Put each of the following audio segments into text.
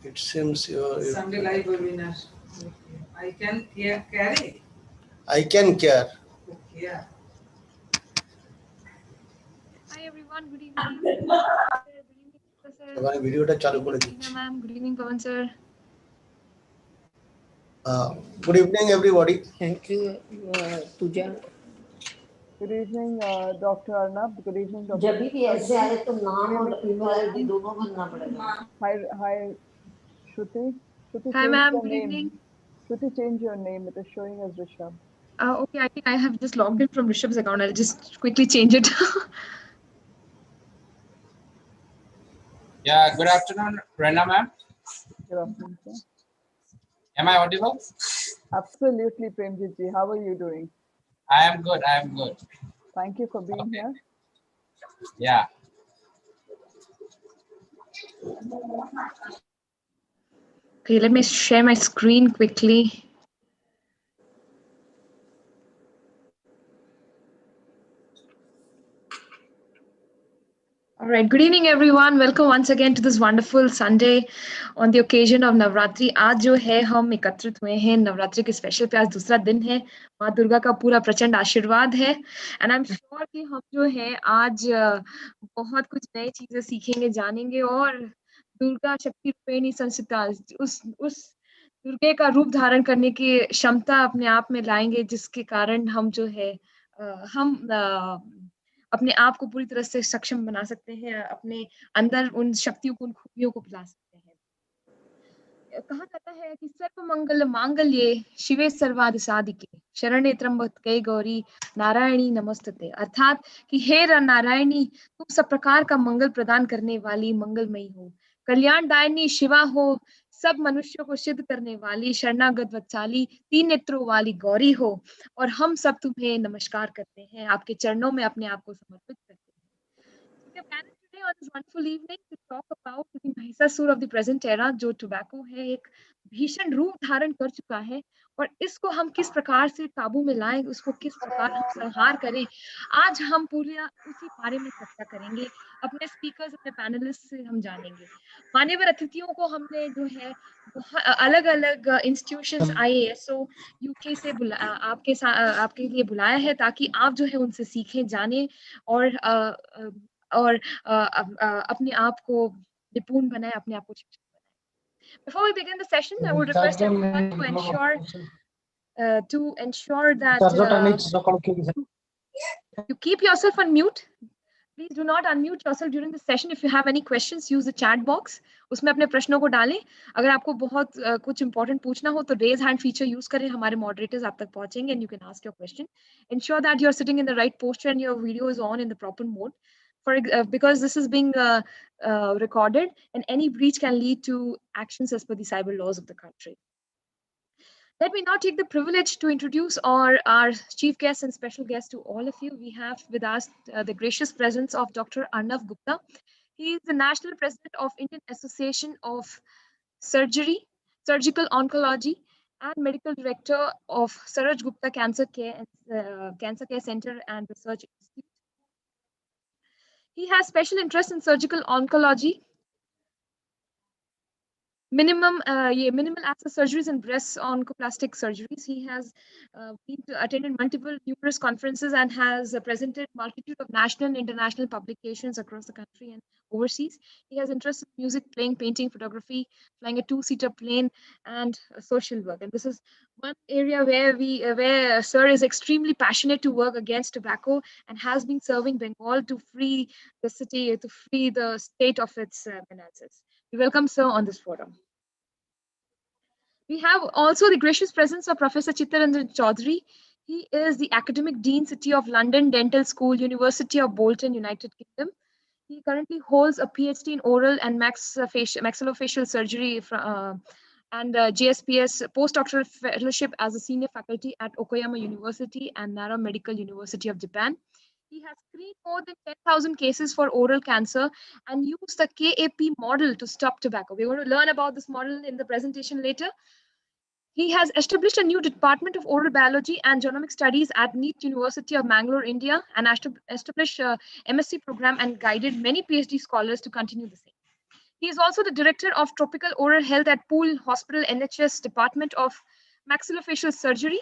It seems your Sunday live webinar. I can carry. I can care. Okay. Yeah. Hi everyone, good evening. Good evening, sir. এবারে ভিডিওটা চালু করে Good দিচ্ছি। evening, ma'am. Good evening, Pawan sir. Good evening, everybody. Thank you, Puja. Good evening, Dr. Arnab. Good evening, Dr. जब भी ऐसे आए तो नाम और ईमेल आईडी दोनों भरना पड़ेगा. Hi, Shruti. Shruti, Hi, change ma'am. your Good name. evening. Shruti, change your name. It is showing as Rishabh. Okay, I think I have just logged in from Rishabh's account. I'll just quickly change it. Yeah, good afternoon, Rena ma'am. Good afternoon, sir. Am I audible? Absolutely, Premjit ji. How are you doing? I am good. I am good. Thank you for being here. Yeah. Okay, let me share my screen quickly. All right, good evening everyone. Welcome once again to this wonderful Sunday on the occasion of Navratri. आज जो है हम एकत्रित हुए हैं नवरात्रि के special पे। आज दूसरा दिन है, माँ दुर्गा का पूरा प्रचंड आशीर्वाद है एंड आई एम श्योर कि हम जो है आज बहुत कुछ नई चीजें सीखेंगे, जानेंगे और दुर्गा शक्ति रूपिणी संस्थिता उस दुर्गे का रूप धारण करने की क्षमता अपने आप में लाएंगे, जिसके कारण हम जो है हम अपने आप को पूरी तरह से सक्षम बना सकते हैं, अपने अंदर उन शक्तियों को, उन खूबियों को ला सकते हैं। कहा जाता है कि सर्व मंगल मांगल्ये शिवे सर्वार्थ साधिके शरण्ये त्र्यंबके गौरी नारायणी नमस्तुते, अर्थात कि हे नारायणी, तुम सब प्रकार का मंगल प्रदान करने वाली मंगलमयी हो, कल्याणदायिनी शिवा हो, सब मनुष्यों को सिद्ध करने वाली शरणागत वत्साली तीन नेत्रों वाली गौरी हो, और हम सब तुम्हें नमस्कार करते हैं, आपके चरणों में अपने आप को समर्पित करते हैं। So we have gathered today on this wonderful evening to talk about the Mahisasur of the present era, जो टोबैको है, एक भीषण रूप धारण कर चुका है, और इसको हम किस प्रकार से काबू में लाएं, उसको किस प्रकार हम संहार करें, आज हम पूरा उसी बारे में चर्चा करेंगे। अपने स्पीकर्स, अपने पैनलिस्ट से हम जानेंगे। मान्यवर अतिथियों को हमने जो है अलग अलग इंस्टीट्यूशंस IASO UK से आपके लिए बुलाया है, ताकि आप जो है उनसे सीखें, जानें और अपने आप को निपुण बनाए, अपने आप को शिक्षित बनाए। Before we begin the session, I would request everyone to ensure that you keep yourself on mute. Please do not unmute yourself during the session. If you have any questions, use the chat box. उसमें अपने प्रश्नों को डालें। अगर आपको बहुत कुछ important पूछना हो तो raise hand feature use करें, हमारे moderators आप तक पहुंचेंगे and you can ask your question. Ensure that you are sitting in the right posture and your video is on in the proper mode. Because this is being recorded, and any breach can lead to actions as per the cyber laws of the country. Let me now take the privilege to introduce our chief guests and special guests to all of you. We have with us the gracious presence of Dr. Arnav Gupta. He is the National President of Indian Association of Surgical Oncology and Medical Director of Saroj Gupta Cancer Care Center and Research Institute. He has special interest in surgical oncology, minimal access surgeries and breast oncoplastic surgeries. He has attended numerous conferences and has presented multitude of national and international publications across the country and overseas. He has interest in music, playing, painting, photography, flying a two-seater plane, and social work. And this is one area where Sir is extremely passionate to work against tobacco and has been serving Bengal to free the city, to free the state of its menaces. We welcome Sir on this forum. We have also the gracious presence of Professor Chittarendra Chaudhary. He is the Academic Dean, City of London Dental School, University of Bolton, United Kingdom. He currently holds a PhD in oral and maxillofacial surgery and JSPS postdoctoral fellowship as a senior faculty at Okayama University and Nara Medical University of Japan. He has screened more than 10,000 cases for oral cancer and used the KAP model to stop tobacco. We're going to learn about this model in the presentation later. He has established a new department of oral biology and genomic studies at NEET University of Mangalore, India, and established a MSc program and guided many PhD scholars to continue the same. He is also the Director of Tropical Oral Health at Poole Hospital NHS Department of Maxillofacial Surgery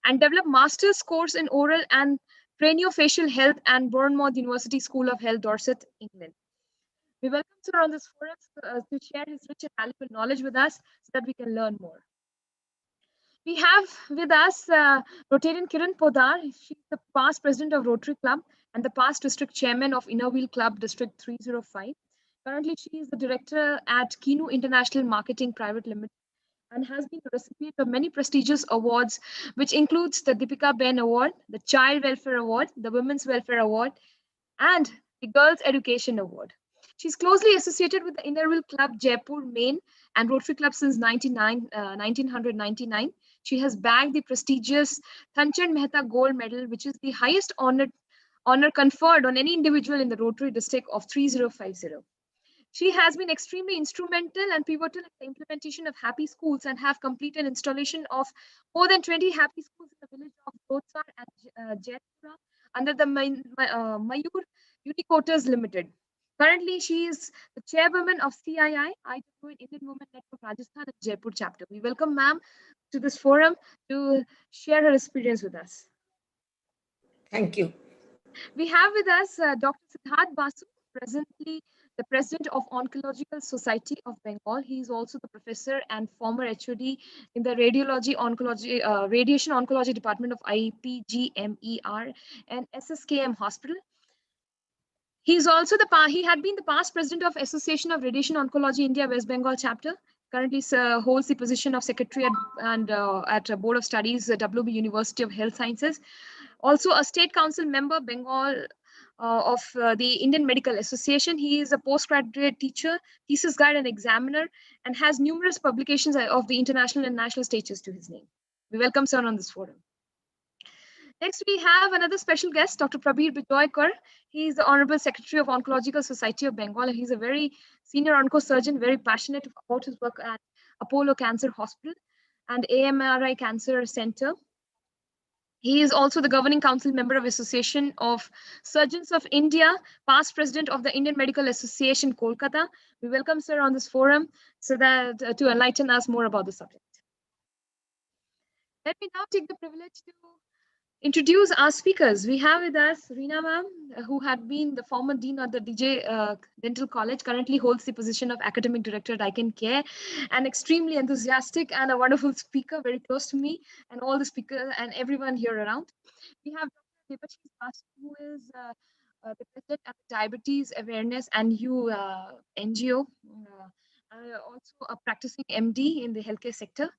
and developed Master's course in Oral and Craniofacial Health and Bournemouth University School of Health, Dorset, England. We welcome sir on this forum to share his rich and valuable knowledge with us so that we can learn more. We have with us Rotarian Kiran Podar. She's the past president of Rotary Club and the past district chairman of Innerwheel Club District 305. Currently, she is the director at Kinu International Marketing Private Limited and has been the recipient of many prestigious awards, which includes the Deepika Ben Award, the Child Welfare Award, the Women's Welfare Award, and the Girls Education Award. She's closely associated with the Innerwheel Club Jaipur, Maine, and Rotary Club since 1999. She has bagged the prestigious Thanchand Mehta Gold Medal, which is the highest honor conferred on any individual in the Rotary district of 3050. She has been extremely instrumental and pivotal in the implementation of Happy Schools and have completed installation of more than 20 Happy Schools in the village of Dussehra and Jaipur under the Mayur Uniquoters Limited. Currently, she is the chairwoman of CII, Indian Women Network Rajasthan and Jaipur chapter. We welcome ma'am to this forum to share her experience with us. Thank you. We have with us Dr. Siddharth Basu, presently the president of Oncological Society of Bengal. He is also the professor and former HOD in the Radiation Oncology Department of IPGMER and SSKM Hospital. He is also he had been the past president of Association of Radiation Oncology India West Bengal chapter. Currently holds the position of secretary at a board of studies at WB University of Health Sciences. Also a state council member, Bengal, of the Indian Medical Association. He is a postgraduate teacher, thesis guide and examiner, and has numerous publications of the international and national stages to his name. We welcome sir on this forum. Next, we have another special guest, Dr. Prabir Bijoykar. He is the Honorable Secretary of Oncological Society of Bengal. And he's a very senior oncosurgeon, very passionate about his work at Apollo Cancer Hospital and AMRI Cancer Center. He is also the governing council member of Association of Surgeons of India, past president of the Indian Medical Association, Kolkata. We welcome sir on this forum so that to enlighten us more about the subject. Let me now take the privilege to introduce our speakers. We have with us Reena ma'am, who had been the former dean of the DJ Dental College, currently holds the position of academic director at ICanCaRe, an extremely enthusiastic and a wonderful speaker, very close to me and all the speakers and everyone here around. We have Dr. Debashi Basu, who is the president of Diabetes Awareness and You NGO, also a practicing MD in the healthcare sector.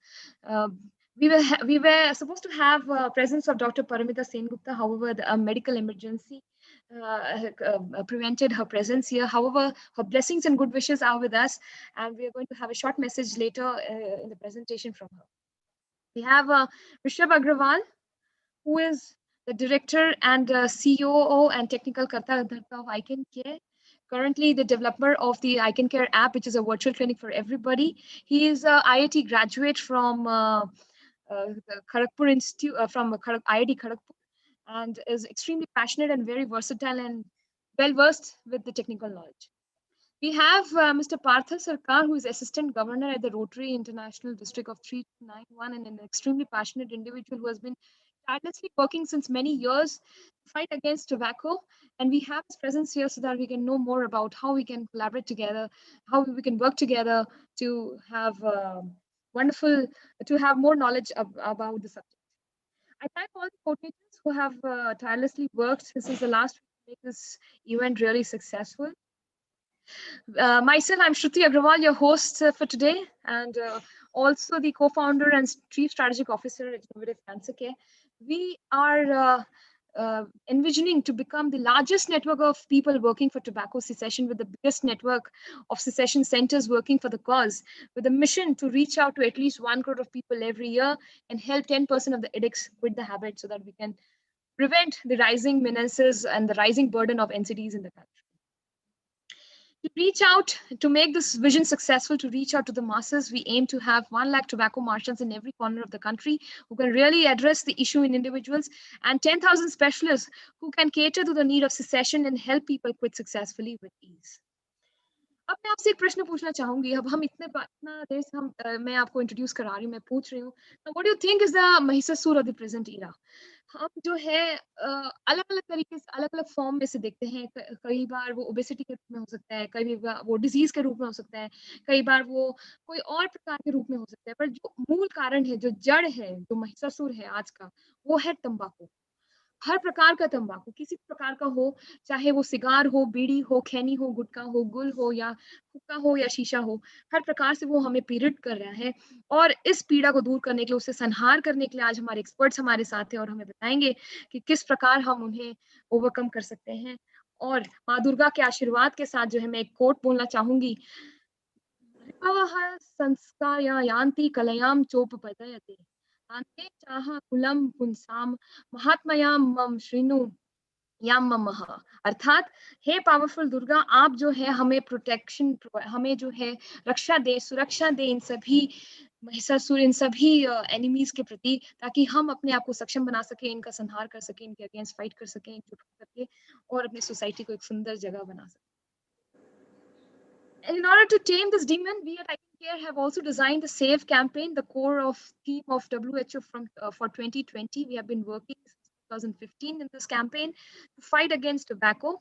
We were supposed to have presence of Dr. Paramita Sen Gupta. However, a medical emergency prevented her presence here. However, her blessings and good wishes are with us, and we are going to have a short message later in the presentation from her. We have Rishabh Agrawal, who is the director and COO and technical Karta of ICanCaRe. Currently the developer of the ICanCaRe app, which is a virtual clinic for everybody. He is an IIT graduate from the Kharagpur Institute, from IIT Kharagpur, and is extremely passionate and very versatile and well versed with the technical knowledge. We have Mr. Partha Sarkar, who is Assistant Governor at the Rotary International District of 391 and an extremely passionate individual who has been tirelessly working since many years to fight against tobacco. And we have his presence here so that we can know more about how we can collaborate together, how we can work together to have to have more knowledge about the subject. I thank all the coordinators who have tirelessly worked since the last week to make this event really successful. Myself, I'm Shruti Agrawal, your host for today, and also the co-founder and chief strategic officer at Innerwheel ICanCaRe. We are envisioning to become the largest network of people working for tobacco cessation, with the biggest network of cessation centers working for the cause, with a mission to reach out to at least 1 crore of people every year and help 10% of the addicts quit the habit so that we can prevent the rising menaces and the rising burden of NCDs in the country. To reach out, to make this vision successful, to reach out to the masses, we aim to have 1 lakh tobacco marshals in every corner of the country who can really address the issue in individuals, and 10,000 specialists who can cater to the need of cessation and help people quit successfully with ease. अब मैं आपसे एक प्रश्न पूछना चाहूंगी। अब हम इतना देर से मैं आपको इंट्रोड्यूस करा रही हूँ, मैं पूछ रही हूँ, what do you think is the Mahishasura of the present era? हम जो है अलग अलग तरीके से, अलग अलग फॉर्म में से देखते हैं। कई बार वो ओबेसिटी के रूप में हो सकता है, कई बार वो डिजीज के रूप में हो सकता है, कई बार वो कोई और प्रकार के रूप में हो सकता है, पर जो मूल कारण है, जो जड़ है, जो महिषासुर है आज का, वो है तंबाकू। हर प्रकार का तंबाकू, किसी भी प्रकार का हो, चाहे वो सिगार हो, बीड़ी हो, खैनी हो, गुटखा हो, गुल हो, या हुक्का हो, या शीशा हो, हर प्रकार से वो हमें पीड़ित कर रहा है। और इस पीड़ा को दूर करने के लिए, उससे संहार करने के लिए आज हमारे एक्सपर्ट्स हमारे साथ हैं और हमें बताएंगे कि किस प्रकार हम उन्हें ओवरकम कर सकते हैं। और माँ दुर्गा के आशीर्वाद के साथ जो है मैं एक कोट बोलना चाहूंगी। ऋभवः संस्कारयान्ति कलयां चोपपद्यते अन्ते चाह कुलम पुंसाम महात्मयां मम श्रीनु याम ममः। अर्थात, हे पावरफुल दुर्गा, आप जो है हमें प्रोटेक्शन, हमें जो है रक्षा दे, सुरक्षा दे इन सभी महिषासुर, इन सभी एनिमीज के प्रति, ताकि हम अपने आप को सक्षम बना सके, इनका संहार कर सके, इनके अगेंस्ट फाइट कर सके एकजुट करके, और अपनी सोसाइटी को एक सुंदर जगह बना सके। And in order to tame this demon, we at ICanCaRe have also designed the SAVE campaign, the core of theme of WHO for 2020. We have been working since 2015 in this campaign to fight against tobacco.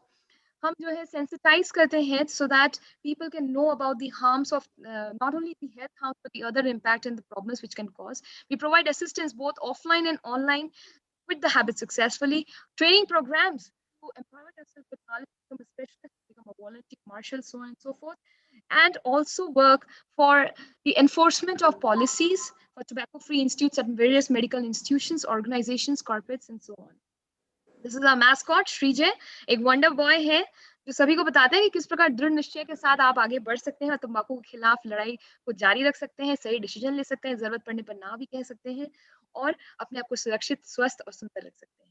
हम जो है sensitize करते हैं so that people can know about the harms of not only the health harms but the other impact and the problems which can cause. We provide assistance both offline and online with the habit successfully, training programs to empower yourself with knowledge, become a specialist, become a volunteer, marshal, so on and so forth, and also work for the enforcement of policies for tobacco-free institutes at various medical institutions, organizations, corporates, and so on. This is our mascot, Shrijay, एक wonder boy है जो सभी को बताता है कि किस प्रकार दृढ़ निश्चय के साथ आप आगे बढ़ सकते हैं और तंबाकू के खिलाफ लड़ाई को जारी रख सकते हैं, सही डिसीजन ले सकते हैं, जरूरत पड़ने पर ना भी कह सकते हैं, और अपने आप को सुरक्षित, स्वस्थ और सुंदर रख सकते हैं।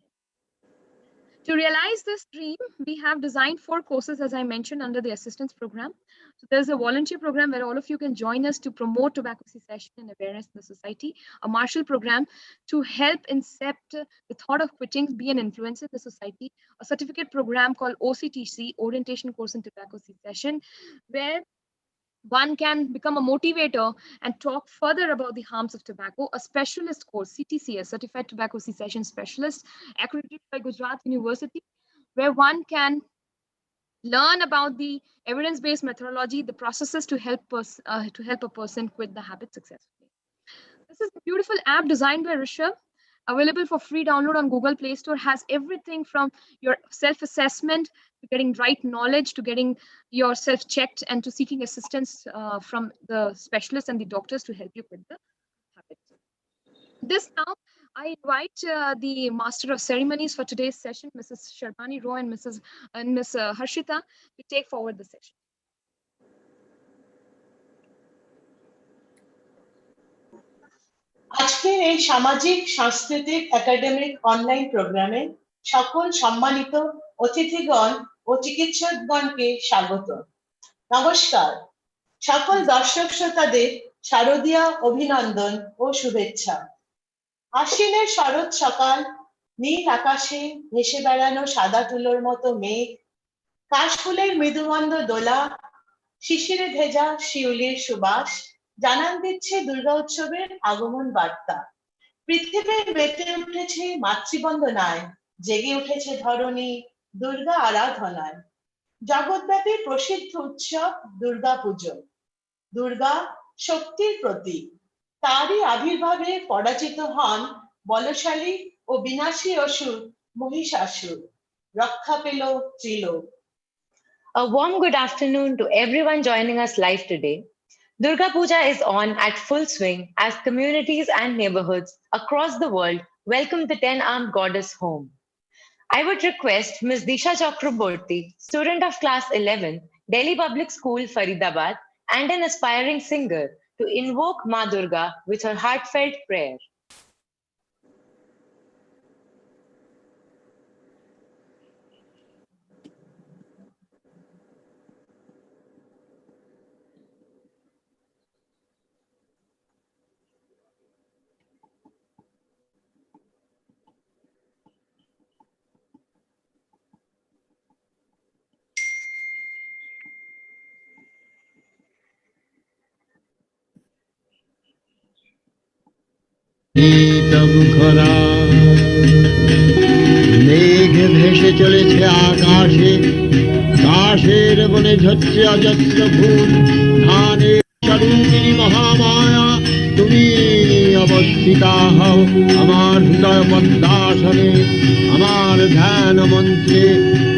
To realize this dream, we have designed 4 courses, as I mentioned, under the assistance program. So there's a volunteer program where all of you can join us to promote tobacco cessation and awareness in the society, a Marshall program to help incept the thought of quitting, be an influencer in the society, a certificate program called OCTC, Orientation Course in Tobacco Cessation, where one can become a motivator and talk further about the harms of tobacco, a specialist course, CTCS, Certified Tobacco Cessation Specialist, accredited by Gujarat University, where one can learn about the evidence-based methodology, the processes to help a person quit the habit successfully. This is a beautiful app designed by Rishabh, available for free download on Google Play Store, has everything from your self-assessment to getting right knowledge, to getting yourself checked, and to seeking assistance from the specialists and the doctors to help you with the habit. This now, I invite the Master of Ceremonies for today's session, Mrs. Sharbani Roy and Ms. Harshita, to take forward the session. আজকের এই সামাজিক সাংস্কৃতিক academic online প্রোগ্রামে সকল সম্মানিত অতিথিগণ ও চিকিৎসকগণকে স্বাগত। নমস্কার। সকল দর্শক শ্রোতাদের শারদীয়া অভিনন্দন ও শুভেচ্ছা। আশ্বিনের শরৎ সকাল, নীল আকাশে ভেসে বেড়ানো সাদা তুলোর মতো মেঘ, কাশফুলের মৃদুমন্দ দোলা, শিশিরে ভেজা শিউলির সুবাস জানান দিচ্ছে দুর্গা উৎসবের আগমন বার্তা। পৃথিবী মেতে উঠেছে মাতৃবন্দনায়, জেগে উঠেছে ধরণী দুর্গা আরাধনায়। জগৎব্যাপী প্রসিদ্ধ উৎসব দুর্গা পুজো। দুর্গা শক্তির প্রতীক, তারই আবির্ভাবে পরাজিত হন বলশালী ও বিনাশী অসুর মহিষাসুর, রক্ষা পেল ত্রিলোক। A warm good afternoon to everyone joining us live today. Durga Puja is on at full swing as communities and neighborhoods across the world welcome the 10-armed goddess home. I would request Ms. Disha Chakraborty, student of class 11, Delhi Public School, Faridabad, and an aspiring singer, to invoke Ma Durga with her heartfelt prayer. তব খরা মেঘ ভেসে চলেছে আকাশে কাশের বনে ঝরছে অজস্র ফুল ধানের স্বরূপিণী মহামায়া তুমি অবস্থিতা হও আমার হৃদয় পদ্মাসনে আমার ধ্যান মন্ত্রে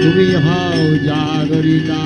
তুমি হও জাগরিতা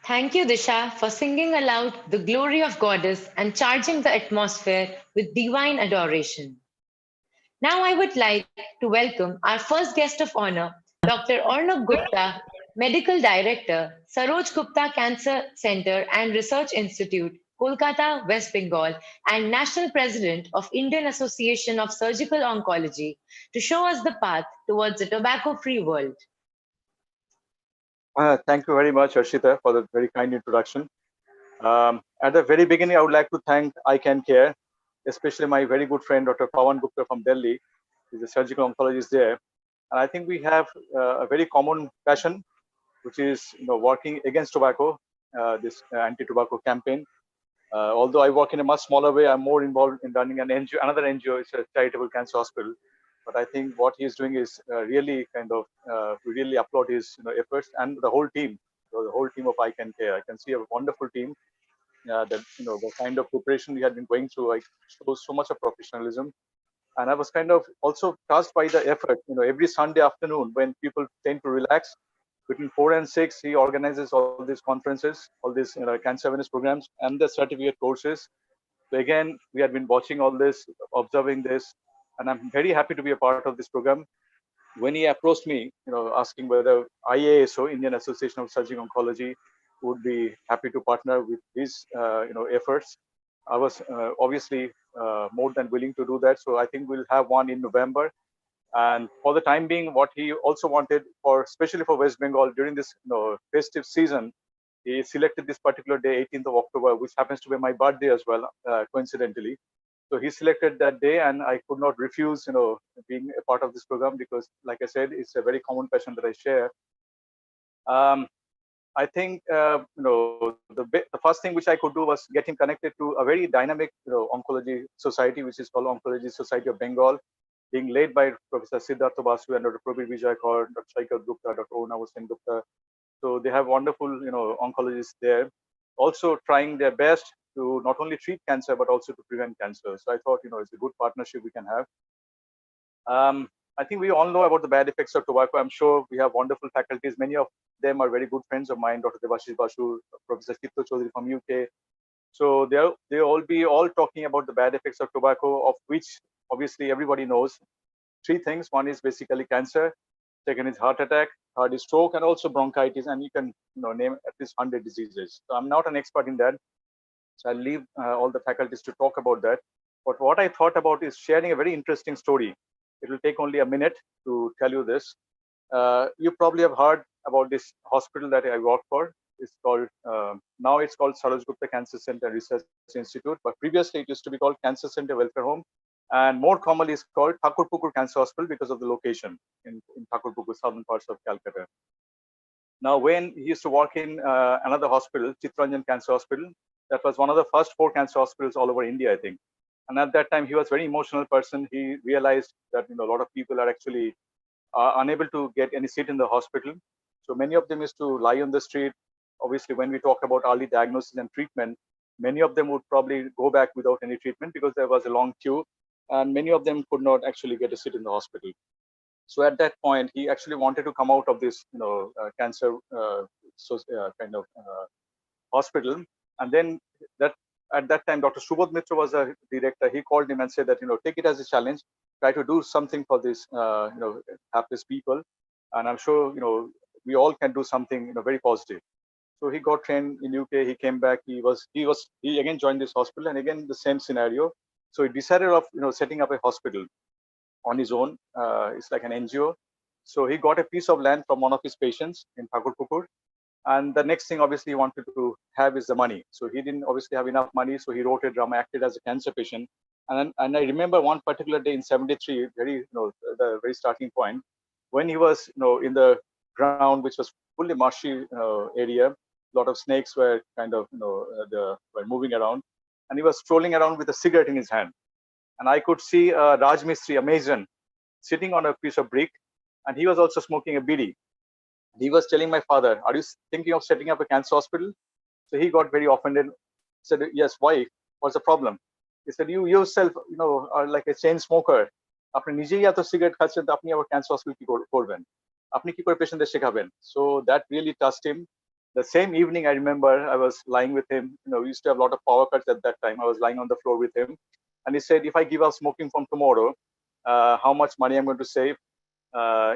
Thank you, Disha, for singing aloud the glory of Goddess and charging the atmosphere with divine adoration. Now, I would like to welcome our first guest of honor, Dr. Arnab Gupta, Medical Director, Saroj Gupta Cancer Center and Research Institute, Kolkata, West Bengal, and National President of Indian Association of Surgical Oncology, to show us the path towards a tobacco-free world. Thank you very much, Arshita, for the very kind introduction. At the very beginning, I would like to thank ICanCaRe, especially my very good friend, Dr. Pawan Gupta from Delhi. He's a surgical oncologist there. And I think we have a very common passion, which is working against tobacco, this anti-tobacco campaign. Although I work in a much smaller way, I'm more involved in running an NGO, another NGO, it's a charitable cancer hospital. But I think what he's doing is really we really applaud his efforts and the whole team. So the whole team of ICanCaRe. I can see a wonderful team. That the kind of preparation we had been going through, I shows so much of professionalism. And I was kind of also touched by the effort. Every Sunday afternoon when people tend to relax, between 4 and 6, he organizes all these conferences, all these cancer awareness programs, and the certificate courses. So again, we had been watching all this, observing this, and I'm very happy to be a part of this program. When he approached me, asking whether IASO, Indian Association of Surgical Oncology, would be happy to partner with his, efforts, I was obviously more than willing to do that. So I think we'll have one in November. And for the time being, what he also wanted, especially for West Bengal during this festive season, he selected this particular day, 18th of October, which happens to be my birthday as well, coincidentally. So he selected that day, and I could not refuse, being a part of this program because, like I said, it's a very common passion that I share. I think, the first thing which I could do was get him connected to a very dynamic, oncology society, which is called Oncology Society of Bengal, being led by Professor Siddhartha Basu and Dr. Prabir Vijaykar, Dr. Shaikar Gupta, Dr. Onavasen Gupta. So they have wonderful, oncologists there, also trying their best to not only treat cancer, but also to prevent cancer. So I thought, it's a good partnership we can have. I think we all know about the bad effects of tobacco. I'm sure we have wonderful faculties. Many of them are very good friends of mine, Dr. Devashish Basu, Professor Kitto Chaudhary from UK. So they all be talking about the bad effects of tobacco, of which obviously everybody knows. 3 things. One is basically cancer. Second is heart attack. Third is stroke, and also bronchitis. And you can name at least 100 diseases. So I'm not an expert in that. So I'll leave all the faculties to talk about that. But what I thought about is sharing a very interesting story. It will take only a minute to tell you this. You probably have heard about this hospital that I work for. It's called, now it's called Saroj Gupta Cancer Center and Research Institute, but previously it used to be called Cancer Center Welfare Home, and more commonly it's called Thakurpukur Cancer Hospital because of the location in Thakurpukur, southern parts of Calcutta. Now, when he used to work in another hospital, Chittaranjan Cancer Hospital, that was one of the first 4 cancer hospitals all over India, I think. And at that time, he was a very emotional person. He realized that a lot of people are actually unable to get any seat in the hospital. So many of them used to lie on the street. Obviously, when we talk about early diagnosis and treatment, many of them would probably go back without any treatment because there was a long queue, and many of them could not actually get a seat in the hospital. So at that point, he actually wanted to come out of this, cancer hospital. And then at that time, Dr. Subodh Mitra was a director. He called him and said that, take it as a challenge, try to do something for this, hapless people. And I'm sure, we all can do something, very positive. So he got trained in UK. He came back. He again joined this hospital, and again the same scenario. So he decided of, setting up a hospital on his own. It's like an NGO. So he got a piece of land from one of his patients in Thakurpukur. And the next thing, obviously, he wanted to have is the money. So he didn't obviously have enough money. So he wrote a drama, acted as a cancer patient. And I remember one particular day in '73, the very starting point, when he was, in the ground, which was fully marshy area. A lot of snakes were kind of, were moving around. And he was strolling around with a cigarette in his hand. And I could see Raj Mistri, a mason, sitting on a piece of brick. And he was also smoking a bidi. He was telling my father, are you thinking of setting up a cancer hospital? So he got very offended. Said, yes, why? What's the problem? He said, you yourself, are like a chain smoker. আপনি নিজেই এত cigarette খাচ্ছেন তো আপনি আবার cancer hospital কি করবেন? আপনি কি করে পেশেন্টদের শেখাবেন? So that really touched him. The same evening, I remember I was lying with him. We used to have a lot of power cuts at that time. I was lying on the floor with him, and he said, if I give up smoking from tomorrow, how much money I'm going to save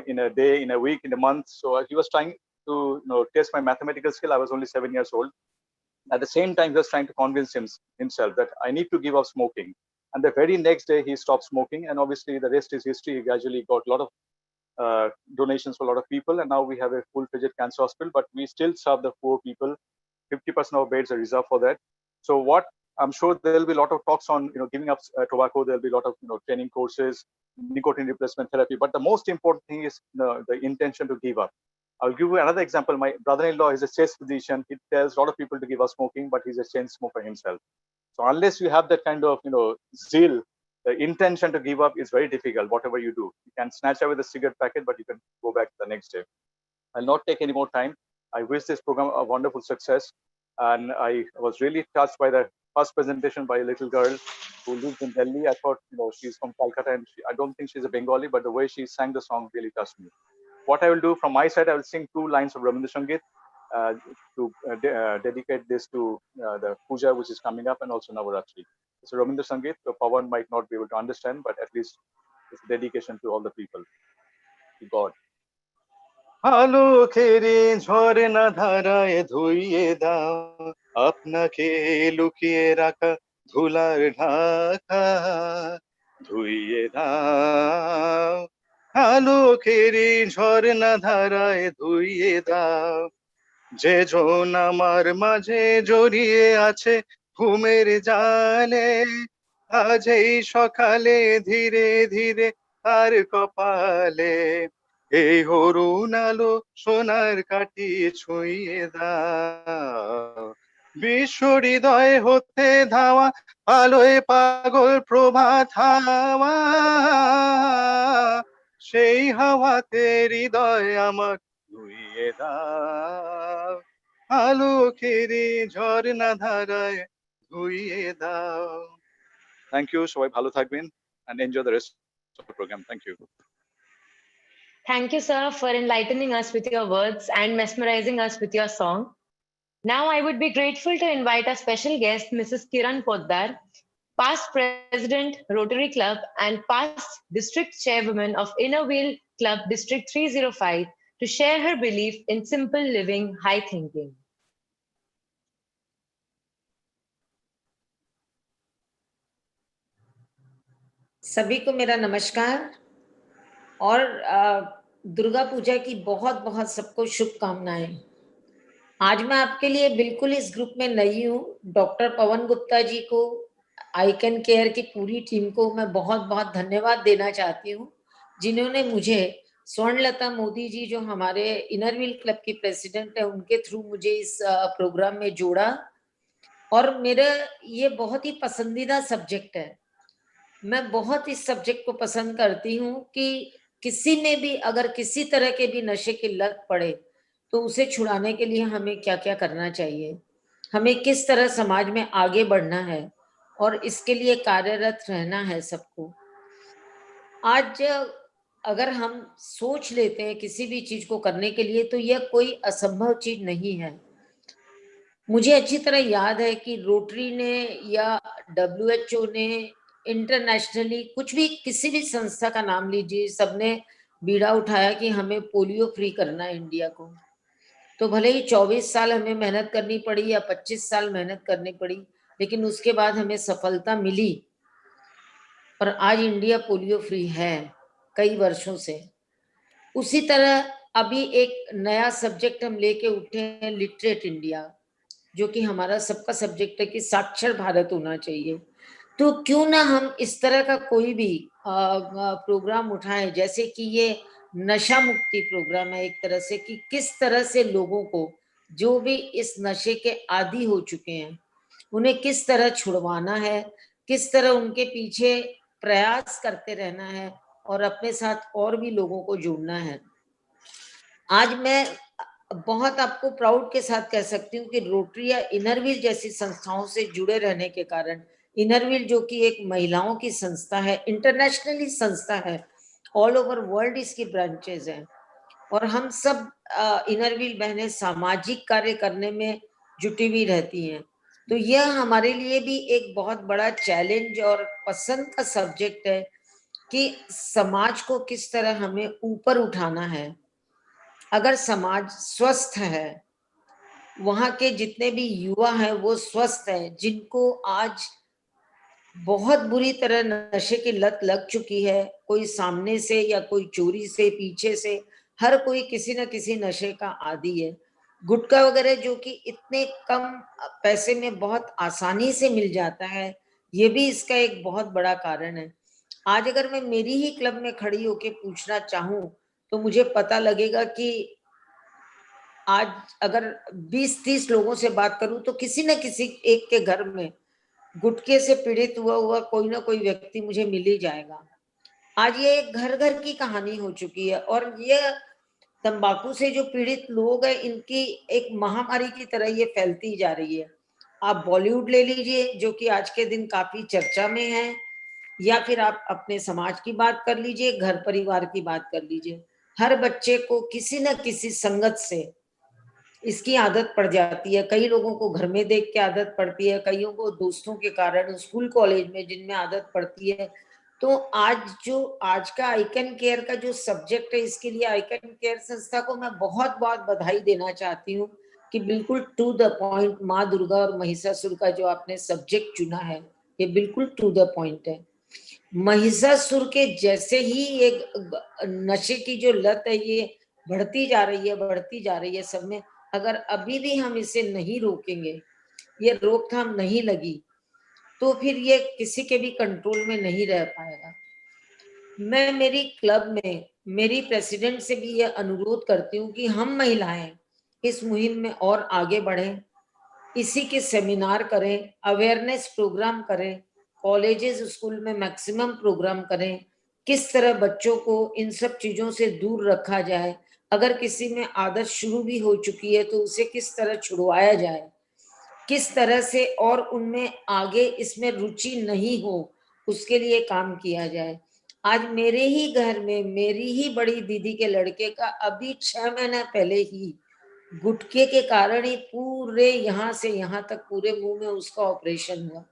in a day, in a week, in a month. So he was trying to test my mathematical skill. I was only 7 years old. At the same time, he was trying to convince himself that I need to give up smoking. And the very next day, he stopped smoking. And obviously, the rest is history. He gradually got a lot of donations for a lot of people, and now we have a full-fledged cancer hospital, but we still serve the poor people. 50% of beds are reserved for that. So what I'm sure there will be a lot of talks on giving up tobacco. There will be a lot of training courses, nicotine replacement therapy, but the most important thing is the intention to give up. I'll give you another example. My brother-in-law is a chest physician. He tells a lot of people to give up smoking, but he's a chain smoker himself. So unless you have that kind of zeal, the intention to give up is very difficult. Whatever you do, you can snatch away the cigarette packet, but you can go back the next day. I'll not take any more time. I wish this program a wonderful success, and I was really touched by the first presentation by a little girl who lives in Delhi. I thought she's from Kolkata, and I don't think she's a Bengali, but the way she sang the song really touched me. What I will do from my side, I will sing 2 lines of Rabindra Sangeet to dedicate this to the puja which is coming up, and also Navaratri. It's a Rabindra Sangeet, so Pawan might not be able to understand, but at least it's a dedication to all the people, to God. আলোকেরে ঝরনা ধারায় ধুইয়ে দাও আপনাকে লুকিয়ে রাখা ধুলার ঢাকা ধুইয়ে দাও আলোকেরে ঝরনা ধারায় ধুইয়ে দাও যে জন আমার মাঝে জড়িয়ে আছে ঘুমের জালে আজ এই সকালে ধীরে ধীরে তার কপালে এই হরুণ আলো সোনার কাটি ছুঁয়ে দাও বিশ্ব হৃদয় হতে ধাওয়া আলোয় পাগল প্রভাত হাওয়া সেই হাওয়াতে হৃদয় আমার ধুইয়ে দাও আলোকেরে ঝরনা ধারায় ধুইয়ে দাও থ্যাংক ইউ সবাই ভালো থাকবেন and enjoy the rest of the program. Thank you. Thank you, sir, for enlightening us with your words and mesmerizing us with your song. Now, I would be grateful to invite our special guest, Mrs. Kiran Poddar, past President, Rotary Club, and past District Chairwoman of Innerwheel Club District 305, to share her belief in simple living, high thinking. सभी को मेरा नमस्कार और दुर्गा पूजा की बहुत बहुत सबको शुभकामनाएं। आज मैं आपके लिए बिल्कुल इस ग्रुप में नई हूँ। डॉक्टर पवन गुप्ता जी को, ICanCaRe की पूरी टीम को मैं बहुत बहुत धन्यवाद देना चाहती हूँ, जिन्होंने मुझे स्वर्णलता मोदी जी जो हमारे इनरव्हील क्लब की प्रेसिडेंट है, उनके थ्रू मुझे इस प्रोग्राम में जोड़ा। और मेरा ये बहुत ही पसंदीदा सब्जेक्ट है। मैं बहुत इस सब्जेक्ट को पसंद करती हूँ कि किसी में भी अगर किसी तरह के भी नशे की लत पड़े तो उसे छुड़ाने के लिए हमें क्या क्या करना चाहिए, हमें किस तरह समाज में आगे बढ़ना है और इसके लिए कार्यरत रहना है सबको। आज अगर हम सोच लेते हैं किसी भी चीज को करने के लिए तो यह कोई असंभव चीज नहीं है। मुझे अच्छी तरह याद है कि रोटरी ने या WHO ने इंटरनेशनली कुछ भी किसी भी संस्था का नाम लीजिए, सबने बीड़ा उठाया कि हमें पोलियो फ्री करना है इंडिया को। तो भले ही 24 साल हमें मेहनत करनी पड़ी या 25 साल मेहनत करनी पड़ी, लेकिन उसके बाद हमें सफलता मिली और आज इंडिया पोलियो फ्री है कई वर्षों से। उसी तरह अभी एक नया सब्जेक्ट हम लेके उठे हैं, लिटरेट इंडिया, जो कि हमारा सबका सब्जेक्ट है कि साक्षर भारत होना चाहिए। तो क्यों ना हम इस तरह का कोई भी प्रोग्राम उठाएं, जैसे कि ये नशा मुक्ति प्रोग्राम है एक तरह से, कि किस तरह से लोगों को जो भी इस नशे के आदी हो चुके हैं उन्हें किस तरह छुड़वाना है, किस तरह उनके पीछे प्रयास करते रहना है और अपने साथ और भी लोगों को जोड़ना है। आज मैं बहुत आपको प्राउड के साथ कह सकती हूँ कि रोटरी या इनरव्हील जैसी संस्थाओं से जुड़े रहने के कारण, इनरव्हील जो कि एक महिलाओं की संस्था है, इंटरनेशनली संस्था है, ऑल ओवर वर्ल्ड इसकी ब्रांचेज हैं, और हम सब इनरव्हील बहनें सामाजिक कार्य करने में जुटी हुई रहती हैं। तो यह हमारे लिए भी एक बहुत बड़ा चैलेंज और पसंद का सब्जेक्ट है कि समाज को किस तरह हमें ऊपर उठाना है। अगर समाज स्वस्थ है, वहां के जितने भी युवा हैं वो स्वस्थ हैं, जिनको आज बहुत बुरी तरह नशे की लत लग चुकी है, कोई सामने से या कोई चोरी से, पीछे से, हर कोई किसी न किसी नशे का आदी है। गुटखा वगैरह जो कि इतने कम पैसे में बहुत आसानी से मिल जाता है, ये भी इसका एक बहुत बड़ा कारण है। आज अगर मैं मेरी ही क्लब में खड़ी होके पूछना चाहूं तो मुझे पता लगेगा कि आज अगर 20-30 लोगों से बात करूं तो किसी न किसी एक के घर में गुटखे से पीड़ित हुआ कोई ना कोई व्यक्ति मुझे मिल ही जाएगा। आज ये घर घर की कहानी हो चुकी है और ये तंबाकू से जो पीड़ित लोग हैं, इनकी एक महामारी की तरह ये फैलती जा रही है। आप बॉलीवुड ले लीजिए जो कि आज के दिन काफी चर्चा में है, या फिर आप अपने समाज की बात कर लीजिए, घर परिवार की बात कर लीजिए। हर बच्चे को किसी न किसी संगत से इसकी आदत पड़ जाती है। कई लोगों को घर में देख के आदत पड़ती है, कईयों को दोस्तों के कारण स्कूल कॉलेज में जिनमें आदत पड़ती है। तो आज का आई कैन केयर का जो सब्जेक्ट है, इसके लिए आई कैन केयर संस्था को मैं बहुत बहुत बधाई देना चाहती हूँ कि बिल्कुल टू द पॉइंट माँ दुर्गा और महिषासुर का जो आपने सब्जेक्ट चुना है, ये बिल्कुल टू द पॉइंट है। महिषासुर के जैसे ही एक नशे की जो लत है ये बढ़ती जा रही है सब में। अगर अभी भी हम इसे नहीं रोकेंगे, ये रोकथाम नहीं लगी, तो फिर ये किसी के भी कंट्रोल में नहीं रह पाएगा। मैं मेरी क्लब में मेरी प्रेसिडेंट से भी यह अनुरोध करती हूँ कि हम महिलाएं इस मुहिम में और आगे बढ़ें, इसी के सेमिनार करें, अवेयरनेस प्रोग्राम करें, कॉलेजेस स्कूल में मैक्सिमम प्रोग्राम करें, किस तरह बच्चों को इन सब चीजों से दूर रखा जाए। अगर किसी में आदत शुरू भी हो चुकी है तो उसे किस तरह छुड़वाया जाए, किस तरह से और उनमें आगे इसमें रुचि नहीं हो, उसके लिए काम किया जाए। आज मेरे ही घर में मेरी ही बड़ी दीदी के लड़के का अभी 6 महीना पहले ही गुटखे के कारण ही पूरे यहाँ से यहाँ तक पूरे मुंह में उसका ऑपरेशन हुआ।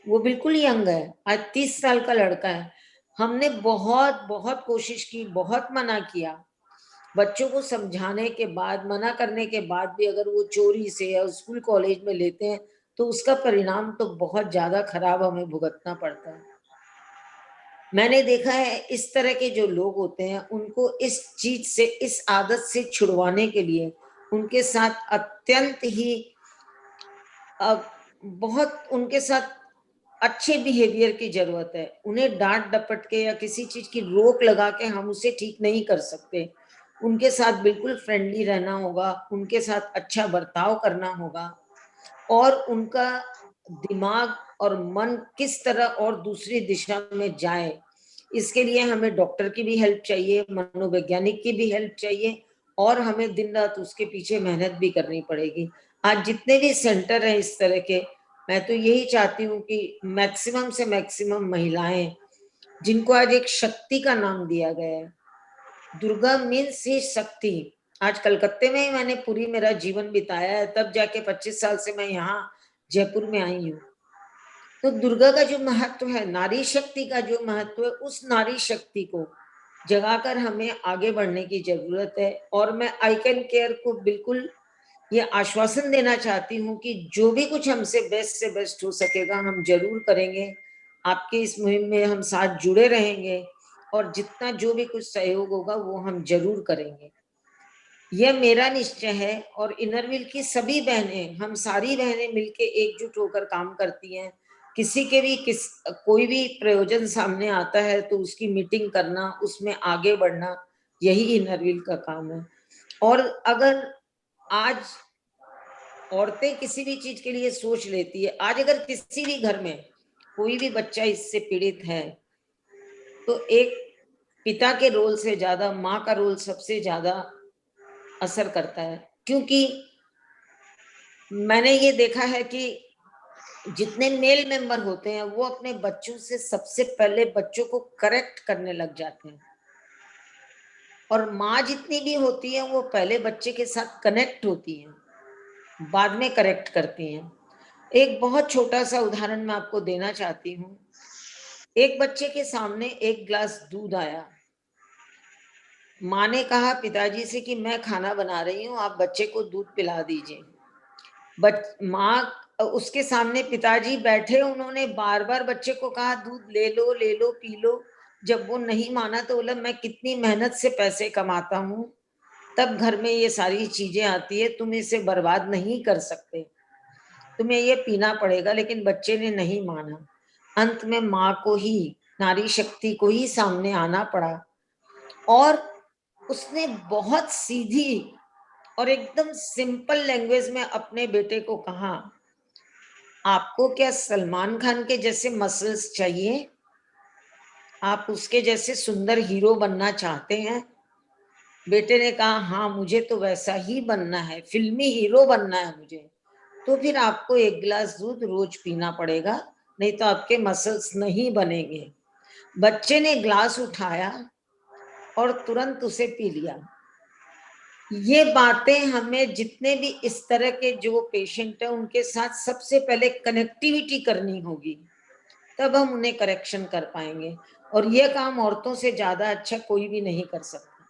वो बिल्कुल यंग है, आज 30 साल का लड़का है। हमने बहुत बहुत कोशिश की, बहुत मना किया, बच्चों को समझाने के बाद, मना करने के बाद भी अगर वो चोरी से या स्कूल कॉलेज में लेते हैं तो उसका परिणाम तो बहुत ज्यादा खराब हमें भुगतना पड़ता है। मैंने देखा है इस तरह के जो लोग होते हैं उनको इस चीज से, इस आदत से छुड़वाने के लिए उनके साथ अत्यंत ही बहुत उनके साथ अच्छे बिहेवियर की जरूरत है। उन्हें डांट डपट के या किसी चीज की रोक लगा के हम उसे ठीक नहीं कर सकते। उनके साथ बिल्कुल फ्रेंडली रहना होगा, उनके साथ अच्छा बर्ताव करना होगा और उनका दिमाग और मन किस तरह और दूसरी दिशा में जाए, इसके लिए हमें डॉक्टर की भी हेल्प चाहिए, मनोवैज्ञानिक की भी हेल्प चाहिए और हमें दिन रात उसके पीछे मेहनत भी करनी पड़ेगी। आज जितने भी सेंटर हैं इस तरह के, मैं तो यही चाहती हूँ कि मैक्सिमम से मैक्सिमम महिलाएं, जिनको आज एक शक्ति का नाम दिया गया है, दुर्गा मीन्स ही शक्ति। आज कलकत्ते में ही मैंने पूरी मेरा जीवन बिताया है, तब जाके 25 साल से मैं यहाँ जयपुर में आई हूँ। तो दुर्गा का जो महत्व है, नारी शक्ति का जो महत्व है, उस नारी शक्ति को जगाकर हमें आगे बढ़ने की जरूरत है। और मैं आई कैन केयर को बिल्कुल ये आश्वासन देना चाहती हूँ कि जो भी कुछ हमसे बेस्ट हो सकेगा हम जरूर करेंगे। आपके इस मुहिम में हम साथ जुड़े रहेंगे और जितना जो भी कुछ सहयोग होगा वो हम जरूर करेंगे, यह मेरा निश्चय है। और इनरव्हील की सभी बहनें, हम सारी बहनें मिलके एकजुट होकर काम करती हैं। किसी के भी कोई भी प्रयोजन सामने आता है तो उसकी मीटिंग करना, उसमें आगे बढ़ना, यही इनरव्हील का काम है। और अगर आज औरतें किसी भी चीज के लिए सोच लेती है, आज अगर किसी भी घर में कोई भी बच्चा इससे पीड़ित है तो एक पिता के रोल से ज्यादा माँ का रोल सबसे ज्यादा असर करता है। क्योंकि मैंने ये देखा है कि जितने मेल मेंबर होते हैं वो अपने बच्चों से सबसे पहले बच्चों को करेक्ट करने लग जाते हैं। और माँ जितनी भी होती है वो पहले बच्चे के साथ कनेक्ट होती हैं, बाद में करेक्ट करती हैं। एक बहुत छोटा सा उदाहरण मैं आपको देना चाहती हूँ। एक बच्चे के सामने एक ग्लास दूध आया, माँ ने कहा पिताजी से कि मैं खाना बना रही हूँ, आप बच्चे को दूध पिला दीजिए। माँ उसके सामने पिताजी बैठे, उन्होंने बार बार बच्चे को कहा दूध ले लो पी लो। जब वो नहीं माना तो बोला मैं कितनी मेहनत से पैसे कमाता हूँ, तब घर में ये सारी चीजें आती है, तुम इसे बर्बाद नहीं कर सकते, तुम्हें ये पीना पड़ेगा। लेकिन बच्चे ने नहीं माना। अंत में माँ को ही, नारी शक्ति को ही सामने आना पड़ा और उसने बहुत सीधी और एकदम सिंपल लैंग्वेज में अपने बेटे को कहा, आपको क्या सलमान खान के जैसे मसल्स चाहिए? आप उसके जैसे सुंदर हीरो बनना चाहते हैं? बेटे ने कहा हाँ, मुझे तो वैसा ही बनना है, फिल्मी हीरो बनना है मुझे। तो फिर आपको एक गिलास दूध रोज पीना पड़ेगा, नहीं तो आपके मसल्स नहीं बनेंगे। बच्चे ने ग्लास उठाया और तुरंत उसे पी लिया। ये बातें हमें जितने भी इस तरह के जो पेशेंट है उनके साथ सबसे पहले कनेक्टिविटी करनी होगी, तब हम उन्हें करेक्शन कर पाएंगे। और ये काम औरतों से ज्यादा अच्छा कोई भी नहीं कर सकता।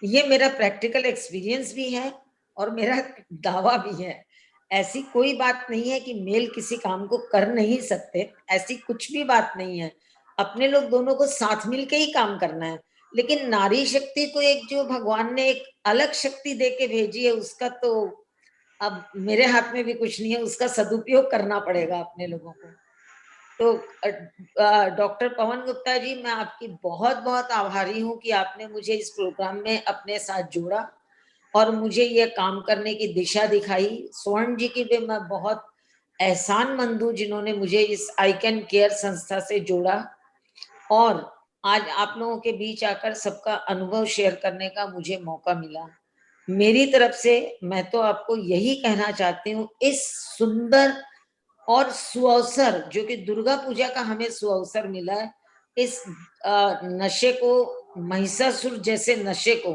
ये मेरा प्रैक्टिकल एक्सपीरियंस भी है और मेरा दावा भी है। ऐसी कोई बात नहीं है कि मेल किसी काम को कर नहीं सकते, ऐसी कुछ भी बात नहीं है। अपने लोग दोनों को साथ मिलके ही काम करना है। लेकिन नारी शक्ति को एक जो भगवान ने एक अलग शक्ति दे के भेजी है, उसका तो अब मेरे हाथ में भी कुछ नहीं है, उसका सदुपयोग करना पड़ेगा अपने लोगों को। तो डॉक्टर पवन गुप्ता जी, मैं आपकी बहुत बहुत आभारी हूँ कि आपने मुझे इस प्रोग्राम में अपने साथ जोड़ा और मुझे ये काम करने की दिशा दिखाई। स्वर्ण जी की भी मैं बहुत एहसानमंद हूँ जिन्होंने मुझे इस आई कैन केयर संस्था से जोड़ा और आज आप लोगों के बीच आकर सबका अनुभव शेयर करने का मुझे मौका मिला। मेरी तरफ से मैं तो आपको यही कहना चाहती हूँ, इस सुंदर और सुअवसर जो कि दुर्गा पूजा का हमें सुअवसर मिला है, इस नशे को, महिषासुर जैसे नशे को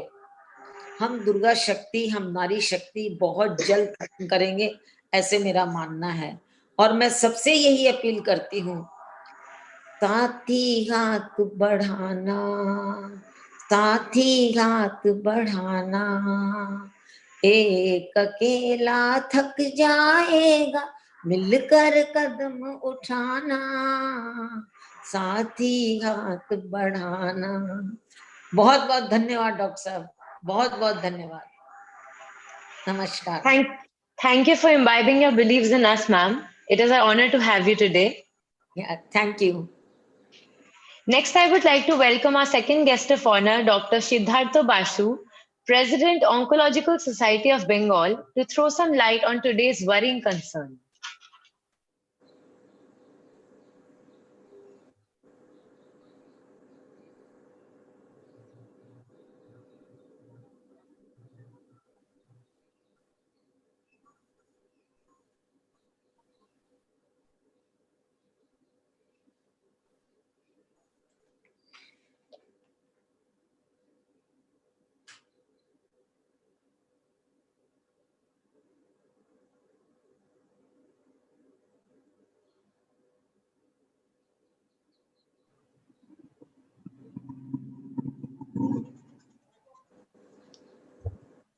हम दुर्गा शक्ति, हम नारी शक्ति बहुत जल्द खत्म करेंगे, ऐसे मेरा मानना है। और मैं सबसे यही अपील करती हूँ, साथी हाथ बढ़ाना, साथी हाथ बढ़ाना, एक अकेला थक जाएगा, मिलकर कदम उठाना, साथी हाथ बढ़ाना। बहुत बहुत धन्यवाद डॉक्टर साहब, बहुत बहुत धन्यवाद। नमस्कार। Thank you for imbibing your beliefs in us, ma'am. It is an honor to have you today. Yeah, thank you. Next, I would like to welcome our second guest of honor, Dr. Siddhartha Basu, President, Oncological Society of Bengal, to throw some light on today's worrying concern.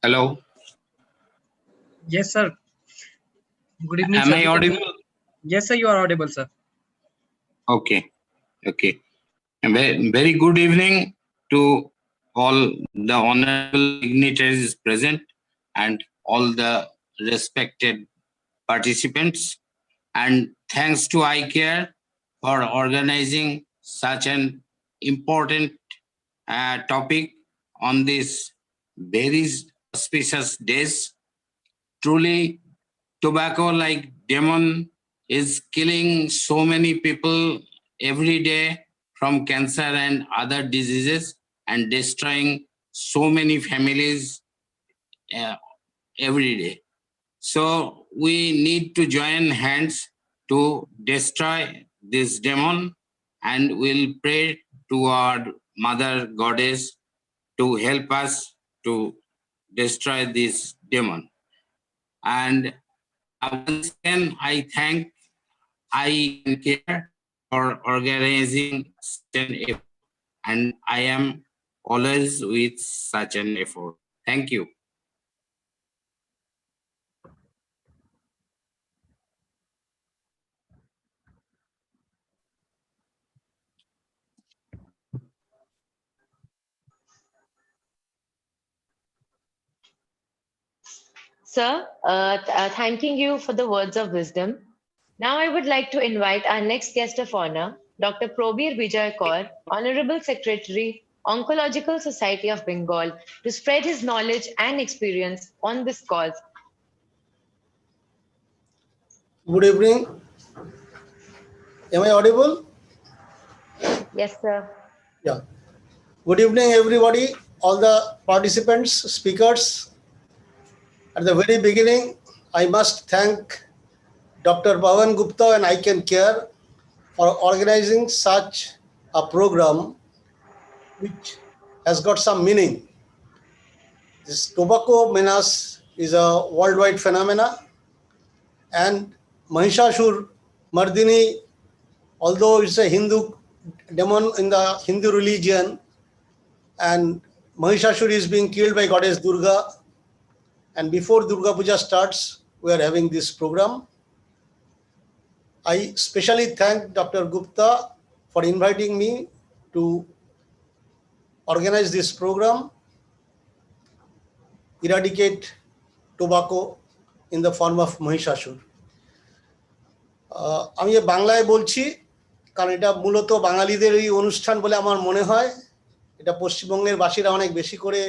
Hello. Yes, sir. Good evening, Am sir. I audible? Yes, sir, you are audible, sir. Okay. Okay. Very good evening to all the honorable dignitaries present and all the respected participants. And thanks to iCare for organizing such an important topic on this very auspicious days. Truly, tobacco like demon is killing so many people every day from cancer and other diseases and destroying so many families every day. So we need to join hands to destroy this demon, and we'll pray to our Mother Goddess to help us to destroy this demon. And once again, I thank ICanCaRe for organizing such an effort, and I am always with such an effort. Thank you. Sir, thanking you for the words of wisdom. Now I would like to invite our next guest of honor, Dr. Probir Vijay Kaur, Honorable Secretary, Oncological Society of Bengal, to spread his knowledge and experience on this cause. Good evening. Am I audible? Yes, sir. Yeah. Good evening, everybody, all the participants, speakers. At the very beginning, I must thank Dr. Bhavan Gupta and ICanCaRe for organizing such a program which has got some meaning. This tobacco menace is a worldwide phenomena, and Mahissasur Mardini, although it's a Hindu demon in the Hindu religion, and Mahissasur is being killed by goddess Durga, and before Durga Puja starts, we are having this program. I specially thank Dr. Gupta for inviting me to organize this program, Eradicate Tobacco in the form of Mahissasur. আমি বাংলায় বলছি কারণ এটা মূলত বাঙালিদের এই অনুষ্ঠান বলে আমার মনে হয়। এটা পশ্চিমবঙ্গের বাসীরা অনেক বেশি করে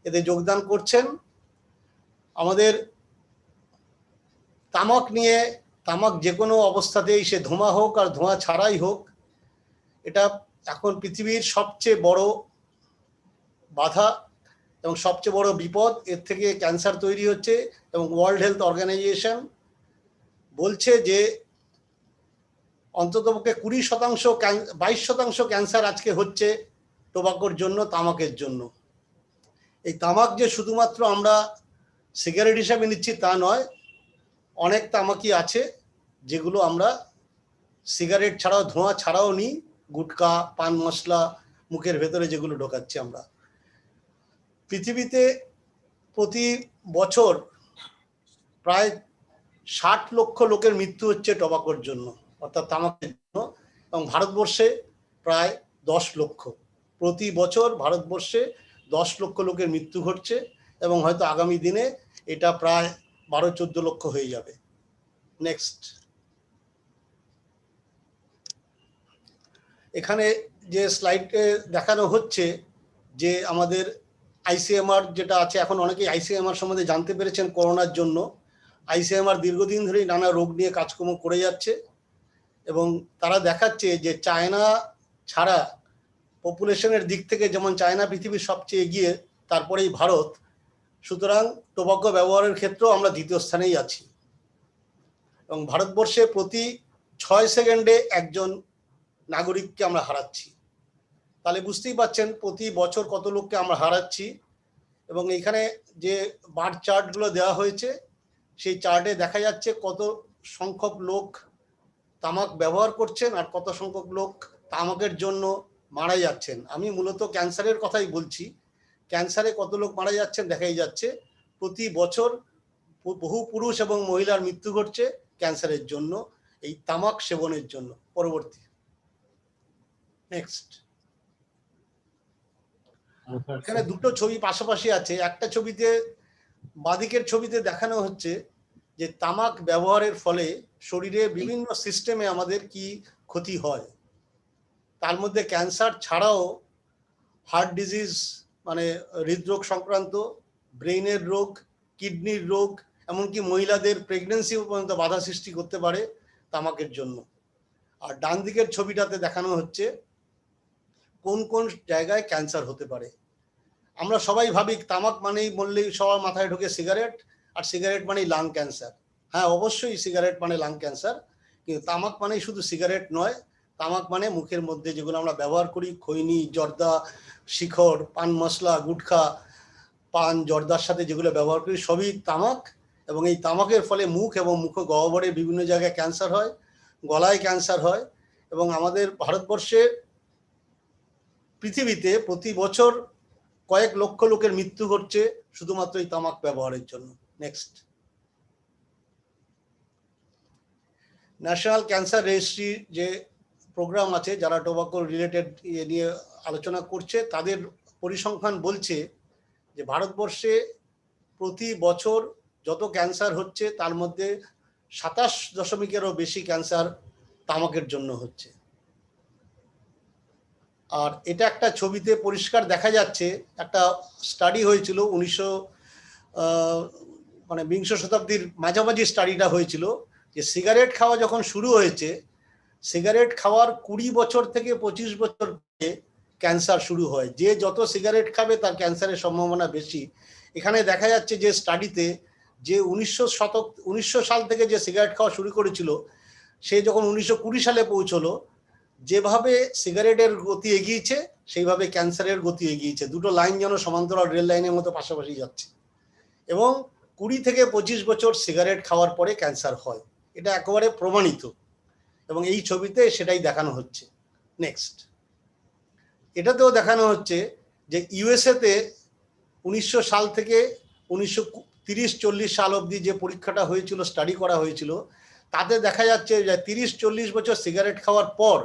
এতে যোগদান করছেন। আমাদের তামাক নিয়ে, তামাক যে কোনো অবস্থাতেই সে ধোঁয়া হোক আর ধোঁয়া ছাড়াই হোক, এটা এখন পৃথিবীর সবচেয়ে বড় বাধা এবং সবচেয়ে বড় বিপদ। এর থেকে ক্যান্সার তৈরি হচ্ছে এবং ওয়ার্ল্ড হেলথ অর্গানাইজেশন বলছে যে অন্ততপক্ষে 22% ক্যান্সার আজকে হচ্ছে টোবাকোর জন্য, তামাকের জন্য। এই তামাক যে শুধুমাত্র আমরা সিগারেট হিসাবে নিচ্ছি তা নয়, অনেক তামাকই আছে যেগুলো আমরা সিগারেট ছাড়াও, ধোঁয়া ছাড়াও নিই, গুটকা, পান মশলা মুখের ভেতরে যেগুলো ঢোকাচ্ছি আমরা। পৃথিবীতে প্রতি বছর প্রায় 60 লক্ষ লোকের মৃত্যু হচ্ছে টোবাকোর জন্য, অর্থাৎ তামাকের জন্য, এবং ভারতবর্ষে প্রায় 10 লক্ষ। প্রতি বছর ভারতবর্ষে 10 লক্ষ লোকের মৃত্যু ঘটছে এবং হয়তো আগামী দিনে এটা প্রায় 12-14 লক্ষ হয়ে যাবে। নেক্সট, এখানে যে স্লাইডে দেখানো হচ্ছে যে আমাদের আইসিএমআর যেটা আছে, এখন অনেকেই আইসিএমআর সম্বন্ধে জানতে পেরেছেন করোনার জন্য। আইসিএমআর দীর্ঘদিন ধরেই নানা রোগ নিয়ে কাজকর্ম করে যাচ্ছে এবং তারা দেখাচ্ছে যে চায়না ছাড়া পপুলেশনের দিক থেকে যেমন চায়না পৃথিবীর সবচেয়ে এগিয়ে, তারপরেই ভারত, সুতরাং টোবাকো ব্যবহারের ক্ষেত্রেও আমরা দ্বিতীয় স্থানেই আছি। এবং ভারতবর্ষে প্রতি 6 সেকেন্ডে একজন নাগরিককে আমরা হারাচ্ছি। তাহলে বুঝতেই পারছেন প্রতি বছর কত লোককে আমরা হারাচ্ছি। এবং এখানে যে বার চার্টগুলো দেওয়া হয়েছে, সেই চার্টে দেখা যাচ্ছে কত সংখ্যক লোক তামাক ব্যবহার করছেন আর কত সংখ্যক লোক তামাকের জন্য মারা যাচ্ছেন। আমি মূলত ক্যান্সারের কথাই বলছি। ক্যান্সারে কত লোক মারা যাচ্ছেন দেখাই যাচ্ছে। প্রতি বছর বহু পুরুষ এবং মহিলার মৃত্যু ঘটছে ক্যান্সারের জন্য, এই তামাক সেবনের জন্য। পরবর্তী, নেক্সট। এখানে দুটো ছবি পাশাপাশি আছে। একটা ছবিতে, বাঁদিকের ছবিতে দেখানো হচ্ছে যে তামাক ব্যবহারের ফলে শরীরে বিভিন্ন সিস্টেমে আমাদের কি ক্ষতি হয়। তার মধ্যে ক্যান্সার ছাড়াও হার্ট ডিজিজ মানে হৃদরোগ সংক্রান্ত, ব্রেইনের রোগ, কিডনির রোগ, এমনকি মহিলাদের প্রেগনেন্সি পর্যন্ত বাধা সৃষ্টি করতে পারে তামাকের জন্য। আর ডান দিকের ছবিটাতে দেখানো হচ্ছে কোন কোন জায়গায় ক্যান্সার হতে পারে। আমরা সবাই ভাবি তামাক মানেই বললেই সবার মাথায় ঢোকে সিগারেট, আর সিগারেট মানেই লাং ক্যান্সার। হ্যাঁ, অবশ্যই সিগারেট মানে লাং ক্যান্সার, কিন্তু তামাক মানেই শুধু সিগারেট নয়, তামাক মানে মুখের মধ্যে যেগুলো আমরা ব্যবহার করি, খৈনি, জর্দা, শিখর, পান মশলা, গুটখা, পান, জর্দার সাথে যেগুলো ব্যবহার করি সবই তামাক। এবং এই তামাকের ফলে মুখ এবং মুখ গহ্বরের বিভিন্ন জায়গায় ক্যান্সার হয়, গলায় ক্যান্সার হয়। এবং আমাদের ভারতবর্ষে, পৃথিবীতে প্রতি বছর কয়েক লক্ষ লোকের মৃত্যু ঘটছে শুধুমাত্র এই তামাক ব্যবহারের জন্য। নেক্সট। ন্যাশনাল ক্যান্সার রেজিস্ট্রি যে প্রোগ্রাম আছে, যারা টোবাকো রিলেটেড ইয়ে নিয়ে আলোচনা করছে, তাদের পরিসংখ্যান বলছে যে ভারতবর্ষে প্রতি বছর যত ক্যান্সার হচ্ছে তার মধ্যে 27.এরও বেশি ক্যান্সার তামাকের জন্য হচ্ছে। আর এটা একটা ছবিতে পরিষ্কার দেখা যাচ্ছে। একটা স্টাডি হয়েছিল 20 শতাব্দীর মাঝামাঝি স্টাডিটা হয়েছিল, যে সিগারেট খাওয়া যখন শুরু হয়েছে, সিগারেট খাওয়ার 20 বছর থেকে 25 বছর ক্যান্সার শুরু হয়। যে যত সিগারেট খাবে তার ক্যান্সারের সম্ভাবনা বেশি। এখানে দেখা যাচ্ছে যে স্টাডিতে, যে 1900 সাল থেকে যে সিগারেট খাওয়া শুরু করেছিল, সে যখন 1920 সালে পৌঁছলো, যেভাবে সিগারেটের গতি এগিয়েছে সেইভাবে ক্যান্সারের গতি এগিয়েছে। দুটো লাইন যেন সমান্তরাল রেল লাইনের মতো পাশাপাশি যাচ্ছে। এবং 20 থেকে 25 বছর সিগারেট খাওয়ার পরে ক্যান্সার হয়, এটা একেবারে প্রমাণিত। এবং এই ছবিতে সেটাই দেখানো হচ্ছে। নেক্সট। এটাতেও দেখানো হচ্ছে যে ইউএসএতে 1900 সাল থেকে 1930-40 সাল অবধি যে পরীক্ষাটা হয়েছিল, স্টাডি করা হয়েছিল, তাতে দেখা যাচ্ছে যে 30-40 বছর সিগারেট খাওয়ার পর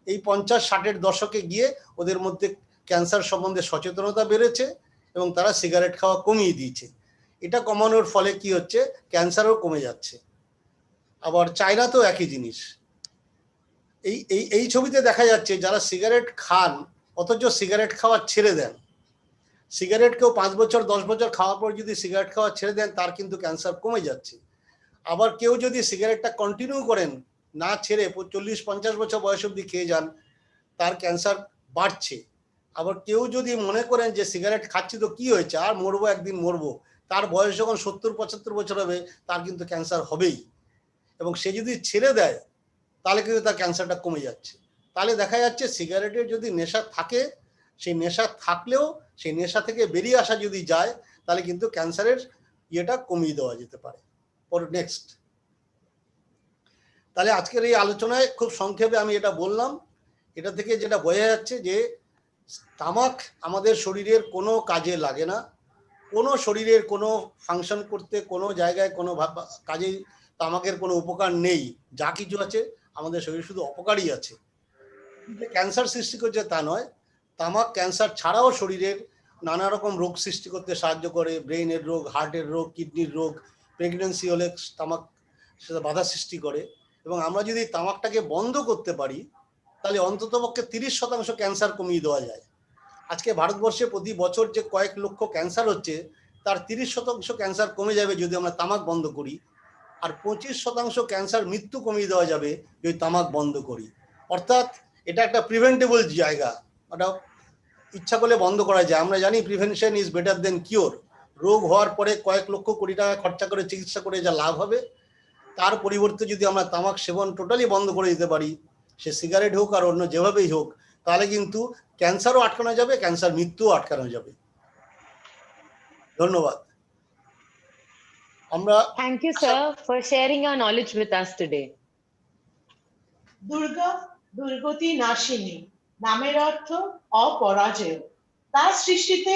এই 50-60-এর দশকে গিয়ে ওদের মধ্যে ক্যান্সার সম্বন্ধে সচেতনতা বেড়েছে এবং তারা সিগারেট খাওয়া কমিয়ে দিয়েছে। এটা কমানোর ফলে কি হচ্ছে, ক্যান্সারও কমে যাচ্ছে। আবার চায়নাতেও একই জিনিস। এই ছবিতে দেখা যাচ্ছে যারা সিগারেট খান অথচ সিগারেট খাওয়া ছেড়ে দেন, সিগারেট কেউ 5 বছর 10 বছর খাওয়ার পর যদি সিগারেট খাওয়া ছেড়ে দেন, তার কিন্তু ক্যান্সার কমে যাচ্ছে। আবার কেউ যদি সিগারেটটা কন্টিনিউ করেন, না ছেড়ে 40-50 বছর বয়স অবধি খেয়ে যান, তার ক্যান্সার বাড়ছে। আবার কেউ যদি মনে করেন যে সিগারেট খাচ্ছি তো কি হয়েছে, আর মরবো, একদিন মরবো, তার বয়স যখন 70-75 বছর হবে, তার কিন্তু ক্যান্সার হবেই। এবং সে যদি ছেড়ে দেয় তাহলে কিন্তু তার ক্যান্সারটা কমে যাচ্ছে। তাহলে দেখা যাচ্ছে সিগারেটের যদি নেশা থাকে, সেই নেশা থাকলেও সেই নেশা থেকে বেরিয়ে আসা যদি যায়, তাহলে কিন্তু ক্যান্সারের ইয়েটা কমিয়ে দেওয়া যেতে পারে। পর নেক্সট। তাহলে আজকের এই আলোচনায় খুব সংক্ষেপে আমি এটা বললাম। এটা থেকে যেটা বোঝা যাচ্ছে যে তামাক আমাদের শরীরের কোনো কাজে লাগে না, কোনো শরীরের কোনো ফাংশন করতে, কোনো জায়গায় কোনো কাজে তামাকের কোনো উপকার নেই। যা কিছু আছে আমাদের শরীরে শুধু অপকারই আছে। ক্যান্সার সৃষ্টি করছে তা নয়, তামাক ক্যান্সার ছাড়াও শরীরের নানা রকম রোগ সৃষ্টি করতে সাহায্য করে। ব্রেইনের রোগ, হার্টের রোগ, কিডনির রোগ, প্রেগনেন্সি হলে তামাক সেটা বাধা সৃষ্টি করে। এবং আমরা যদি তামাকটাকে বন্ধ করতে পারি, তাহলে অন্ততপক্ষে 30% ক্যান্সার কমিয়ে দেওয়া যায়। আজকে ভারতবর্ষে প্রতি বছর যে কয়েক লক্ষ ক্যান্সার হচ্ছে, তার 30% ক্যান্সার কমে যাবে যদি আমরা তামাক বন্ধ করি। আর 25% ক্যান্সার মৃত্যু কমিয়ে দেওয়া যাবে যদি তামাক বন্ধ করি। অর্থাৎ এটা একটা প্রিভেন্টেবল জায়গা, ওটা ইচ্ছা করলে বন্ধ করা যায়। আমরা জানি prevention is better then cure. রোগ হওয়ার পরে কয়েক লক্ষ কোটি টাকা খরচা করে চিকিৎসা করে যা লাভ হবে, তার পরিবর্তে যদি আমরা তামাক সেবন টোটালি বন্ধ করে দিতে পারি, সে সিগারেট হোক আর অন্য যেভাবেই হোক, তাহলে কিন্তু ক্যান্সারও আটকানো যাবে, ক্যান্সার মৃত্যুও আটকানো যাবে। ধন্যবাদ। আমরা Thank you, sir, for sharing your knowledge with us today. Durga দুর্গতি নাশিনী নামের অর্থ অপরাজেয়। তার সৃষ্টিতে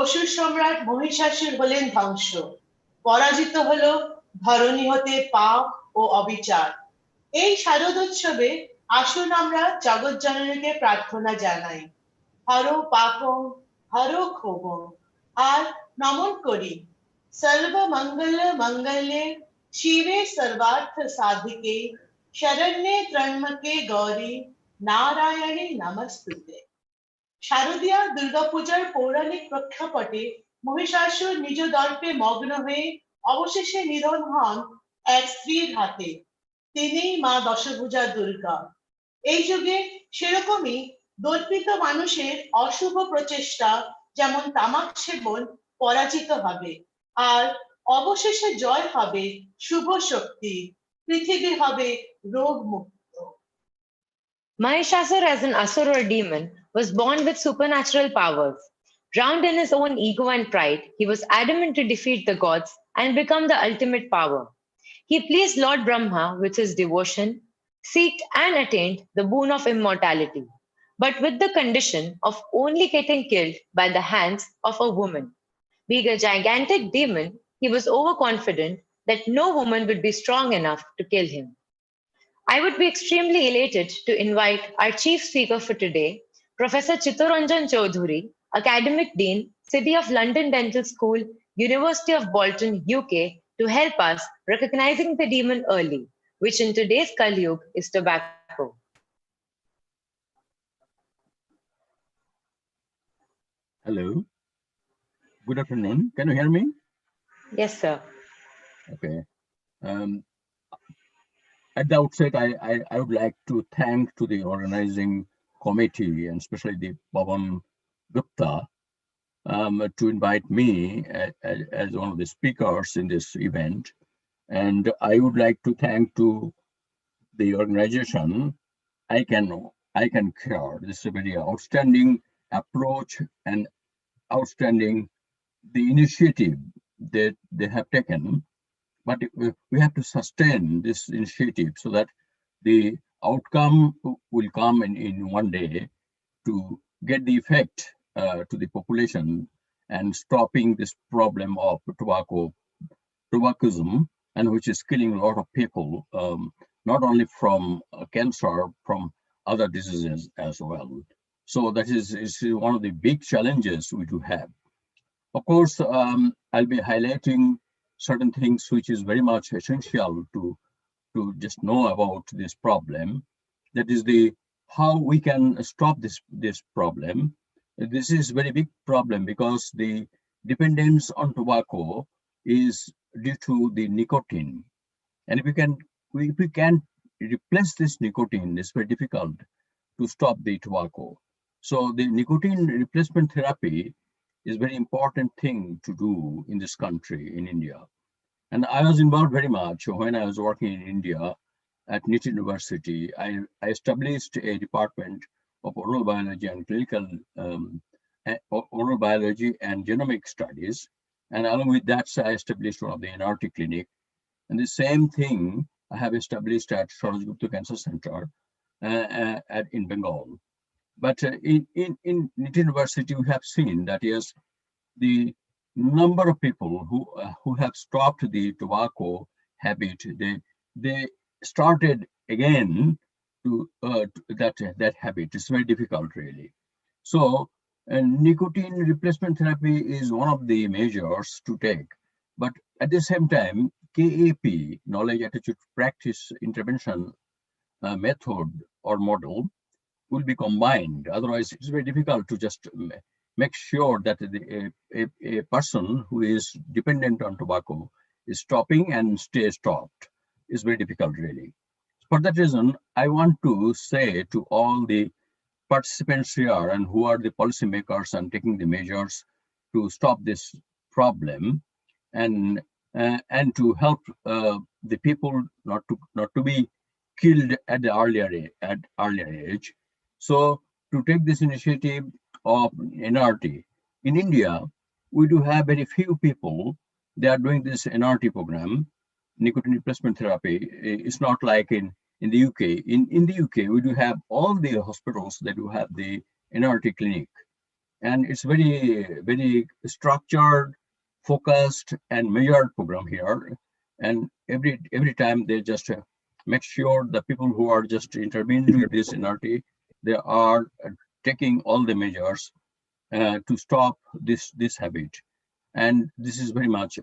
অসুর সম্রাট মহিষাসুর হলেন ধ্বংস, পরাজিত হলো ধরণী হতে পাপ ও অবিচার। এই শারদোৎসবে আসুন আমরা জগৎ জননীকে প্রার্থনা জানাই, হর পাপম হর ক্ষোভম, আর নমন করি সর্বমঙ্গল মঙ্গলে শিবে সর্বার্থ সাধিকে শরণ্যে ত্র্যম্বকে গৌরী নারায়ণী নমস্তুতে। শারদীয়া দুর্গাপূজার পৌরাণিক প্রেক্ষাপটে মহিষাসুর নিজ দর্পে মগ্ন হয়ে অবশেষে নিধন হন এক স্ত্রীর হাতে। তিনিই মা দশভুজা দুর্গা। এই যুগে সেরকমই দর্পিত মানুষের অশুভ প্রচেষ্টা যেমন তামাক সেবন পরাজিত হবে, আর অবশেষে জয় হবে শুভ শক্তি, পৃথিবী হবে রোগ মুক্ত। Mahishasur, as an asur or demon, was born with supernatural powers. Drowned in his own ego and pride, he was adamant to defeat the gods and become the ultimate power. He pleased Lord Brahma with his devotion, seeked and attained the boon of immortality, but with the condition of only getting killed by the hands of a woman. Being a gigantic demon, he was overconfident that no woman would be strong enough to kill him. I would be extremely elated to invite our chief speaker for today, Professor Chittoranjan Choudhury, Academic Dean, City of London Dental School, University of Bolton, UK, to help us recognizing the demon early, which in today's Kali Yuga is tobacco. Hello. Good afternoon. Can you hear me? Yes, sir. Okay. At the outset, I would like to thank to the organizing committee and especially the Pawan Gupta to invite me as one of the speakers in this event. And I would like to thank to the organization ICanCaRe. This is a very outstanding approach and outstanding the initiative that they have taken, but we have to sustain this initiative so that the outcome will come in one day to get the effect to the population and stopping this problem of tobaccoism, and which is killing a lot of people, not only from cancer, from other diseases as well. So that is one of the big challenges we do have. Of course, I'll be highlighting certain things which is very much essential to just know about this problem. That is how we can stop this problem. This is a very big problem because the dependence on tobacco is due to the nicotine. And if we can replace this nicotine, it's very difficult to stop the tobacco. So the nicotine replacement therapy is a very important thing to do in this country, in India. And I was involved very much when I was working in India at NIT University. I established a department of oral biology and clinical oral biology and genomic studies. And along with that, I established one of the NRT clinic. And the same thing I have established at Saroj Gupta Cancer Center in Bengal. But in NIT University, we have seen that yes, the number of people who have stopped the tobacco habit, they started again to that habit. It's very difficult, really. So nicotine replacement therapy is one of the measures to take. But at the same time, KAP, knowledge, attitude, practice, intervention method or model will be combined. Otherwise, it's very difficult to just make sure that a person who is dependent on tobacco is stopping and stay stopped. It's very difficult, really. For that reason, I want to say to all the participants here and who are the policymakers and taking the measures to stop this problem and to help the people not to be killed at the earlier age. So to take this initiative of NRT in India, we do have very few people. They are doing this NRT program, nicotine replacement therapy. It's not like in the UK. In the UK, we do have all the hospitals that do have the NRT clinic, and it's very, very structured, focused, and measured program here. And every time they just make sure the people who are just intervening with this NRT, they are taking all the measures to stop this habit. And this is very much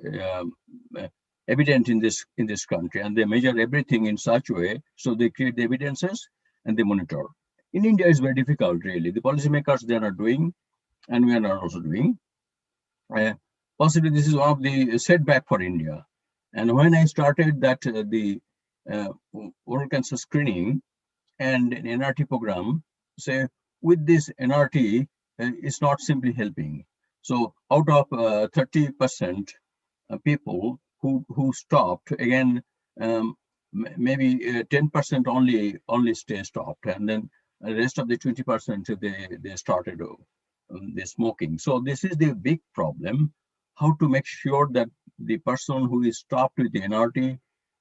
evident in this country, and they measure everything in such a way, so they create the evidences and they monitor. In India, it's very difficult, really. The policymakers, they are not doing, and we are not also doing. Possibly this is one of the setback for India. And when I started that the oral cancer screening and an NRT program, say with this NRT, it's not simply helping. So out of 30% people who stopped, again, maybe 10% only stay stopped, and then The rest of the 20%, they started the smoking. So this is the big problem, how to make sure that the person who is stopped with the NRT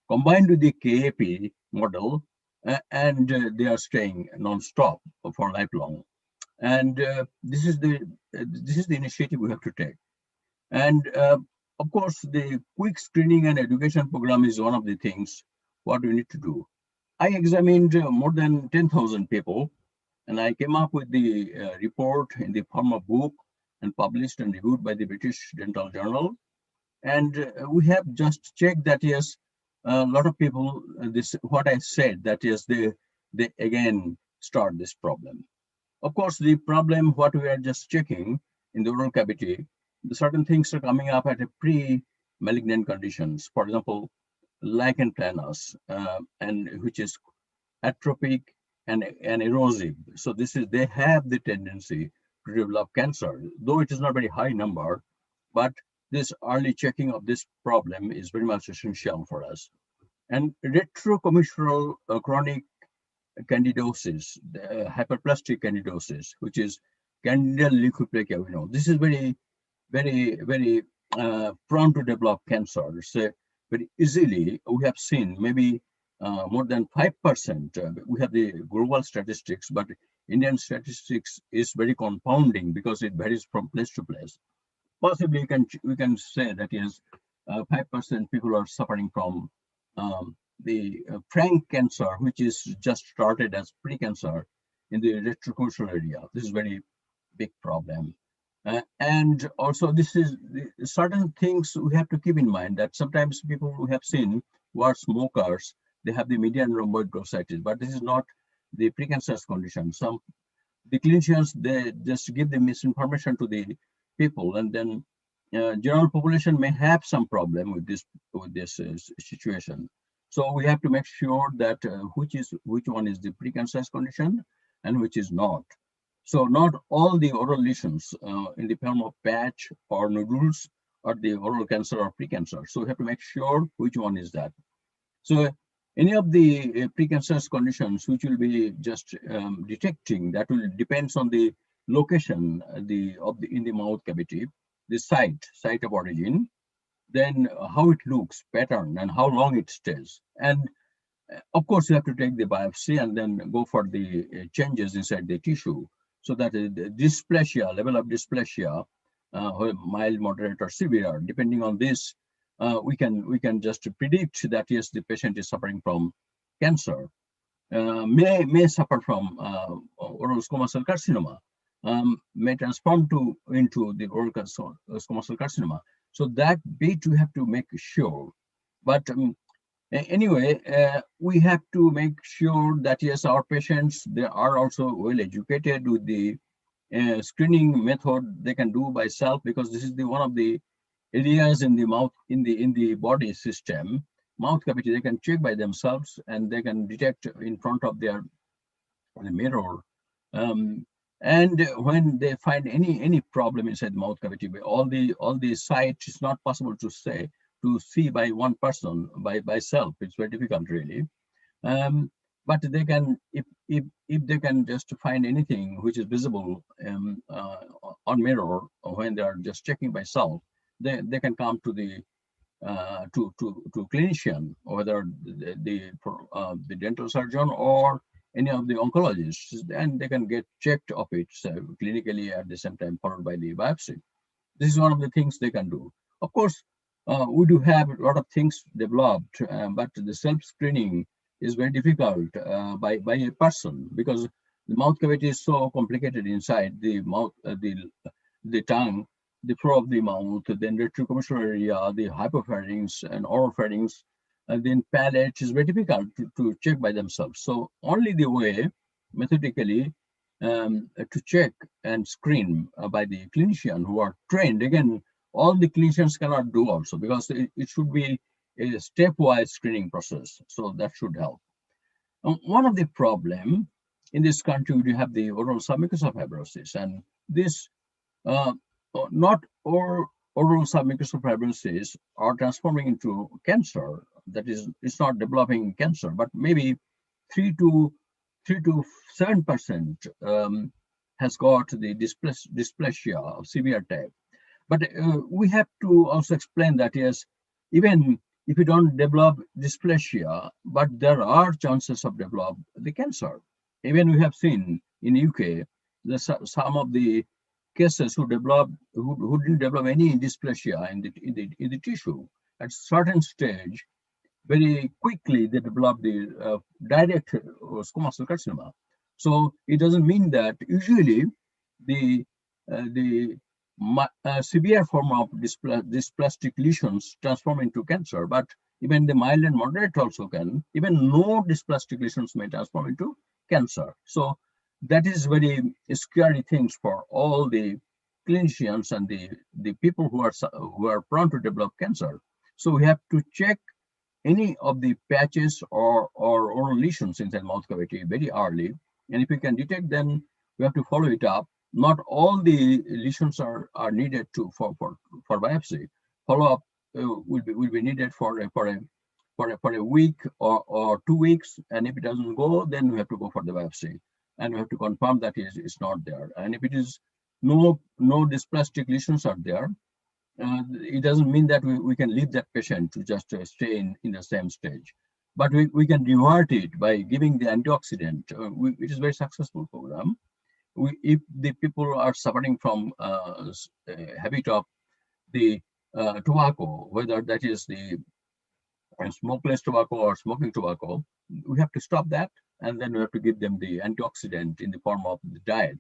combined with the KAP model, and they are staying non-stop for lifelong. And this is the initiative we have to take. And of course, the quick screening and education program is one of the things what we need to do. I examined more than 10,000 people, and I came up with the report in the form of book and published and reviewed by the British Dental Journal. And we have just checked that, yes, a lot of people, this what I said, that is, they again start this problem. Of course, the problem, what we are just checking in the oral cavity, the certain things are coming up at a pre-malignant conditions. For example, lichen planus, and which is atrophic and erosive. So this is, they have the tendency to develop cancer, though it is not very high number, but this early checking of this problem is very much essential for us. And retrocommissural chronic candidosis, hyperplastic candidosis, which is candidal leukoplakia, we know. This is very, very, very prone to develop cancer. So very easily, we have seen maybe more than 5%. We have the global statistics, but Indian statistics is very confounding because it varies from place to place. Possibly we can say that is 5% people are suffering from the frank cancer, which is just started as pre-cancer in the retrocostal area. This is very big problem. And also this is certain things we have to keep in mind, that sometimes people who have seen who are smokers, they have the median rhomboid glossitis, but this is not the precancerous condition. Some the clinicians, they just give the misinformation to the people, and then general population may have some problem with this situation. So we have to make sure that which one is the precancerous condition and which is not. So not all the oral lesions in the form of patch or nodules are the oral cancer or precancer. So we have to make sure which one is that. So any of the precancerous conditions which will be just detecting, that will depends on the location in the mouth cavity, the site of origin, then how it looks, pattern, and how long it stays. And of course, you have to take the biopsy and then go for the changes inside the tissue, so that the dysplasia, level of dysplasia, mild, moderate, or severe, depending on this, we can just predict that yes, the patient is suffering from cancer, may suffer from oral squamous cell carcinoma, may transform into the oral squamous cell carcinoma. So that bit we have to make sure. But anyway, we have to make sure that yes, our patients, they are also well educated with the screening method they can do by self, because this is one of the areas in the mouth, in the body system, mouth cavity, they can check by themselves and they can detect in front of their mirror. And when they find any problem inside the mouth cavity, all the sites, it's not possible to see by one person by self. It's very difficult, really. But they can, if they can just find anything which is visible on mirror, when they are just checking by self, they can come to the to clinician, whether the dental surgeon or any of the oncologists, and they can get checked of it clinically at the same time, followed by the biopsy. This is one of the things they can do. Of course, we do have a lot of things developed, but the self-screening is very difficult by a person, because the mouth cavity is so complicated inside the mouth, the tongue, the floor of the mouth, then retrocommissural area, the hypopharynx and oropharynx, and then palate is very difficult to check by themselves. So only the way, methodically, to check and screen by the clinician who are trained. Again, all the clinicians cannot do also, because it should be a stepwise screening process. So that should help. One of the problem in this country, we have the oral submucosal fibrosis, and this not all oral submucosal fibrosis are transforming into cancer. That is, it's not developing cancer, but maybe 3 to 3 to 7% has got the dysplasia of severe type. But we have to also explain that, yes, even if you don't develop dysplasia, but there are chances of develop the cancer. Even we have seen in UK, some of the cases who didn't develop any dysplasia in the tissue at certain stage, very quickly they develop the direct squamous cell carcinoma. So it doesn't mean that usually the severe form of dysplastic lesions transform into cancer, but even the mild and moderate also can. Even no dysplastic lesions may transform into cancer. So that is very scary things for all the clinicians and the people who are prone to develop cancer. So we have to check any of the patches or oral lesions inside mouth cavity very early, and if we can detect them, we have to follow it up. Not all the lesions are needed for biopsy. Follow up will be needed for a week or 2 weeks, and if it doesn't go, then we have to go for the biopsy, and we have to confirm that it's not there. And if it is no dysplastic lesions are there, it doesn't mean that we can leave that patient to just stay in the same stage, but we can revert it by giving the antioxidant. It is a very successful program. If the people are suffering from habit of the tobacco, whether that is the smokeless tobacco or smoking tobacco, we have to stop that, and then we have to give them the antioxidant in the form of the diet,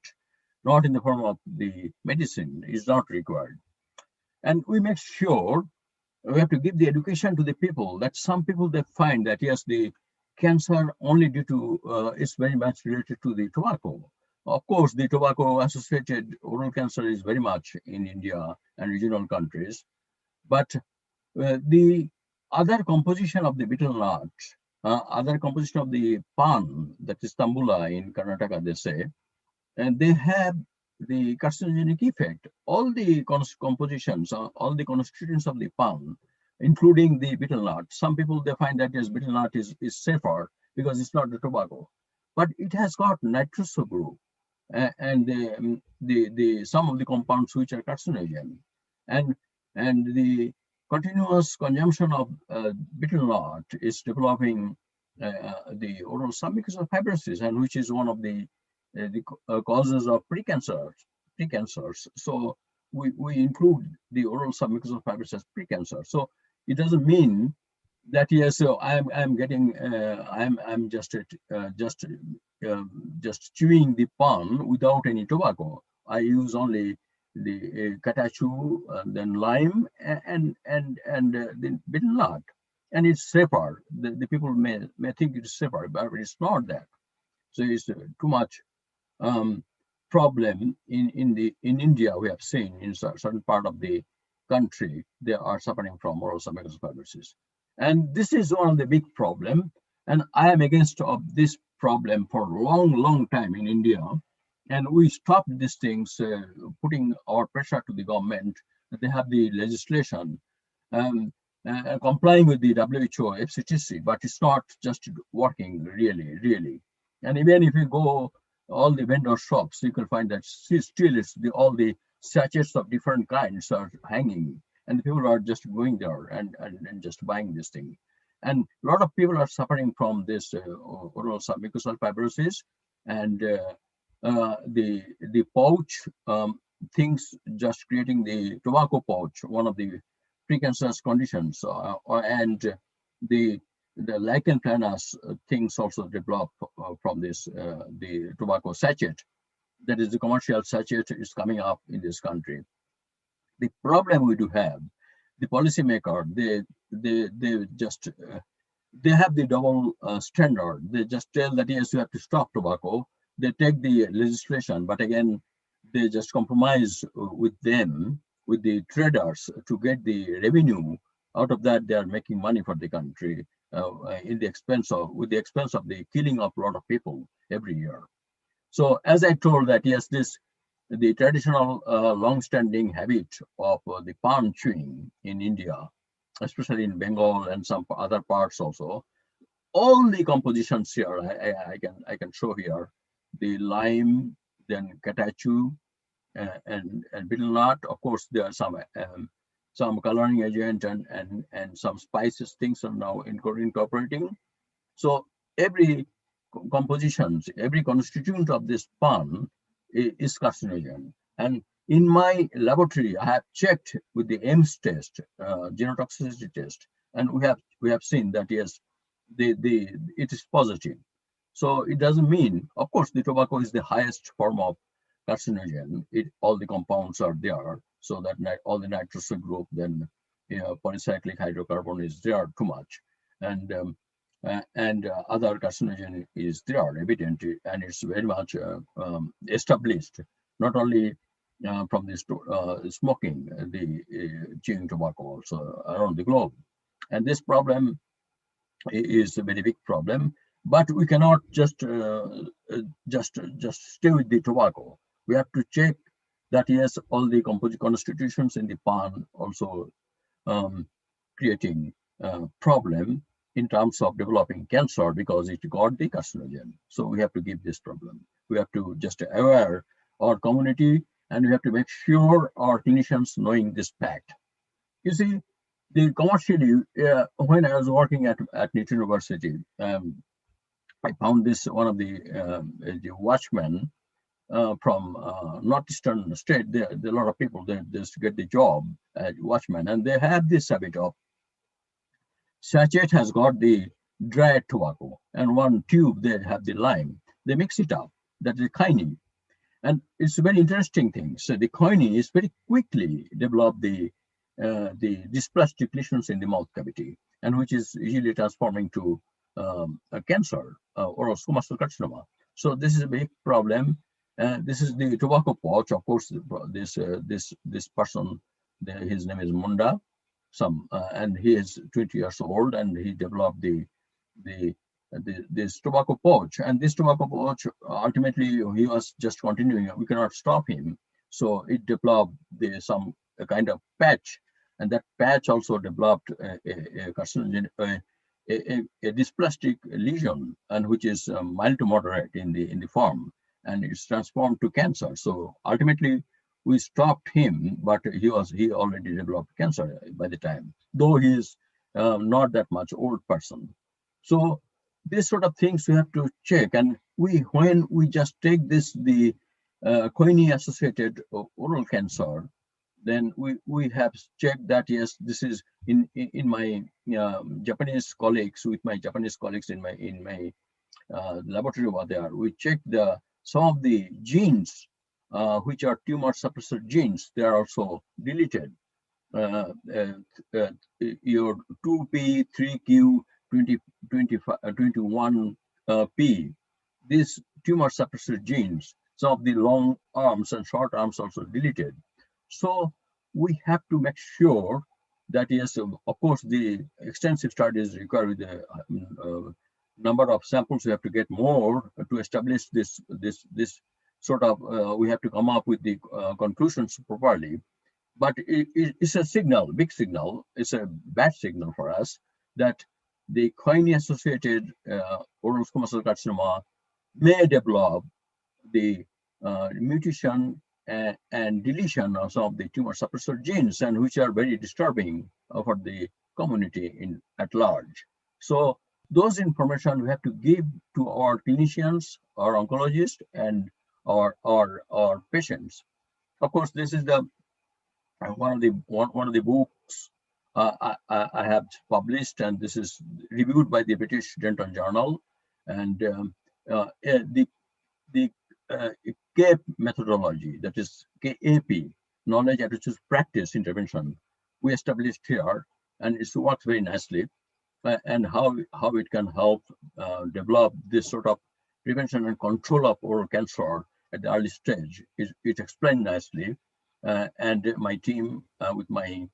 not in the form of the medicine. Is not required. And we make sure we have to give the education to the people that some people they find that yes, the cancer only due to is very much related to the tobacco. Of course, the tobacco associated oral cancer is very much in India and regional countries, but the other composition of the betel nut, other composition of the pan, that is tambula in Karnataka, they say, and they have the carcinogenic effect. All the compositions, all the constituents of the pan, including the betel nut. Some people they find that yes, betel nut is safer because it's not the tobacco, but it has got nitrous group and the some of the compounds which are carcinogen, and the continuous consumption of betel nut is developing the oral submucosal fibrosis, and which is one of the causes of precancers. So we include the oral submucosal fibrosis as precancer. So it doesn't mean that yes, so I'm getting I'm just chewing the pan without any tobacco. I use only the katachu, then lime, and the betel nut, and it's safer. The people may think it's safer, but it's not that. So it's too much problem in India. We have seen in certain part of the country they are suffering from oral submucosal fibrosis, and this is one of the big problem. And I am against of this problem for a long time in India, and we stopped these things, putting our pressure to the government. They have the legislation complying with the WHO FCTC, but it's not just working really. And even if you go all the vendor shops, you can find that still it's all the sachets of different kinds are hanging, and the people are just going there and just buying this thing. And a lot of people are suffering from this oral submucosal fibrosis, and the pouch things just creating the tobacco pouch, one of the precancerous conditions, and the lichen planus things also develop from this the tobacco sachet. That is the commercial sachet is coming up in this country. The problem we do have, the policymaker, they just they have the double standard. They just tell that yes, you have to stop tobacco. They take the legislation, but again, they just compromise with them, with the traders, to get the revenue. Out of that, they are making money for the country with the expense of the killing of a lot of people every year. So as I told that yes, the traditional long-standing habit of the pan chewing in India, especially in Bengal and some other parts also, all the compositions here, I can show here, the lime, then Katachu, and betel nut. Of course, there are some coloring agent and some spices things are now incorporating. So every compositions, every constituent of this pan is carcinogen. And in my laboratory, I have checked with the EMS test, genotoxicity test, and we have seen that yes, it is positive. So it doesn't mean, of course, the tobacco is the highest form of carcinogen. All the compounds are there, so that all the nitrous group, then polycyclic hydrocarbon is there too much, and other carcinogen is there evident, and it's very much established, not only from this smoking, the chewing tobacco also around the globe. And this problem is a very big problem, but we cannot just stay with the tobacco. We have to check that yes, all the constitutions in the pan also creating problem in terms of developing cancer, because it got the carcinogen. So we have to give this problem. We have to just aware our community, and we have to make sure our clinicians knowing this fact. You see, the commercially, when I was working at Nitty University, I found this one of the watchmen from northeastern state. There are a lot of people that just get the job as watchmen, and they have this habit of sachet has got the dried tobacco, and one tube they have the lime. They mix it up. That is quinine, and it's a very interesting thing. So the quinine is very quickly develop the dysplastic lesions in the mouth cavity, and which is usually transforming to a cancer or squamous carcinoma. So this is a big problem. This is the tobacco pouch. Of course, this person, his name is Munda. And he is 20 years old, and he developed this tobacco pouch. And this tobacco pouch, ultimately, he was just continuing. We cannot stop him, so it developed some kind of patch, and that patch also developed a carcinogen, a dysplastic lesion, and which is mild to moderate in the form, and it's transformed to cancer. So ultimately, we stopped him, but he already developed cancer by the time, though he is not that much old person. So these sort of things we have to check, and when we just take the quinine associated oral cancer, then we have checked that yes, this is in my Japanese colleagues, with my Japanese colleagues in my laboratory over there, we checked some of the genes which are tumor suppressor genes. They are also deleted. Your 2p, 3q, 21p, these tumor suppressor genes, some of the long arms and short arms also deleted. So we have to make sure that yes, of course, the extensive studies require with the number of samples. We have to get more to establish this sort of, we have to come up with the conclusions properly. But it's a signal, big signal. It's a bad signal for us that the quinine-associated oral squamous cell carcinoma may develop the mutation and deletion of some of the tumor suppressor genes, and which are very disturbing for the community at large. So those information we have to give to our clinicians, our oncologists, and our patients. Of course, this is the one of the books I have published, and this is reviewed by the British Dental Journal, and the CAPE methodology, that is KAP, knowledge attitude practice intervention, we established here, and it works very nicely, and how it can help develop this sort of prevention and control of oral cancer at the early stage. It explained nicely, and my team, with my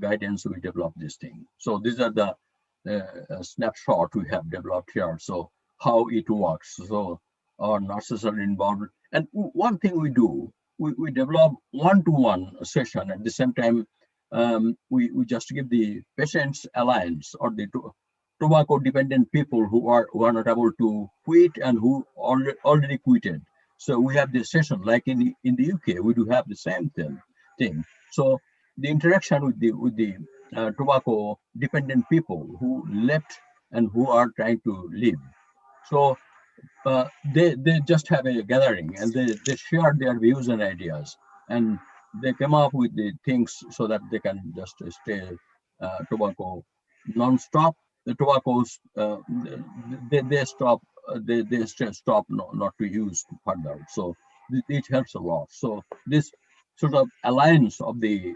guidance, we developed this thing. So these are the snapshot we have developed here. So how it works. So our nurses are involved. And one thing we do, we develop one-to-one session. At the same time, we just give the patients alliance or the tobacco dependent people who are not able to quit and who already quitted. So we have this session like in the UK. We do have the same thing. So the interaction with the tobacco dependent people who left and who are trying to leave. So they just have a gathering and they share their views and ideas, and they come up with the things so that they can just stay tobacco non-stop. The tobaccos they stop stop not to use further. So it helps a lot. So this sort of alliance of the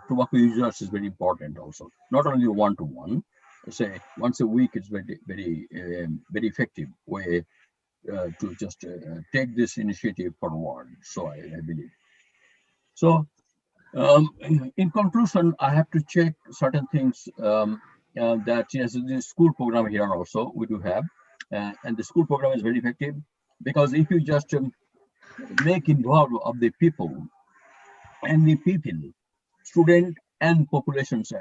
tobacco users is very important also. Not only one-to-one, say once a week is very effective way to just take this initiative forward. So I believe. So in conclusion, I have to check certain things that yes, the school program here also we do have, and the school program is very effective because if you just make involved of the people and the people, student and populations,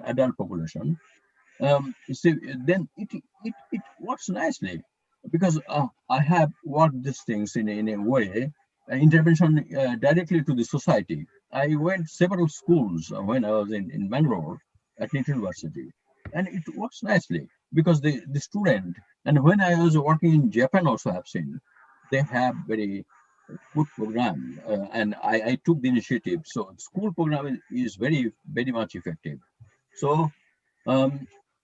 adult population, see, then it works nicely because I have worked these things in a way, intervention directly to the society. I went several schools when I was in Bangalore at NIT University, and it works nicely because the student, and when I was working in Japan also have seen, they have very good program, and I took the initiative. So school program is very much effective. So a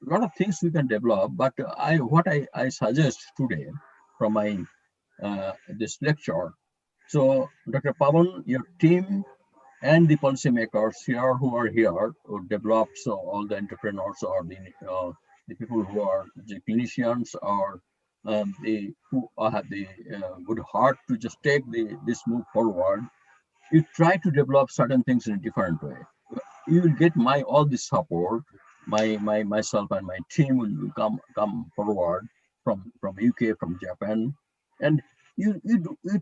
lot of things we can develop, but what I suggest today from my this lecture. So Dr. Pavan, your team and the policymakers here who are here who develop, so all the entrepreneurs or the people who are the clinicians or the who have the good heart to just take this move forward. You try to develop certain things in a different way. You will get my all the support. Myself and my team will come forward from UK, from Japan, and you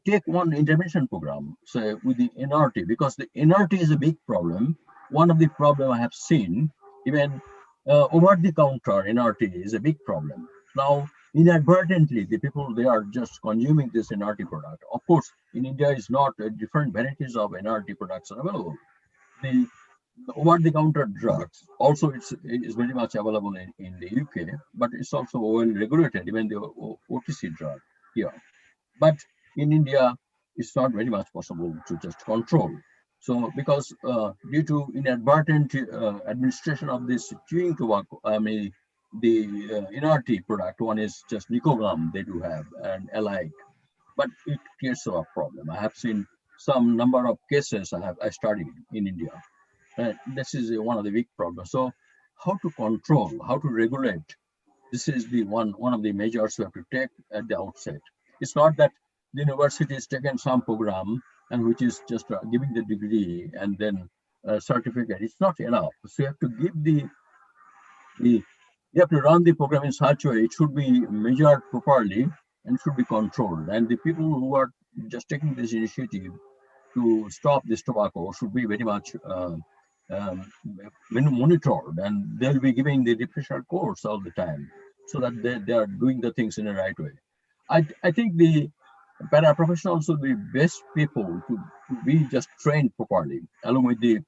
take one intervention program, so with the NRT, because the NRT is a big problem. One of the problem I have seen, even over the counter NRT is a big problem. Now, inadvertently, the people, they are just consuming this NRT product. Of course, in India is not different varieties of NRT products are available. The over-the-counter drugs also is very much available in the UK, but it's also well regulated, even the OTC drug here. But in India, it's not very much possible to just control. So because due to inadvertent administration of this chewing tobacco, I mean the NRT product, one is just Nicogram they do have and alike, but it creates a problem. I have seen some number of cases I studied in India. This is one of the big problems. So how to control, how to regulate, this is the one of the measures we have to take at the outset. It's not that the university has taken some program and which is just giving the degree and then certificate. It's not enough. So you have to give you have to run the program in such a way it should be measured properly and should be controlled. And the people who are just taking this initiative to stop this tobacco should be very much monitored, and they'll be giving the refresher course all the time so that they are doing the things in the right way. I think the paraprofessionals will be best people to be just trained properly, along with the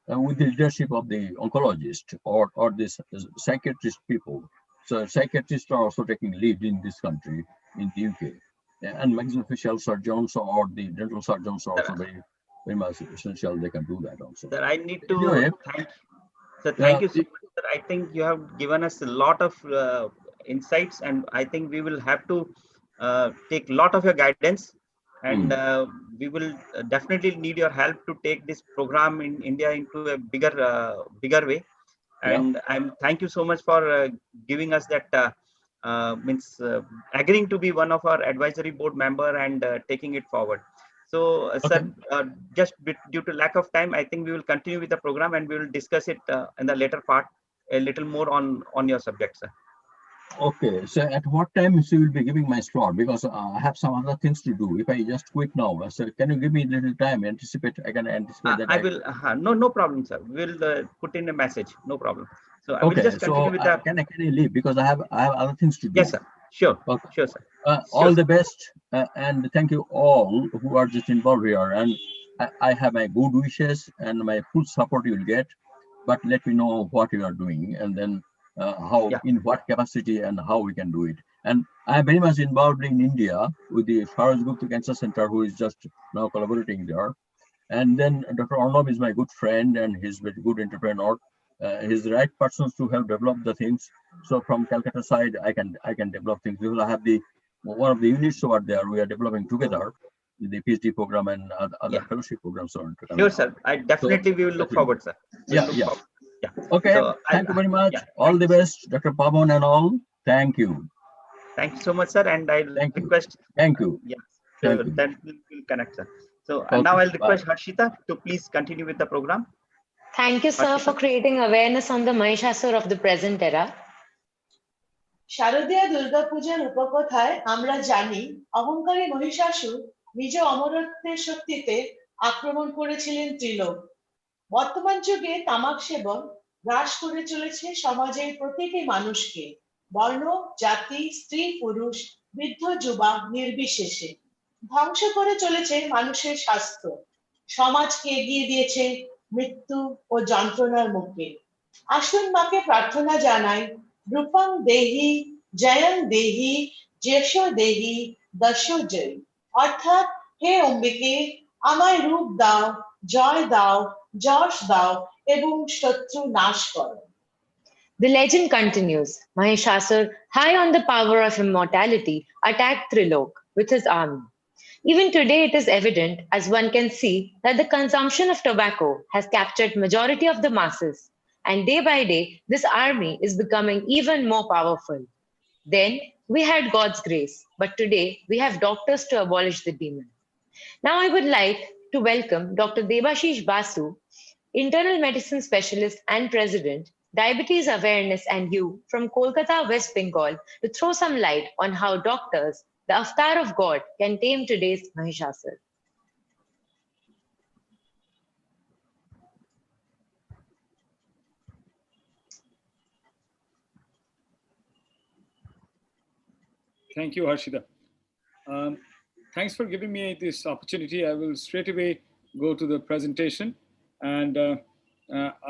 leadership of the oncologist or this psychiatrist people. So psychiatrists are also taking lead in this country, in the UK, and maxillofacial surgeons or the dental surgeons are also very much essential. They can do that also. Sir, I need to anyway, thank you so much, sir. I think you have given us a lot of insights, and I think we will have to take a lot of your guidance, and we will definitely need your help to take this program in India into a bigger way. And thank you so much for giving us that agreeing to be one of our advisory board member and taking it forward. So, sir, just due to lack of time, I think we will continue with the program and we will discuss it in the later part a little more on your subject, sir. Okay, so at what time you will be giving my slot? Because I have some other things to do. If I just quit now, so can you give me a little time? Anticipate? I can anticipate that. I will. No problem, sir. We'll put in a message. No problem. So I will just continue with that. Can I leave because I have other things to do. Yes, sir. Sure. Okay. Sure, sir. All the best, and thank you all who are just involved here. And I have my good wishes and my full support you will get. But let me know what you are doing, and then how, in what capacity, and how we can do it. And I am very much involved in India with the Saroj Gupta Cancer Center, who is just now collaborating there. And then Dr. Arnab is my good friend, and he's a very good entrepreneur. He's the right person to help develop the things. So from Calcutta side, I can develop things because I have one of the units over there. We are developing together the PhD program and other fellowship programs. Sure, sir. I definitely we will look forward, sir. Yeah. Okay. So thank you very much. All the best, Dr. Pavan and all. Thank you. Thank you so much, sir. And I request. Thank you. Yeah. Thank So you. then we'll connect, sir. So now I'll request Harshita to please continue with the program. Thank you, sir, for creating awareness on the Mahissasur of the present era. শারদীয়া Durga পূজার উপকথায় আমরা জানি অহংকারী মহিষাসুর নিজ অমরত্বের শক্তিতে আক্রমণ করেছিলেন ত্রিলোক। বর্তমান যুগে তামাক সেবন গ্রাস করে চলেছে সমাজের প্রতিটি মানুষকে, বর্ণ, জাতি, স্ত্রী, পুরুষ, বৃদ্ধ, যুবা নির্বিশেষে। ধ্বংস করে চলেছে মানুষের স্বাস্থ্য, সমাজকে এগিয়ে দিয়েছে মৃত্যু ও যন্ত্রণার মুখে। আসুন মাকে প্রার্থনা জানাই, রূপং দেহি জয়ং দেহি যশ দেহি দশ জয়, অর্থাৎ হে অম্বিকে আমায় রূপ দাও, জয় দাও, যশ দাও এবং শত্রু নাশ করো। The legend continues. Mahissasur, high on the power of immortality, attacked Trilok with his army. Even today, it is evident, as one can see, that the consumption of tobacco has captured majority of the masses, and day by day, this army is becoming even more powerful. Then we had God's grace, but today we have doctors to abolish the demon. Now I would like to welcome Dr. Debashish Basu, internal medicine specialist and president, Diabetes Awareness and You from Kolkata, West Bengal, to throw some light on how doctors, the avatar of God, can tame today's Mahissasur. Thank you, Harshita. Thanks for giving me this opportunity. I will straight away go to the presentation, and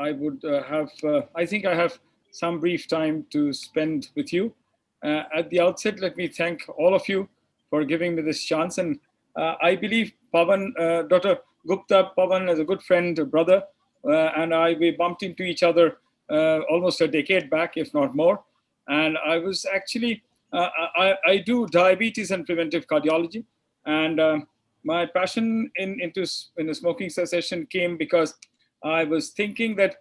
I would I think I have some brief time to spend with you. At the outset, let me thank all of you for giving me this chance. And I believe Pavan, Dr. Gupta, Pavan is a good friend, a brother, and we bumped into each other almost a decade back, if not more. And I was actually, I do diabetes and preventive cardiology. And my passion into the smoking cessation came because I was thinking that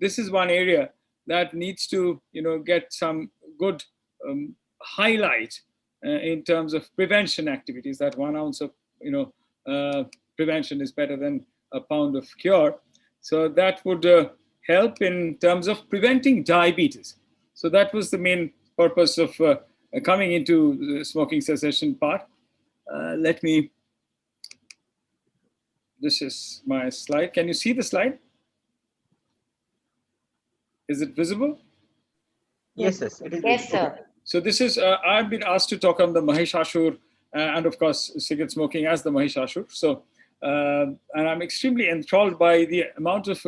this is one area that needs to, get some good highlight in terms of prevention activities. That 1 ounce of, prevention is better than a pound of cure. So that would help in terms of preventing diabetes. So that was the main purpose of coming into the smoking cessation part. This is my slide. Can you see the slide? Is it visible? Yes, yes. It is yes, sir. So this is, I've been asked to talk on the Mahissasur and of course, cigarette smoking as the Mahissasur. So, and I'm extremely enthralled by the amount of,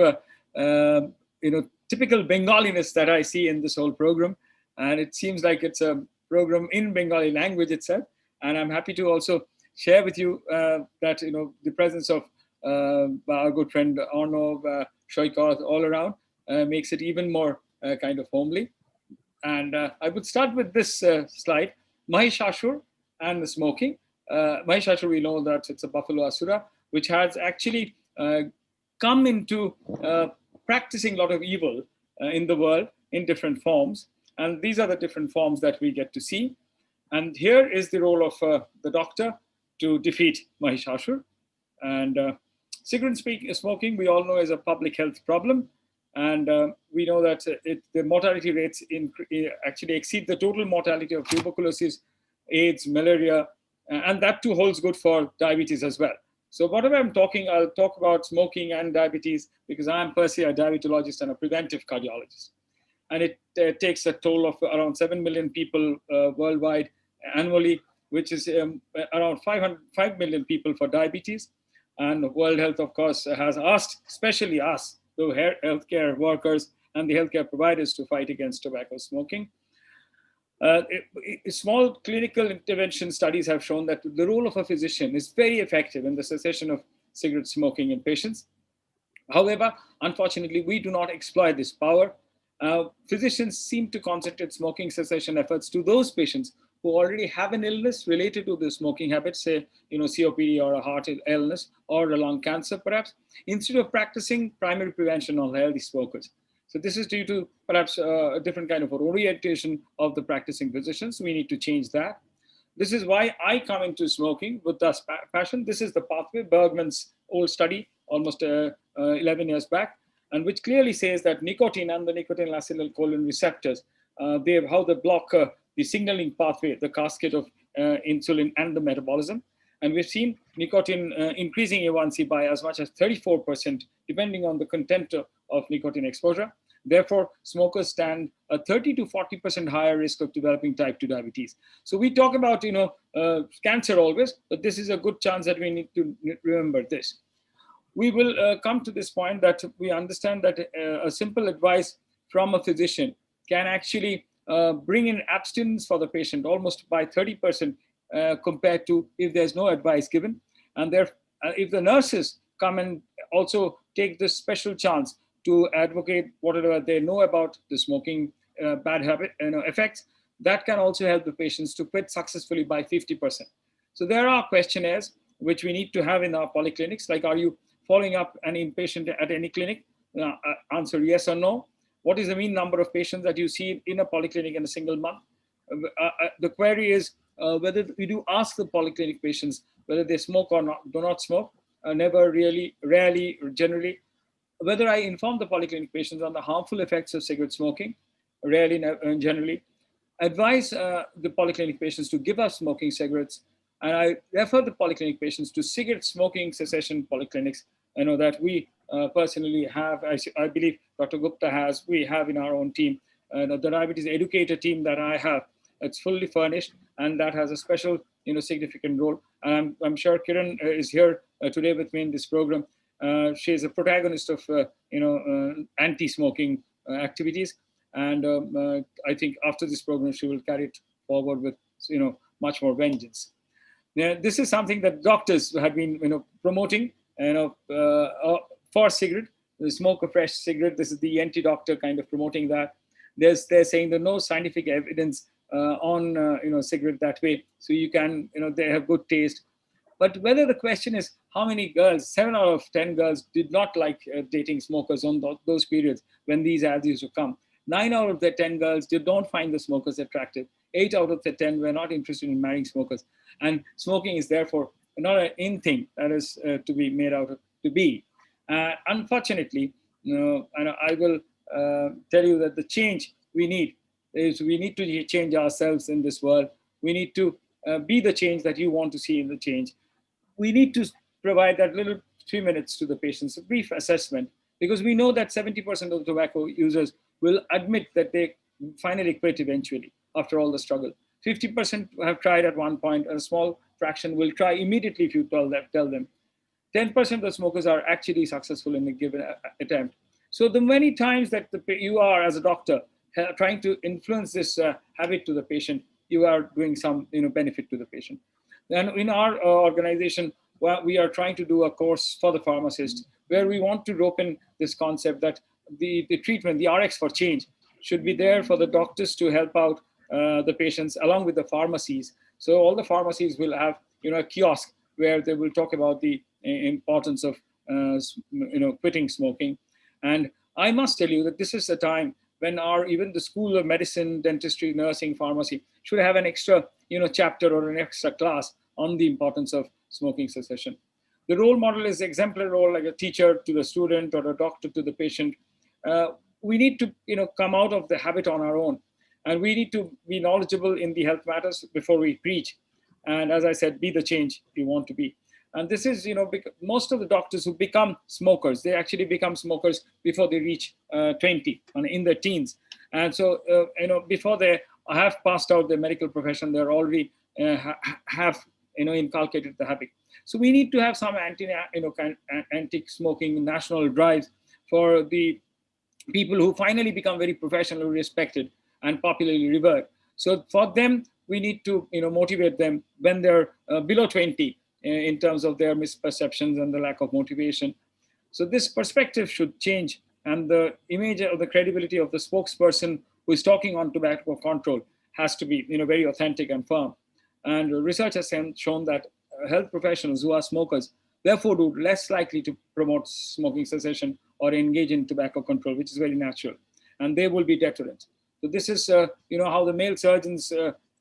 typical Bengaliness that I see in this whole program. And it seems like it's a program in Bengali language itself. And I'm happy to also share with you that, the presence of our good friend Arnav, Shoikat all around makes it even more kind of homely. And I would start with this slide, Mahissasur and the smoking. Mahissasur, we know that it's a buffalo asura, which has actually come into practicing a lot of evil in the world in different forms. And these are the different forms that we get to see. And here is the role of the doctor to defeat Mahissasur. And cigarette smoking, we all know, is a public health problem. And we know that the mortality rates actually exceed the total mortality of tuberculosis, AIDS, malaria, and that too holds good for diabetes as well. So whatever I'm talking, I'll talk about smoking and diabetes because I'm per se a diabetologist and a preventive cardiologist. and it takes a toll of around 7 million people worldwide annually, which is around 5 million people for diabetes. And World Health, of course, has asked, especially us, the healthcare workers and the healthcare providers, to fight against tobacco smoking. Small clinical intervention studies have shown that the role of a physician is very effective in the cessation of cigarette smoking in patients. However, unfortunately, we do not exploit this power. Physicians seem to concentrate smoking cessation efforts to those patients who already have an illness related to the smoking habit, say, COPD or a heart illness or a lung cancer, perhaps, instead of practicing primary prevention on healthy smokers. So this is due to perhaps a different kind of orientation of the practicing physicians. We need to change that. This is why I come into smoking with this passion. This is the pathway, Bergman's old study, almost 11 years back, and which clearly says that nicotine and the nicotine acetylcholine receptors, how they block the signaling pathway, the cascade of insulin and the metabolism. And we've seen nicotine increasing A1C by as much as 34%, depending on the content of nicotine exposure. Therefore, smokers stand a 30 to 40% higher risk of developing type 2 diabetes. So we talk about, cancer always, but this is a good chance that we need to remember this. We will come to this point that we understand that a simple advice from a physician can actually bring in abstinence for the patient almost by 30% compared to if there's no advice given. And if the nurses come and also take this special chance to advocate whatever they know about the smoking bad habit effects, that can also help the patients to quit successfully by 50%. So there are questionnaires which we need to have in our polyclinics, like, are you following up an inpatient at any clinic? Answer yes or no. What is the mean number of patients that you see in a polyclinic in a single month? The query is whether we do ask the polyclinic patients whether they smoke or do not smoke. Never really, rarely, generally. Whether I inform the polyclinic patients on the harmful effects of cigarette smoking, rarely, generally. Advise the polyclinic patients to give up smoking cigarettes, and I refer the polyclinic patients to cigarette smoking cessation polyclinics. I know that we personally have, I believe Dr. Gupta has, we have in our own team, the diabetes educator team that I have. It's fully furnished, and that has a special, significant role. And I'm sure Kiran is here today with me in this program. She is a protagonist of, anti-smoking activities. And I think after this program, she will carry it forward with, much more vengeance. Now, this is something that doctors have been, promoting, for cigarette. Smoke a fresh cigarette. This is the anti-doctor kind of promoting that. They're saying there's no scientific evidence on, cigarette that way. So you can, they have good taste. But whether the question is how many girls, 7 out of 10 girls did not like dating smokers on those periods when these ads used to come. 9 out of the 10 girls don't find the smokers attractive. 8 out of the 10 were not interested in marrying smokers. And smoking is therefore not an in thing that is to be made out of to be. Unfortunately, and I will tell you that the change we need is we need to change ourselves in this world. We need to be the change that you want to see in the change. We need to provide that little 3 minutes to the patients, a brief assessment, because we know that 70% of the tobacco users will admit that they finally quit eventually after all the struggle. 50% have tried at one point, and a small fraction will try immediately if you tell them. 10% of the smokers are actually successful in a given attempt. So the many times that you are, as a doctor, trying to influence this habit to the patient, you are doing some benefit to the patient. And in our organization, we are trying to do a course for the pharmacists where we want to rope in this concept that the treatment, the RX for change, should be there for the doctors to help out the patients along with the pharmacies. So all the pharmacies will have a kiosk where they will talk about the importance of quitting smoking. And I must tell you that this is a time when even the School of Medicine, Dentistry, Nursing, Pharmacy should have an extra chapter or an extra class on the importance of smoking cessation. The role model is exemplary role, like a teacher to the student or a doctor to the patient. We need to come out of the habit on our own, and we need to be knowledgeable in the health matters before we preach. And as I said, be the change you want to be. And this is, most of the doctors who become smokers, they actually become smokers before they reach 20, in their teens. And so, before they have passed out the medical profession, they're already have inculcated the habit. So we need to have some anti-smoking national drives for the people who finally become very professionally respected and popularly revered. So for them, we need to motivate them when they're below 20 in terms of their misperceptions and the lack of motivation. So this perspective should change, and the image of the credibility of the spokesperson who is talking on tobacco control has to be very authentic and firm. And research has shown that health professionals who are smokers therefore do less likely to promote smoking cessation or engage in tobacco control, which is very natural, and they will be deterrent. So this is how the male surgeons'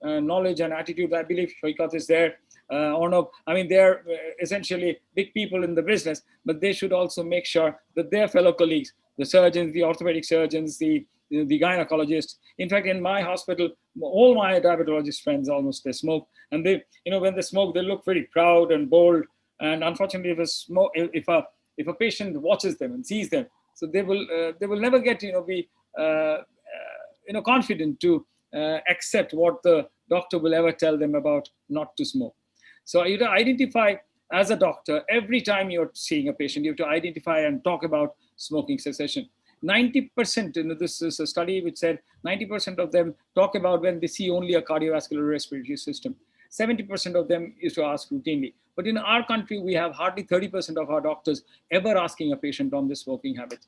knowledge and attitude, I believe Shoikat is there, or no, I mean, they're essentially big people in the business, but they should also make sure that their fellow colleagues, the surgeons, the orthopedic surgeons, the gynecologists. In fact, in my hospital, all my diabetologist friends almost, they smoke, and they, when they smoke, they look very proud and bold. And unfortunately, if a patient watches them and sees them, so they will never get be confident to accept what the doctor will ever tell them about not to smoke. So you have to identify, as a doctor, every time you're seeing a patient, you have to identify and talk about smoking cessation. 90%, this is a study which said 90% of them talk about when they see only a cardiovascular respiratory system. 70% of them used to ask routinely. But in our country, we have hardly 30% of our doctors ever asking a patient on the smoking habit.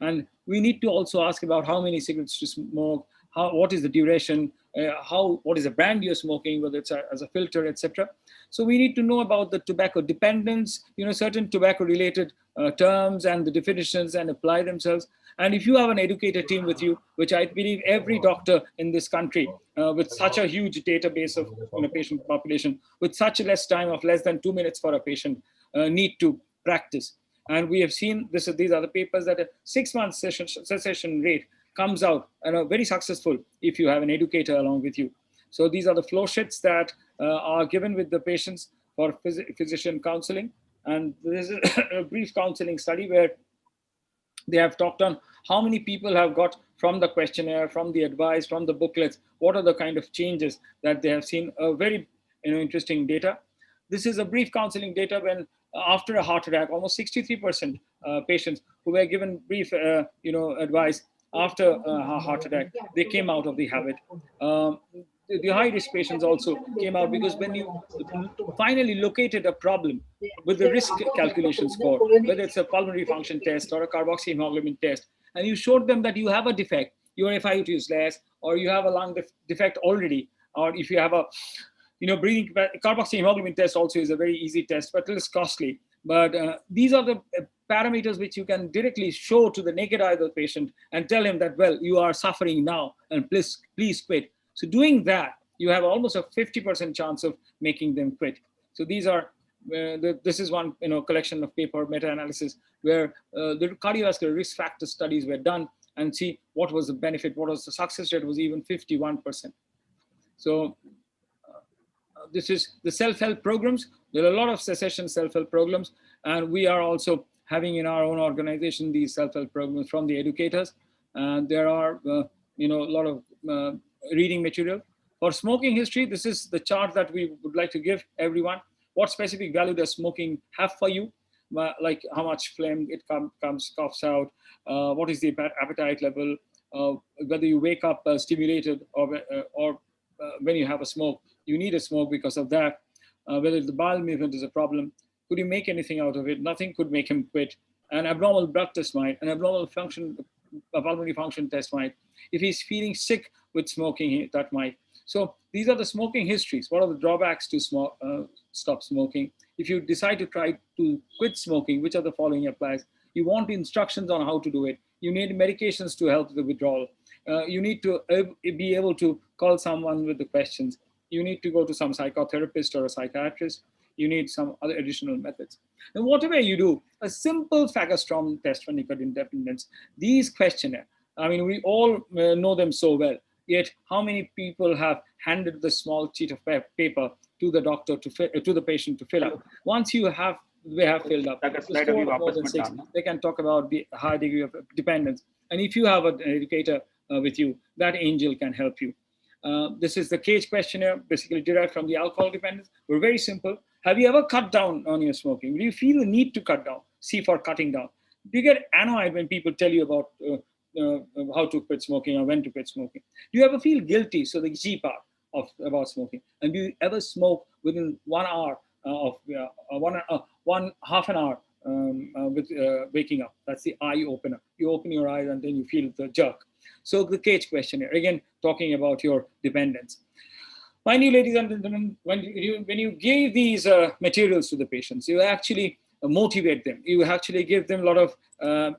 And we need to also ask about how many cigarettes to smoke, what is the duration, what is the brand you're smoking, whether it's as a filter, etc. So we need to know about the tobacco dependence, certain tobacco-related terms and the definitions, and apply themselves. And if you have an educator team with you, which I believe every doctor in this country, with such a huge database of patient population, with such less time of less than 2 minutes for a patient, need to practice. And we have seen these are the papers that a 6-month cessation rate comes out and are very successful if you have an educator along with you. So these are the flow sheets that are given with the patients for physician counseling. And this is a brief counseling study where they have talked on how many people have got from the questionnaire, from the advice, from the booklets, what are the kind of changes that they have seen. Very interesting data. This is a brief counseling data when after a heart attack, almost 63% patients who were given brief advice after a heart attack, they came out of the habit. The high-risk patients also came out, because when you finally located a problem with the risk calculation score, whether it's a pulmonary function test or a carboxyhemoglobin test, and you showed them that you have a defect, your FiO2 is less, or you have a lung defect already, or if you have a breathing, carboxyhemoglobin test also is a very easy test, but less costly. But these are the parameters which you can directly show to the naked eye of the patient and tell him that, well, you are suffering now, and please quit. So doing that, you have almost a 50% chance of making them quit. So these are, this is one collection of paper meta-analysis where the cardiovascular risk factor studies were done, and see what was the benefit, what was the success rate, was even 51%. So this is the self-help programs. There are a lot of cessation self-help programs, and we are also having in our own organization these self-help programs from the educators. And there are a lot of reading material. For smoking history, this is the chart that we would like to give everyone. What specific value does smoking have for you? Like how much phlegm it coughs out, what is the appetite level, whether you wake up stimulated, or when you have a smoke, you need a smoke because of that, whether the bowel movement is a problem. Could you make anything out of it? Nothing could make him quit. An abnormal blood test might, an abnormal pulmonary function test might. If he's feeling sick with smoking, that might. So these are the smoking histories. What are the drawbacks to stop smoking? If you decide to try to quit smoking, which are the following applies? You want instructions on how to do it. You need medications to help the withdrawal. You need to be able to call someone with the questions. You need to go to some psychotherapist or a psychiatrist. You need some other additional methods. And whatever you do, a simple Fagerstrom test for nicotine dependence, these questionnaire, I mean, we all know them so well. Yet, how many people have handed the small sheet of paper to the doctor, to the patient to fill up? Once they have filled up, more than 6, they can talk about the high degree of dependence. And if you have an educator with you, that angel can help you. This is the CAGE questionnaire, basically derived from the alcohol dependence. We're very simple. Have you ever cut down on your smoking? Do you feel the need to cut down? C for cutting down. Do you get annoyed when people tell you about how to quit smoking or when to quit smoking? Do you ever feel guilty? So the G part about smoking. And do you ever smoke within 1 hour of half an hour with waking up? That's the eye opener. You open your eyes and then you feel the jerk. So the CAGE questionnaire, again, talking about your dependence. Finally, ladies and gentlemen, when you give these materials to the patients, you actually motivate them. You actually give them a lot of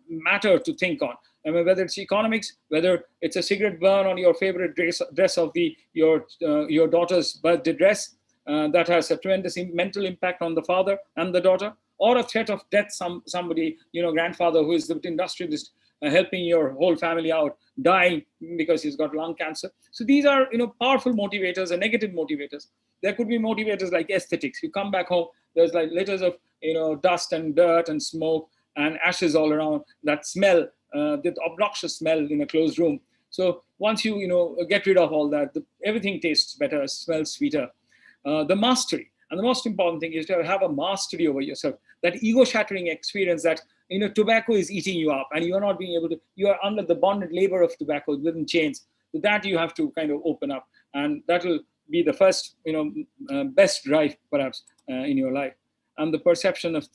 matter to think on. I mean, whether it's economics, whether it's a cigarette burn on your favorite dress of your daughter's birthday dress, that has a tremendous mental impact on the father and the daughter, or a threat of death, somebody, grandfather who is the industrialist, helping your whole family out, dying because he's got lung cancer. So these are, powerful motivators and negative motivators. There could be motivators like aesthetics. You come back home, there's like litters of, dust and dirt and smoke and ashes all around, that smell, the obnoxious smell in a closed room. So once you, get rid of all that, everything tastes better, smells sweeter. The mastery. And the most important thing is to have a mastery over yourself, that ego-shattering experience that, tobacco is eating you up and you are not being able to, you are under the bonded labor of tobacco within chains. So that you have to kind of open up, and that will be the first, best drive perhaps in your life. And the perception of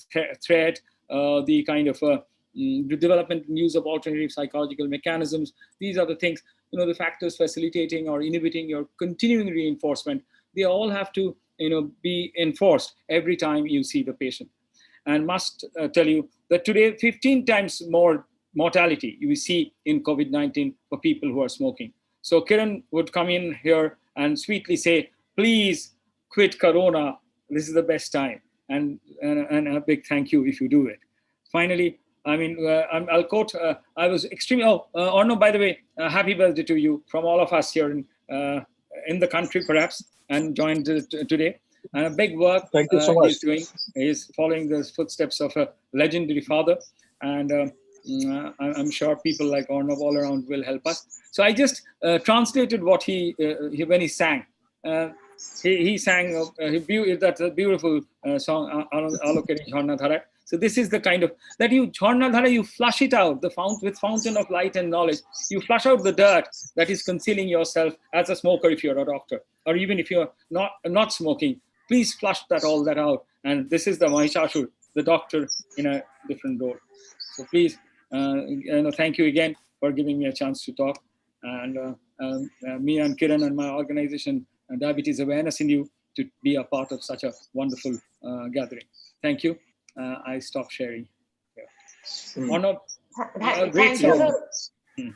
threat, the kind of the development and use of alternative psychological mechanisms. These are the things, the factors facilitating or inhibiting your continuing reinforcement. They all have to, be enforced every time you see the patient. And must tell you that today, 15 times more mortality you see in COVID-19 for people who are smoking. So Kiran would come in here and sweetly say, please quit Corona. This is the best time. And a big thank you if you do it. Finally, I mean, I'll quote, I was extremely, Arno, by the way, happy birthday to you from all of us here in the country, perhaps, and joined today. And a big work Thank you so much. he's doing. He's following the footsteps of a legendary father. And I'm sure people like Arnav all around will help us. So I just translated what he when he sang. He sang that beautiful song, Alokeri Jharna Dhara. So this is the kind of, that you, Jharna Dhara, you flush it out, with fountain of light and knowledge. You flush out the dirt that is concealing yourself as a smoker if you're a doctor, or even if you're not smoking. Please flush all that out. And this is the Mahissasur, the doctor in a different role. So please, thank you again for giving me a chance to talk. And me and Kiran and my organization, Diabetes Awareness in You, to be a part of such a wonderful gathering. Thank you. I stop sharing. Yeah.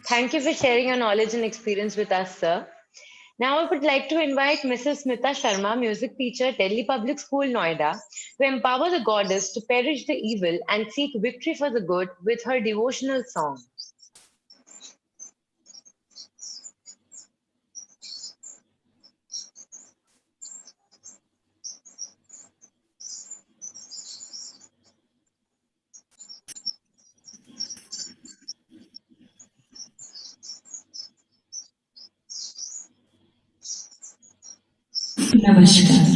Thank you for sharing your knowledge and experience with us, sir. Now I would like to invite Mrs. Smita Sharma, music teacher, Delhi Public School, Noida, to empower the goddess to perish the evil and seek victory for the good with her devotional song. Namaskar.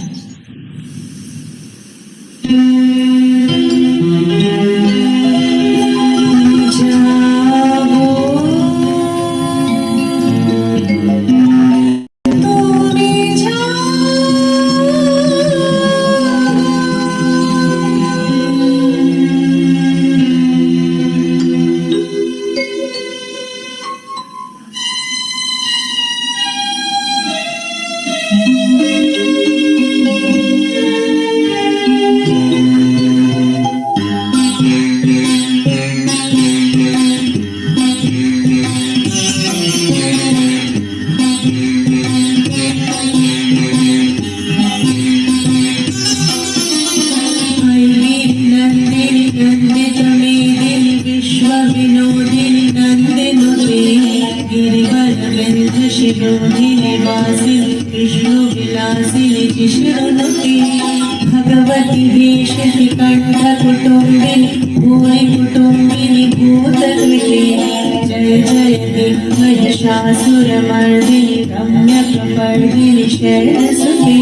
जय जय हे महिषासुरमर्दिनि रम्यकपर्दिनि शैलसुते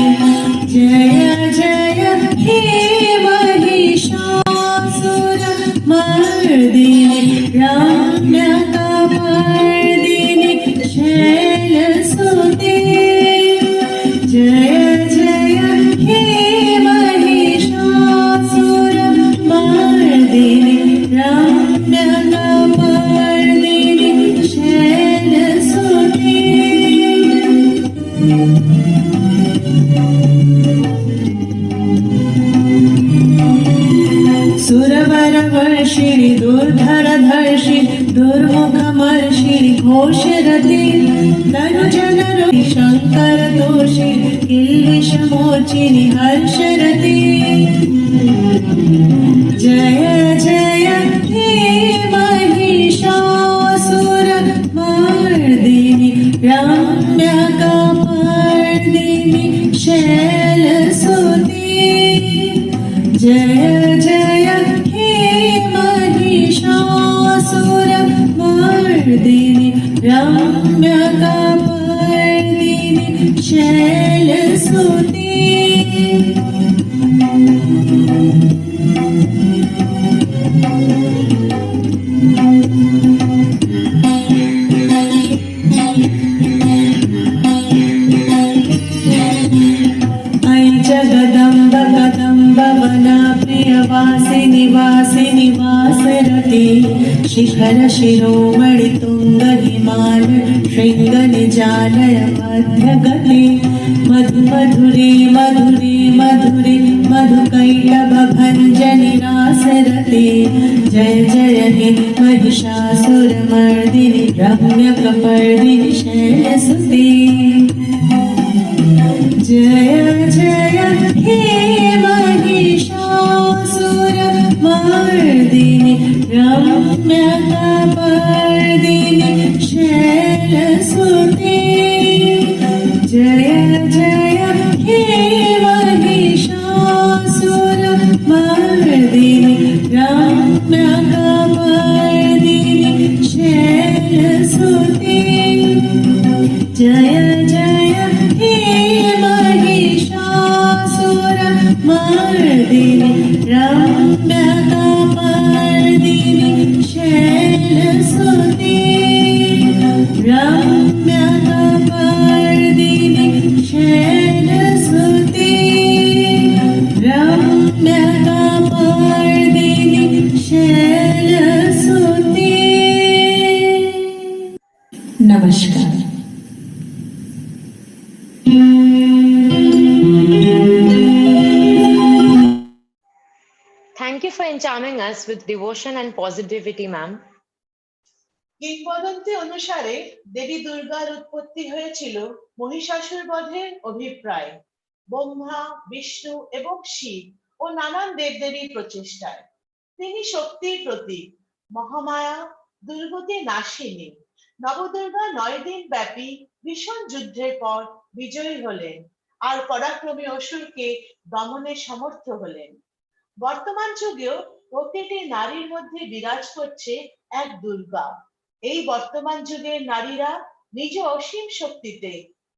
जय जय हे महिषासुरमर्दिनि रम्यकपर्दिनि शैलसुते जय जय हे महिषासुरमर्दिनि रम्यकपर्दिनि शैलसुते सुरवरवर्षिणि दुर्धरधर्षिणि दुर्मुखमर्षिणि घोषरति तनुजनरोषि शङ्करदोषिणि किल्बिषमोचिनि हर्षरति जय जय हे महिषासुरमर्दिनि रम्यकपर्दिनि शैलसुते जय जय हे महिषासुरमर्दिनि रम्यकपर्दिनि शैलसुते जगदम्ब कदम्ब वना प्रियवासिनि वासिनि वासरति शिखर शिरोमणि तुंग हिमाल शृंग निजालय मध्यगति मधु मधुरे मधुरे मधुरे मधुकैटभ भञ्जनि रासरति जय जय हे महिषासुरमर्दिनि रम्यकपर्दिनि शैलसुते जय जय हे महिषासुरमर्दिनि रम्यकपर्दिनि शैलसुते जय जय हे महिषासुरमर्दिनि रम्यकपर्दिनि शैलसुते जय जय हे महिषासुरमर्दिनि रम्यकपर्दिनि शैलसुते रम्यकपर्दिनि शैलसुते रम्यकपर्दिनि शैलसुते। नमस्कार। Thank you for encharming us with devotion and positivity, ma'am. কিংবদন্তি অনুসারে দেবী দুর্গার উৎপত্তি হয়েছিল মহিষাসুর বধের অভিপ্রায় ব্রহ্মা বিষ্ণু এবং শিব ও নানান দেবদেবীর প্রচেষ্টায়। তিনি শক্তির প্রতীক, মহামায়া, দুর্গতি নাশিনী। নবদুর্গা 9 দিন ব্যাপী ভীষণ যুদ্ধের পর বিজয়ী হলেন আর পরাক্রমী অসুরকে দমনে সমর্থ হলেন। বর্তমান যুগেও প্রতিটি নারীর মধ্যে বিরাজ করছে এক দুর্গা। এই বর্তমান যুগের নারীরা নিজ অসীম শক্তিতে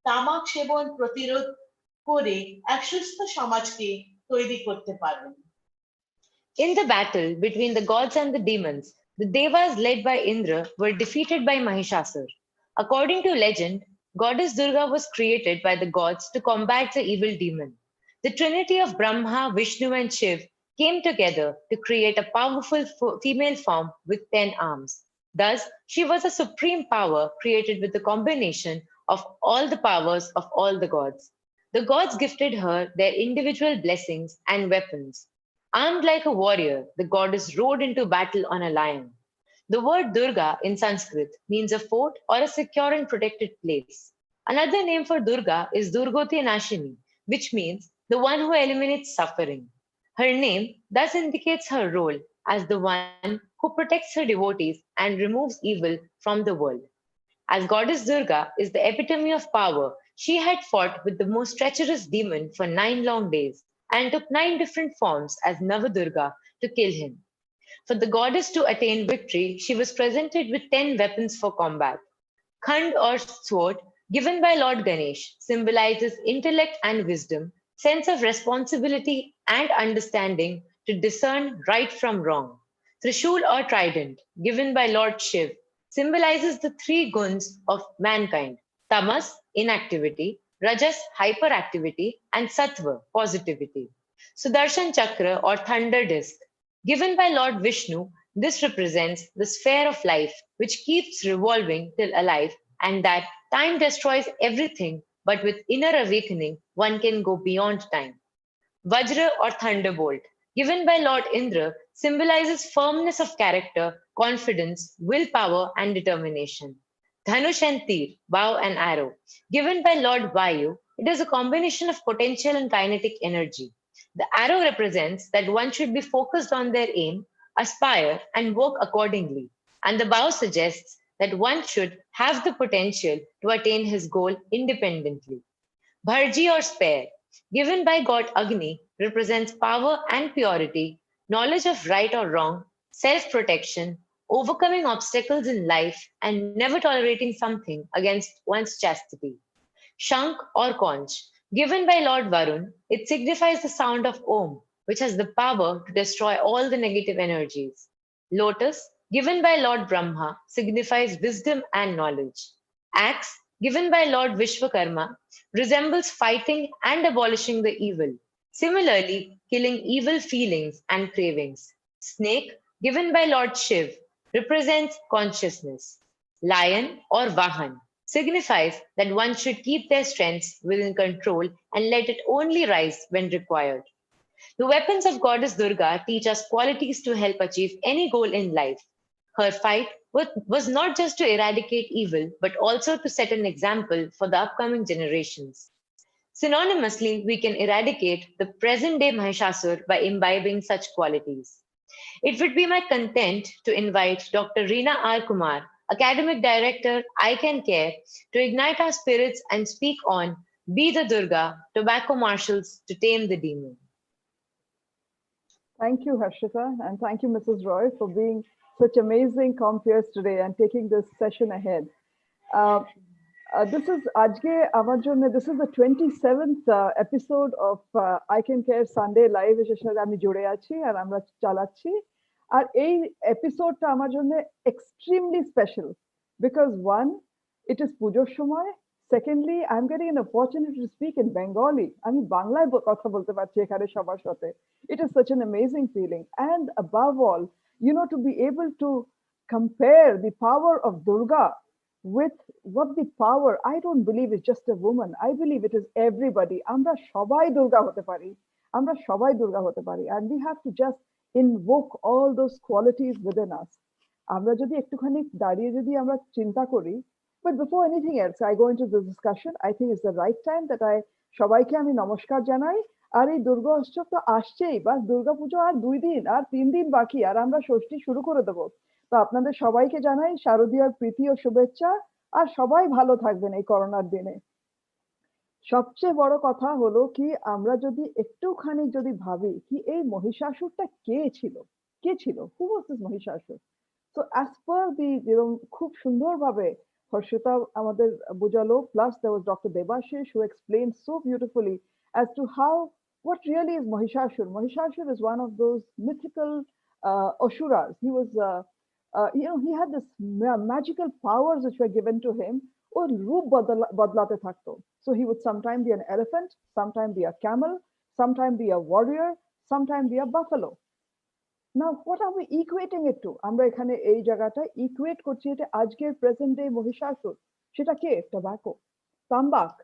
তামাক সেবন প্রতিরোধ করে এক সুস্থ সমাজকে তৈরি করতে পারেন। In the battle between the gods and the demons, the Devas led by Indra were defeated by Mahissasur. According to legend, Goddess Durga was created by the gods to combat the evil demon. The trinity of Brahma, Vishnu and Shiv came together to create a powerful female form with 10 arms. Thus, she was a supreme power created with the combination of all the powers of all the gods. The gods gifted her their individual blessings and weapons. Armed like a warrior, the goddess rode into battle on a lion. The word Durga in Sanskrit means a fort or a secure and protected place. Another name for Durga is Durgoti Nashini, which means the one who eliminates suffering. Her name thus indicates her role as the one who protects her devotees and removes evil from the world. As Goddess Durga is the epitome of power, she had fought with the most treacherous demon for 9 long days and took 9 different forms as Navadurga to kill him. For the goddess to attain victory, she was presented with 10 weapons for combat. Khand or sword, given by Lord Ganesh, symbolizes intellect and wisdom, sense of responsibility and understanding to discern right from wrong. Trishul or trident, given by Lord Shiv, symbolizes the three guns of mankind: tamas, inactivity; rajas, hyperactivity; and sattva, positivity. Sudarshan Chakra or thunder disk, given by Lord Vishnu, this represents the sphere of life which keeps revolving till alive, and that time destroys everything, but with inner awakening, one can go beyond time. Vajra or thunderbolt, given by Lord Indra, symbolizes firmness of character, confidence, willpower, and determination. Dhanush and Tir, bow and arrow, given by Lord Vayu, it is a combination of potential and kinetic energy. The arrow represents that one should be focused on their aim, aspire, and work accordingly. And the bow suggests that one should have the potential to attain his goal independently. Bharji or spare, given by god Agni, represents power and purity, knowledge of right or wrong, self protection, overcoming obstacles in life, and never tolerating something against one's chastity. Shank or conch, given by Lord Varun, it signifies the sound of Om, which has the power to destroy all the negative energies. Lotus, given by Lord Brahma, signifies wisdom and knowledge. Axe, given by Lord Vishwakarma, resembles fighting and abolishing the evil, similarly, killing evil feelings and cravings. Snake, given by Lord Shiv, represents consciousness. Lion or Vahan signifies that one should keep their strengths within control and let it only rise when required. The weapons of Goddess Durga teach us qualities to help achieve any goal in life. Her fight was not just to eradicate evil, but also to set an example for the upcoming generations. Synonymously, we can eradicate the present day Mahishasur by imbibing such qualities. It would be my content to invite Dr. Reena R. Kumar, Academic Director, ICanCaRe, to ignite our spirits and speak on Be the Durga, Tobacco Marshals to Tame the Demon. Thank you, Harshita, and thank you, Mrs. Roy, for being such amazing compeers today and taking this session ahead. This is Ajge Amar Jonne, this is the 27th episode of ICanCaRe Sunday Live, এর সাথে আমি জুড়ে আছি আর আমরা চালাচ্ছি। আর এই এপিসোডটা আমার জন্য extremely special because one, it is পুজোর সময়. Secondly, I'm getting an opportunity to speak in Bengali. আমি বাংলায় কথা বলতে পারছি এখানে সবার সাথে. It is such an amazing feeling. And above all, you know, to be able to compare the power of Durga with what the power, I don't believe it's just a woman. I believe it is everybody. আমরা সবাই দুর্গা হতে পারি. আমরা সবাই দুর্গা হতে পারি. And we have to just invoke all those qualities within us. আমরা যদি একটুখানি দাঁড়িয়ে যদি আমরা চিন্তা করি, but before anything else, I go into this discussion. I think it's the right time that I সবাইকে আমি নমস্কার জানাই। আর এই দুর্গা উৎসব তো আসছেই, বাস দুর্গা পুজো আর 2 দিন আর 3 দিন বাকি, আর আমরা ষষ্ঠী শুরু করে দেবো। তো আপনাদের সবাইকে জানাই শারদীয়ার প্রীতি ও শুভেচ্ছা, আর সবাই ভালো থাকবেন এই করোনার দিনে। সবচেয়ে বড় কথা হলো কি, আমরা যদি একটুখানি যদি ভাবি কি এই মহিষাসুরটা কে ছিল, who was this Mahissasur? So as per the, খুব সুন্দরভাবে হর্ষিতা আমাদের বুঝালো, plus there was Dr. Debashish who explained so beautifully as to how, what really is Mahissasur. Mahissasur is one of those mythical Asuras. He was, he had this magical powers which were given to him. ওর রূপ বদলাতে থাকতো. So he would sometime be an elephant, sometime be a camel, sometime be a warrior, sometime be a buffalo. Now, what are we equating it to? আমরা এখানে এই জায়গাটা equate করছি এটা আজকের present day Mahissasur. সেটা কে? Tobacco, তাম্বাক।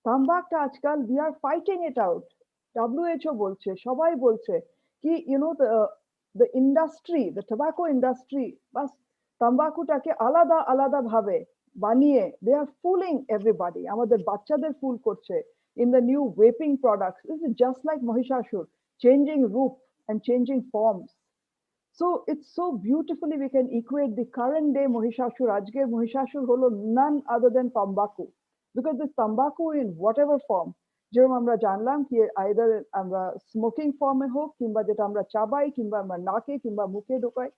তাম্বাকটা আজকাল we are fighting it out. WHO বলছে, সবাই বলছে কি, the industry, the tobacco industry, বাস তাম্বাকুটাকে আলাদা আলাদা ভাবে বানিয়ে they are fooling everybody. আমাদের বাচ্চাদের fool করছে in the new vaping products. This is just like Mahissasur, changing roof and changing forms. So it's so beautifully we can equate the current day Mahissasur, আজকের Mahissasur হলো none other than Tambaku, because this Tambaku in whatever form যেরকম আমরা জানলাম কি either আমরা smoking ফর্মে হোক কিংবা যেটা আমরা চাবাই কিংবা আমরা নাকে কিংবা মুখে ঢোকাই,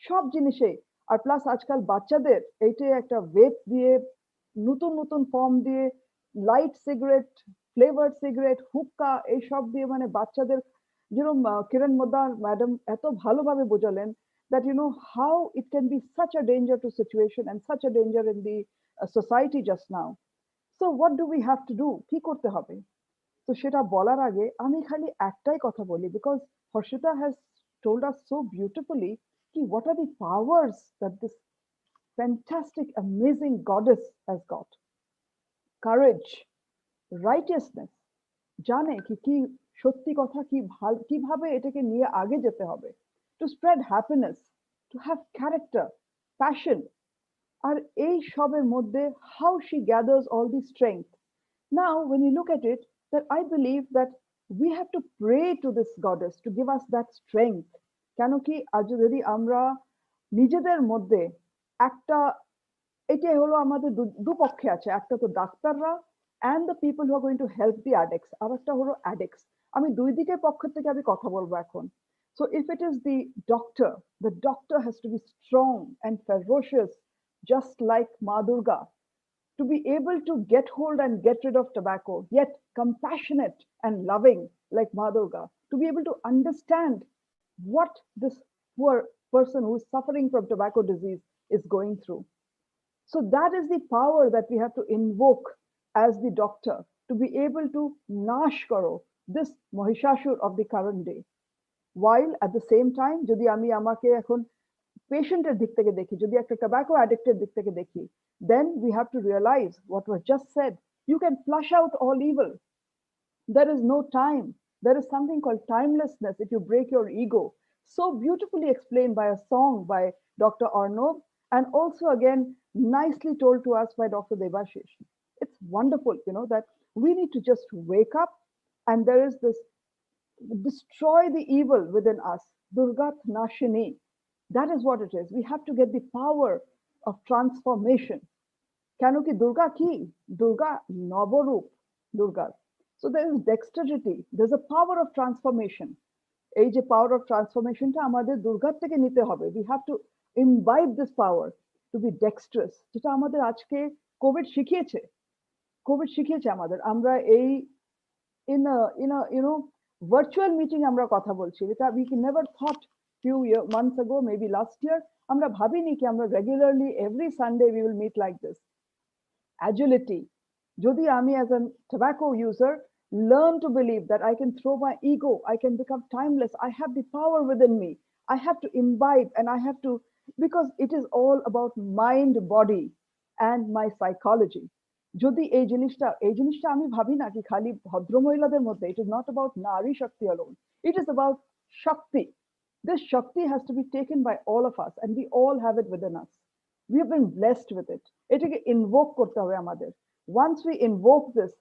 সব জিনিসে। আর প্লাস আজকাল বাচ্চাদের এইটাই একটা ওয়েট দিয়ে নতুন নতুন ফর্ম দিয়ে light cigarette, flavour cigarette, hookah এইসব দিয়ে মানে বাচ্চাদের, যেরকম কিরণ মোদ্দার ম্যাডাম এত ভালোভাবে বোঝালেন that how it can be such a danger to situation and such a danger in the society just now. So what do we have to do? কি করতে হবে? তো সেটা বলার আগে আমি খালি একটাই কথা বলি, because Harshita has told us so beautifully কি what are the powers that this fantastic amazing goddess has got. Courage, righteousness, জানে কি কি সত্যি কথা কি কিভাবে এটাকে নিয়ে আগে যেতে হবে, to spread happiness, to have character, passion, আর এই সবের মধ্যে how she gathers all the strength. Now when you look at it, that I believe that we have to pray to this goddess to give us that strength. কেন কি আজ যদি আমরা নিজেদের মধ্যে একটা, এটাই হলো আমাদের দুপক্ষে আছে, একটা তো ডাক্তাররা and the people who are going to help the addicts, আর একটা হলো addicts। আমি দুই দিকের পক্ষ থেকে আমি কথা বলবো এখন। So if it is the doctor has to be strong and ferocious, just like Ma Durga, to be able to get hold and get rid of tobacco, yet compassionate and loving like Ma Durga, to be able to understand what this poor person who is suffering from tobacco disease is going through. So that is the power that we have to invoke as the doctor, to be able to nash karo this Mahissasur of the current day, while at the same time যদি আমি আমাকে এখন পেশেন্টের দিক থেকে দেখি, যদি একটা tobacco addicted দিক থেকে দেখি, then we have to realize what was just said, you can flush out all evil. There is no time, there is something called timelessness if you break your ego, so beautifully explained by a song by Dr. Arnob, and also again nicely told to us by Dr. Debashish. It's wonderful, that we need to just wake up, and there is this destroy the evil within us. Durgat Nashini. That is what it is. We have to get the power of transformation. Kano ki Durga ki? Durga Navarup Durga. So there is dexterity. There's a power of transformation. এই যে power of transformation টা আমাদের দুর্গার থেকে নিতে হবে। We have to imbibe this power to be dexterous, যেটা আমাদের আজকে কোভিড শিখিয়েছে। আমাদের, আমরা এই in a virtual meeting আমরা কথা বলছি, যেটা we never thought few months ago, maybe last year, আমরা ভাবিনি কি আমরা regularly every Sunday we will meet like this. Agility, যদি আমি as a tobacco user learn to believe that I can throw my ego, I can become timeless, I have the power within me, I have to imbibe and I have to, because it is all about mind, body and my psychology. যদি এই জিনিসটা আমি ভাবি না কি খালি ভদ্র মহিলাদের মধ্যে, it is not about nari shakti alone, it is about shakti. This shakti has to be taken by all of us, and we all have it within us. We have been blessed with it. এটাকে invoke করতে হবে আমাদের। Once we invoke this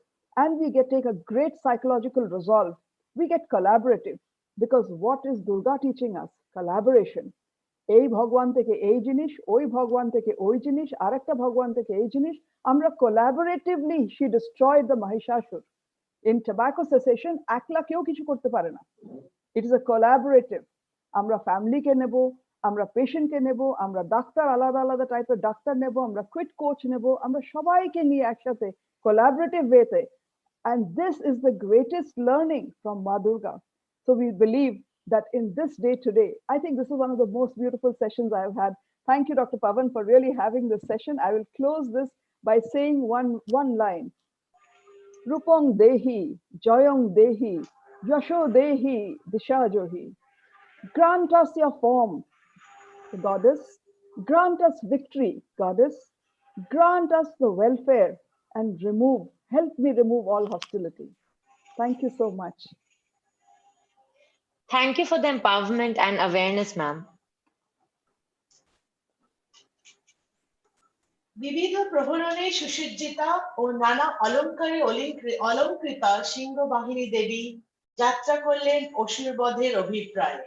and we take a great psychological resolve, we get collaborative, because what is Durga teaching us? Collaboration. এই ভগবান থেকে এই জিনিস, ওই ভগবান থেকে ওই জিনিস, আরেকটা ভগবান থেকে এই জিনিস, আমরা collaboratively she destroyed the Mahissasur. In tobacco cessation একলা কেউ কিছু করতে পারে না, it is a collaborative. আমরা ফ্যামিলি কে নেব, আমরা পেশেন্ট কে নেব, আমরা ডাক্তার আলাদা আলাদা টাইপের ডাক্তার নেব, আমরা কুইট কোচ নেব, আমরা সবাইকে নিয়ে একসাথে collaborative ওয়েতে, and this is the greatest learning from Ma Durga. So we believe that in this day today, I think this is one of the most beautiful sessions I have had. Thank you, Dr. Pavan, for really having this session. I will close this by saying one line. Rupong Dehi, Joyong Dehi, Yasho Dehi, Disha Johi. Grant us your form, Goddess. Grant us victory, Goddess. Grant us the welfare and help me remove all hostility. Thank you so much. Thank you for the empowerment and awareness, ma'am. বিবিধ প্রহরণে সুসজ্জিতা ও নানা অলঙ্কারে অলঙ্কৃতা সিংহ বাহিনী দেবী যাত্রা করলেন অসুর বধের অভিপ্রায়ে।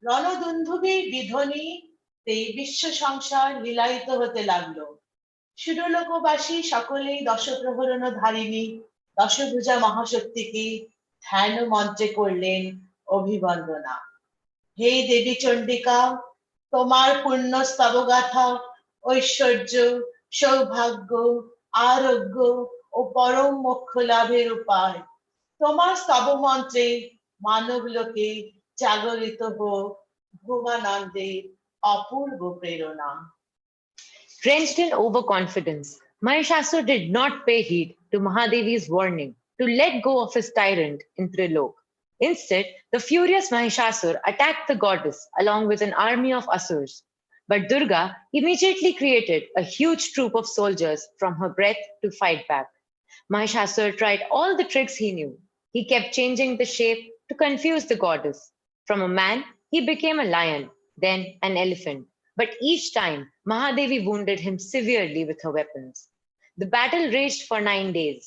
রণদুন্ধুবির বিধ্বনিতে বিশ্ব সংসার লীলায়িত হতে লাগলো। সুরলোকবাসী সকলেই দশপ্রহরণ ধারিণী দশভুজা মহাশক্তিকে ধ্যান মন্ত্রে করলেন অভিবন্দনা। হে দেবী চণ্ডিকা, তোমার পূর্ণ স্তবগাথা ঐশ্বর্য, সৌভাগ্য, আরোগ্য ও পরম মোক্ষ লাভের উপায়। তোমার স্তব মন্ত্রে মানব লোকে জাগরিত হোক ভোগানন্দের অপূর্ব প্রেরণা। Drenched in overconfidence, Mahishasur did not pay heed to Mahadevi's warning to let go of his tyrant in Trilok. Instead, the furious Mahishasur attacked the goddess along with an army of Asurs. But Durga immediately created a huge troop of soldiers from her breath to fight back. Mahishasur tried all the tricks he knew. He kept changing the shape to confuse the goddess. From a man, he became a lion, then an elephant. But each time, Mahadevi wounded him severely with her weapons. The battle raged for 9 days.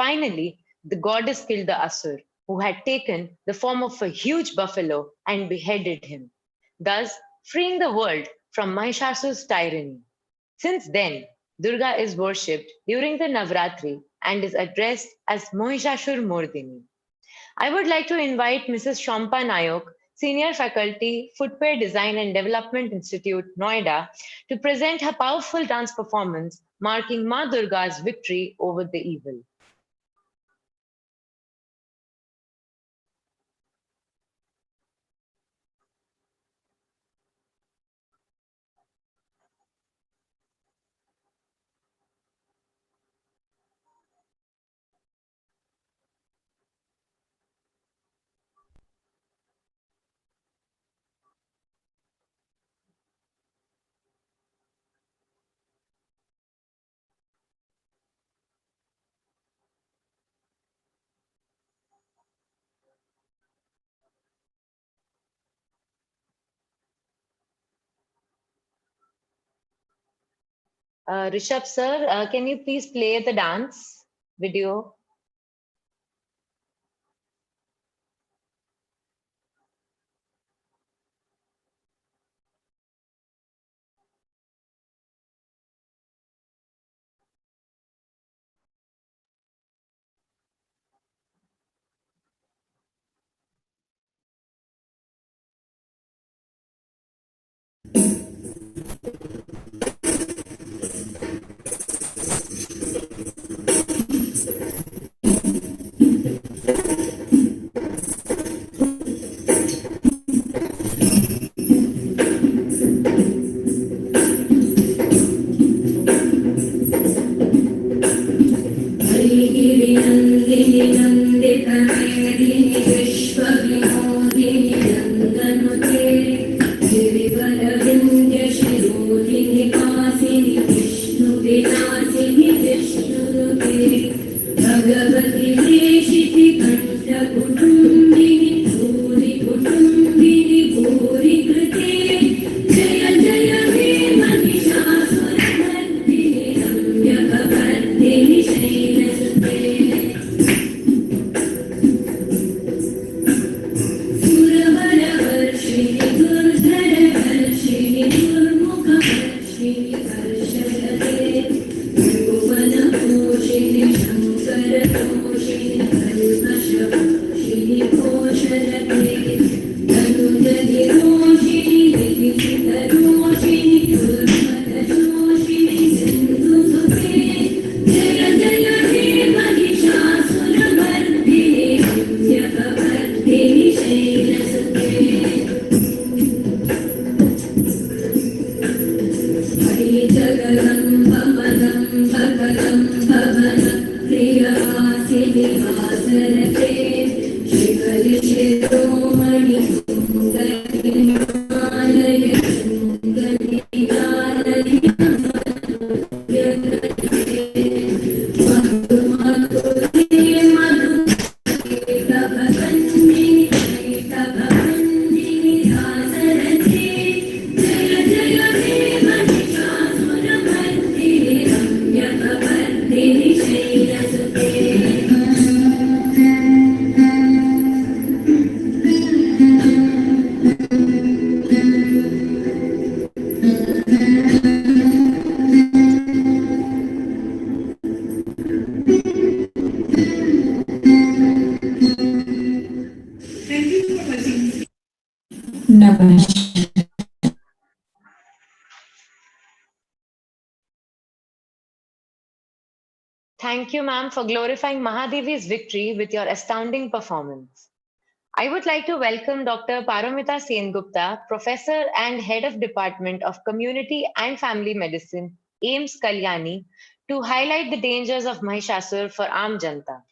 Finally, the goddess killed the Asur, who had taken the form of a huge buffalo and beheaded him, thus freeing the world from Mahishasur's tyranny. Since then, Durga is worshipped during the Navratri and is addressed as Mahishasur Mordini. I would like to invite Mrs. Shampa Nayok, Senior Faculty, Footwear Design and Development Institute, Noida, to present her powerful dance performance marking Ma Durga's victory over the evil. Rishabh sir, can you please play the dance video? Namaskar. Thank you, ma'am, for glorifying Mahadevi's victory with your astounding performance. I would like to welcome Dr. Paramita Sen Gupta, Professor and Head of Department of Community and Family Medicine, AIMS Kalyani, to highlight the dangers of Mahishasur for Aam Janta.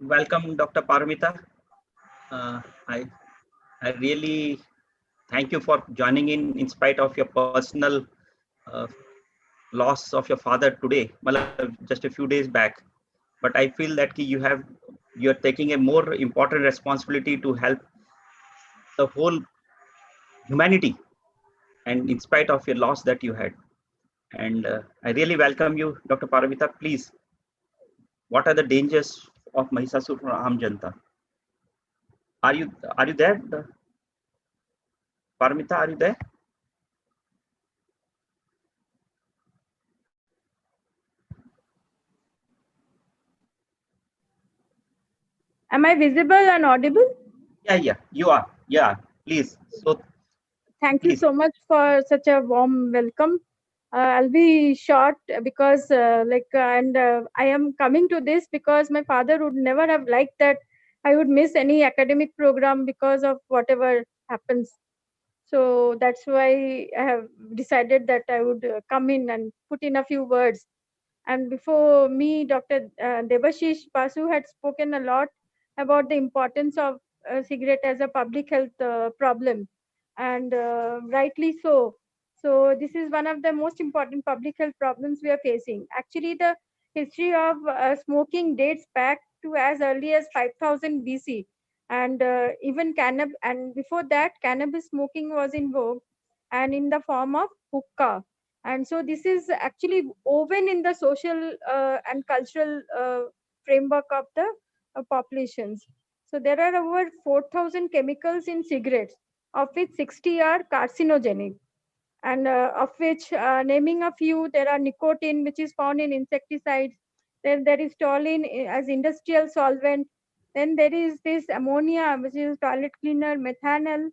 Welcome, Dr. Paramita. I really thank you for joining in spite of your personal loss of your father today, just a few days back. But I feel that you're taking a more important responsibility to help the whole humanity, and in spite of your loss that you had. And I really welcome you, Dr. Paramita. Please, what are the dangers of Mahissasur for Aam Janta? Are you there? Paramita, are you there? Am I visible and audible? Yeah, you are. Yeah, please. So thank you so much for such a warm welcome. I'll be short because I am coming to this because my father would never have liked that I would miss any academic program because of whatever happens. So that's why I have decided that I would come in and put in a few words. And before me, Dr. Debashish Basu had spoken a lot about the importance of cigarette as a public health problem, and rightly so. So this is one of the most important public health problems we are facing. Actually, the history of smoking dates back to as early as 5000 BC, and even cannabis. And before that, cannabis smoking was in vogue, and in the form of hookah. And so this is actually woven in the social and cultural framework of the populations. So there are over 4,000 chemicals in cigarettes, of which 60 are carcinogenic. And of which, naming a few, there are nicotine, which is found in insecticides. Then there is toluene as industrial solvent. Then there is this ammonia, which is toilet cleaner, methanol,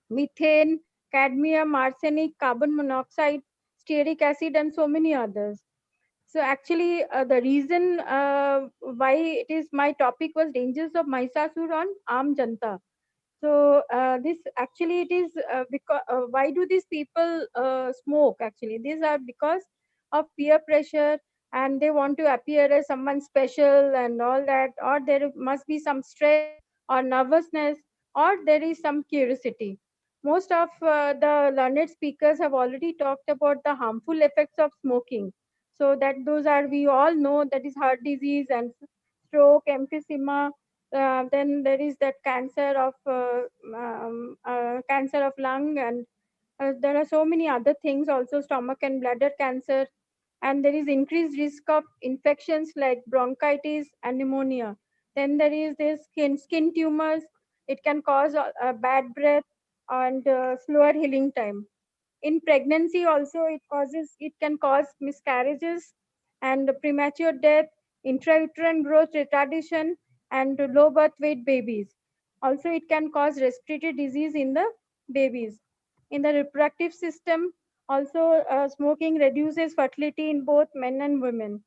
methane, cadmium, arsenic, carbon monoxide, stearic acid, and so many others. So actually, the reason why it is my topic was dangers of Mahissasur on Aam Janta. So this actually it is because why do these people smoke? Actually, these are because of peer pressure, and they want to appear as someone special and all that, or there must be some stress or nervousness, or there is some curiosity. Most of the learned speakers have already talked about the harmful effects of smoking. So that those are, we all know, that is heart disease and stroke, emphysema. Then there is that cancer of lung, and there are so many other things also, stomach and bladder cancer. And there is increased risk of infections like bronchitis and pneumonia. Then there is this skin tumors. It can cause bad breath and slower healing time. In pregnancy also, it can cause miscarriages and premature death, intrauterine growth retardation, and low birth weight babies. Also, it can cause respiratory disease in the babies. In the reproductive system, also smoking reduces fertility in both men and women.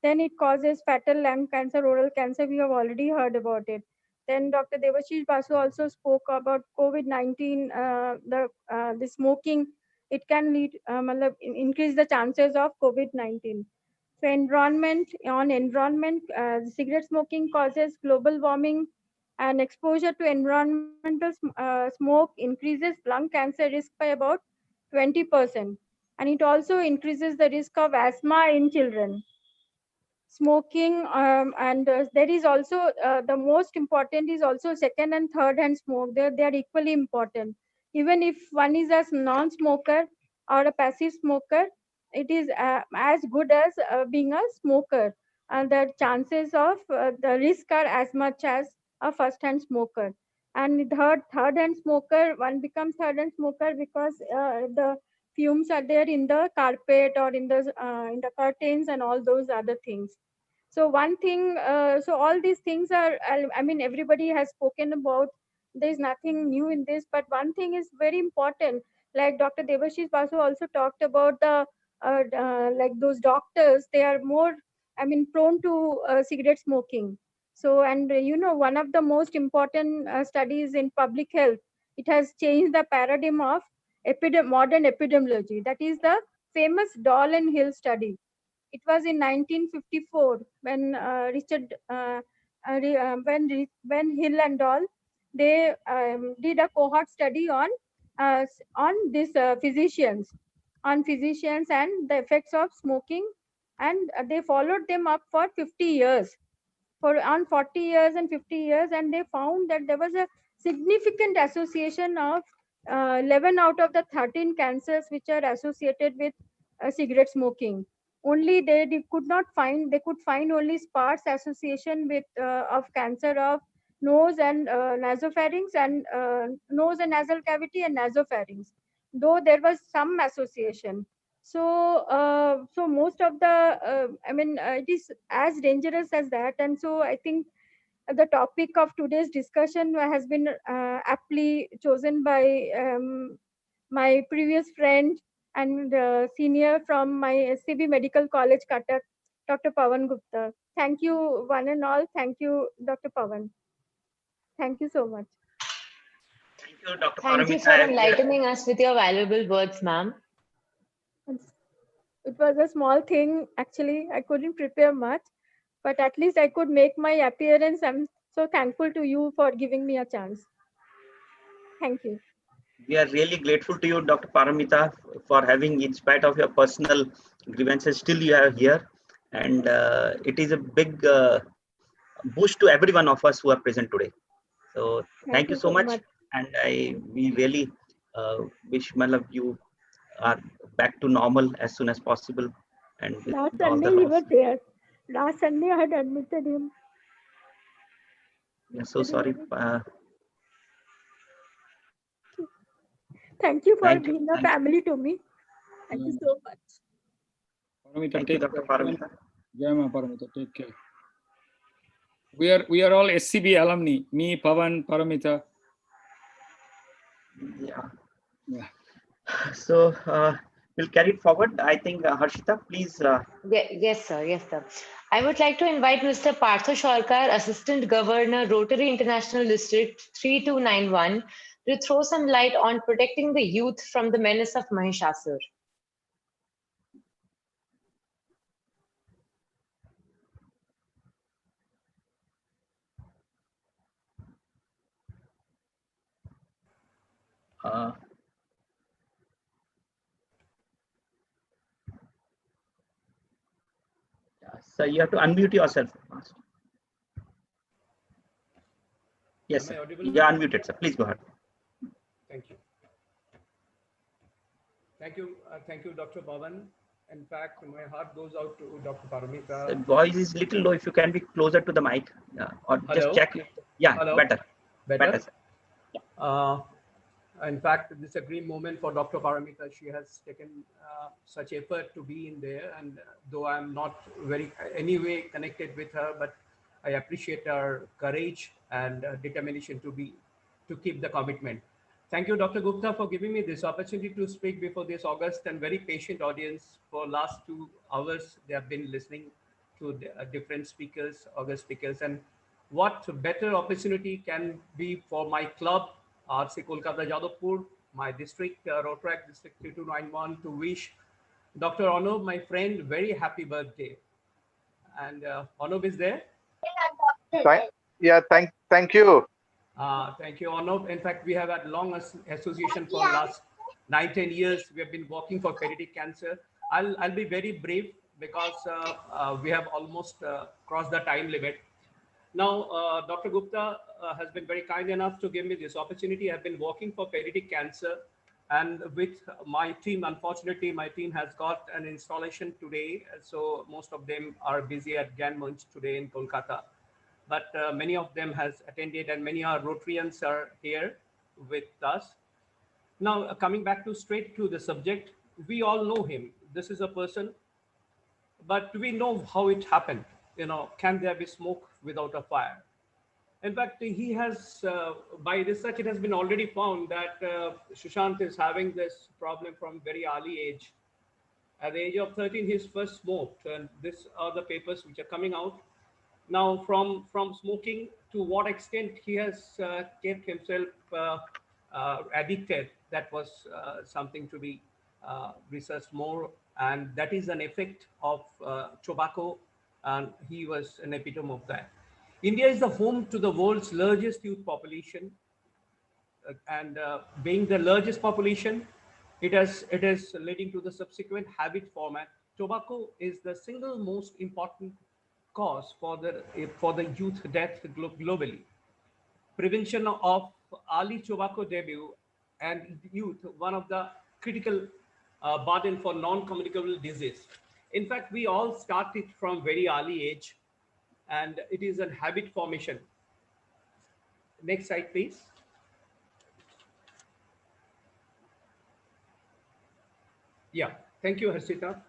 Then it causes fatal lung cancer, oral cancer. We have already heard about it. Then Dr. Debashish Basu also spoke about COVID-19. The smoking, it can increase the chances of COVID-19. So environment, cigarette smoking causes global warming, and exposure to environmental smoke increases lung cancer risk by about 20%. And it also increases the risk of asthma in children. Smoking, and there is also the most important is also second and third hand smoke. They are equally important. Even if one is a non-smoker or a passive smoker, it is as good as being a smoker, and the chances of the risk are as much as a first hand smoker. And third hand smoker, one becomes third hand smoker because the fumes are there in the carpet or in the curtains and all those other things. So one thing, so all these things are, I mean, everybody has spoken about, there's nothing new in this, but one thing is very important. Like Dr. Debashish Basu also talked about the, like those doctors, they are more, I mean, prone to cigarette smoking. So, and you know, one of the most important studies in public health, it has changed the paradigm of modern epidemiology. That is the famous Doll and Hill study. It was in 1954 when when Hill and Doll, they did a cohort study on this physicians and the effects of smoking, and they followed them up for 50 years, for on 40 years and 50 years, and they found that there was a significant association of 11 out of the 13 cancers which are associated with cigarette smoking. Only they could find only sparse association with of cancer of nose and nasopharynx and nose and nasal cavity and nasopharynx, though there was some association. So so most of the I mean, it is as dangerous as that. And so I think the topic of today's discussion has been aptly chosen by my previous friend and senior from my SCB Medical College, Cuttack, Dr. Pawan Gupta. Thank you, one and all. Thank you, Dr. Pawan. Thank you so much. Thank you, Dr. Thank you Paramita. for enlightening us with your valuable words, ma'am. It was a small thing, actually. I couldn't prepare much, but at least I could make my appearance. I'm so thankful to you for giving me a chance. Thank you. We are really grateful to you, Dr. Paramita, for having, in spite of your personal grievances, still you are here. And it is a big boost to every one of us who are present today. So thank you so much. And we really wish you are back to normal as soon as possible. And with Last all Sunday the he loss. was there. Last Sunday I had admitted him. We are so sorry. Thank you for being a family to me. Thank you so much. Paramita, Thank you, Dr. Paramita. Jai Paramita, take care. We are all SCB alumni. Me, Pavan, Paramita. Yeah. So we'll carry it forward. I think Harshita, please. Yes, sir. Yes, sir. I would like to invite Mr. Partho Sarkar, Assistant Governor, Rotary International District 3291, to throw some light on protecting the youth from the menace of Mahissasur. So you have to unmute yourself first. Yes, sir. You are unmuted, sir. Please go ahead. Thank you. Thank you, Dr. Pavan. In fact, my heart goes out to Dr. Paramita. The voice is little low. If you can be closer to the mic, or Hello? just check. Yeah, Hello? better. Better? Sir. In fact, this is a great moment for Dr. Paramita. She has taken such effort to be in there, and though I'm not very anyway connected with her, but I appreciate her courage and determination to keep the commitment. Thank you, Dr. Gupta, for giving me this opportunity to speak before this august and very patient audience. For last 2 hours, they have been listening to different speakers, august speakers, and what better opportunity can be for my club, RC Kolkata Jadavpur, my district, Rotaract District 3291, to wish Dr. Arnob, my friend, very happy birthday. And Arnob is there? Thank you. Thank you, Arnob. In fact, we have had long association for last 9-10 years. We have been working for pediatric cancer. I'll be very brief because we have almost crossed the time limit. Now, Dr. Gupta has been very kind enough to give me this opportunity. I've been working for pediatric cancer, and with my team, unfortunately, my team has got an installation today. So most of them are busy at Ganmunch today in Kolkata. But many of them has attended, and many are Rotarians are here with us. Now, coming back straight to the subject, we all know him. This is a person, but do we know how it happened? Can there be smoke without a fire? In fact, he has, by research, it has been already found that Sushant is having this problem from very early age. At the age of 13, he first smoked, and these are the papers which are coming out. Now, from smoking, to what extent he has kept himself addicted, that was something to be researched more, and that is an effect of tobacco, and he was an epitome of that. India is the home to the world's largest youth population, and being the largest population, it is leading to the subsequent habit format. Tobacco is the single most important cause for the youth death globally. Prevention of early tobacco debut and youth, one of the critical burden for non-communicable disease. In fact, we all start it from very early age, and it is a habit formation. Next slide, please. Yeah, thank you, Harshita.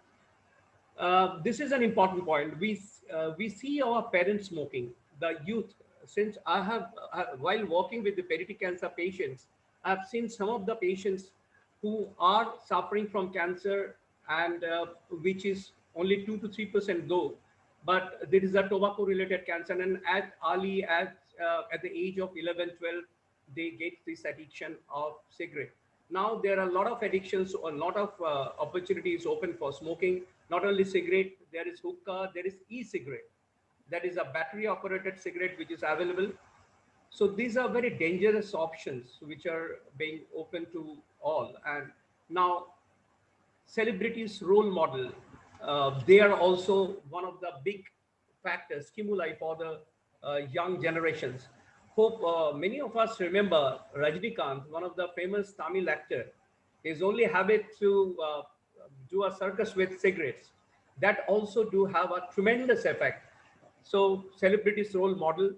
This is an important point. We see our parents smoking, the youth. Since I have, while working with the pediatric cancer patients, I've seen some of the patients who are suffering from cancer, and which is only 2 to 3% though, but there is a tobacco-related cancer, and as early as at the age of 11, 12, they get this addiction of cigarette. Now there are a lot of addictions, a lot of opportunities open for smoking. Not only cigarette, there is hookah, there is e-cigarette. That is a battery operated cigarette which is available. So these are very dangerous options which are being open to all. And now celebrities role model, they are also one of the big factors, stimuli for the young generations. Hope many of us remember Rajnikant, one of the famous Tamil actor. His only habit to do a circus with cigarettes. That also do have a tremendous effect. So celebrities role model,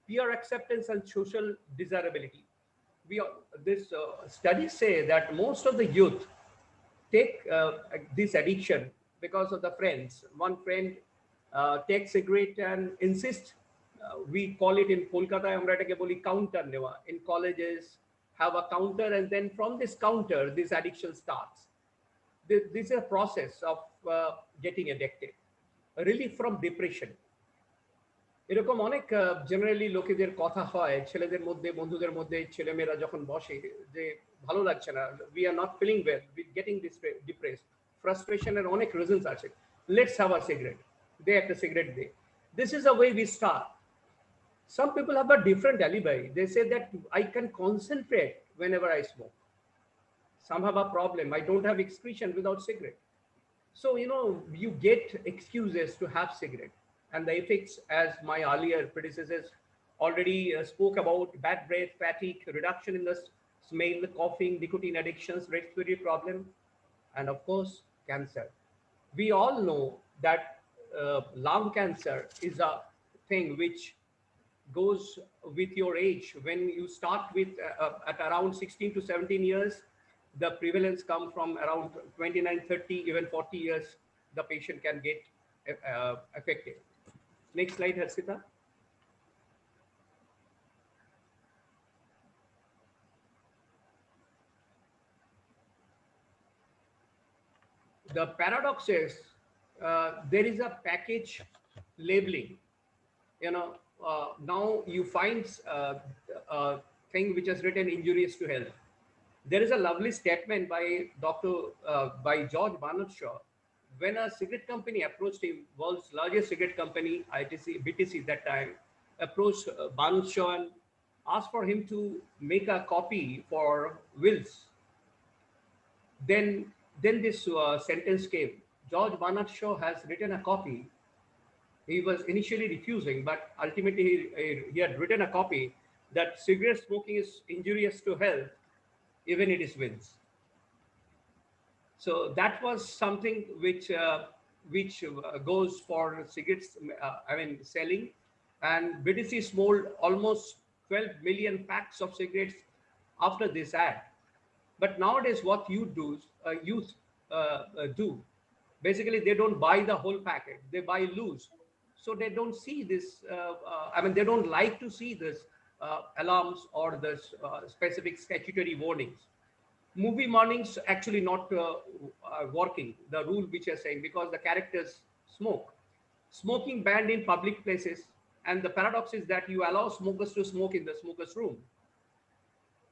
peer acceptance and social desirability. This studies say that most of the youth take this addiction because of the friends. One friend takes cigarette and insists. We call it in Kolkata, amra etake boli counter newa. In colleges, have a counter, and then from this counter, this addiction starts. This is a process of getting addicted. Relief from depression. এরকম অনেক generally লোকেদের কথা হয় ছেলেদের মধ্যে বন্ধুদের মধ্যে ছেলেমেয়েরা যখন বসে যে ভালো লাগছে না, we are not feeling well, we getting depressed, frustration এর অনেক reasons আছে, let's have a cigarette, দে একটা cigarette they. This is the way we start. Some people have a different alibi. They say that I can concentrate whenever I smoke. Some have a problem, I don't have excretion without cigarette. So you get excuses to have cigarette. And the effects, as my earlier predecessors already spoke about, bad breath, fatigue, reduction in the smell, coughing, nicotine addictions, respiratory problem, and of course, cancer. We all know that lung cancer is a thing which goes with your age. When you start with at around 16 to 17 years, the prevalence comes from around 29, 30, even 40 years, the patient can get affected. Next slide, Harshita. The paradox is there is a package labeling. Now you find a thing which is written injurious to health. There is a lovely statement by by George Bernard Shaw. When a cigarette company approached him, world's largest cigarette company, BTC that time, approached Bernard Shaw and asked for him to make a copy for wills. Then this sentence came, George Bernard Shaw has written a copy. He was initially refusing, but ultimately he had written a copy that cigarette smoking is injurious to health, even it is wills. So that was something which goes for cigarettes, selling, and BTC sold almost 12 million packs of cigarettes after this ad. But nowadays, what youth do. Basically, they don't buy the whole packet, they buy loose. So they don't see this, I mean, they don't like to see this alarms or this specific statutory warnings. Movie warnings actually not working, the rule which is saying, because the characters smoke. Smoking banned in public places, and the paradox is that you allow smokers to smoke in the smokers room.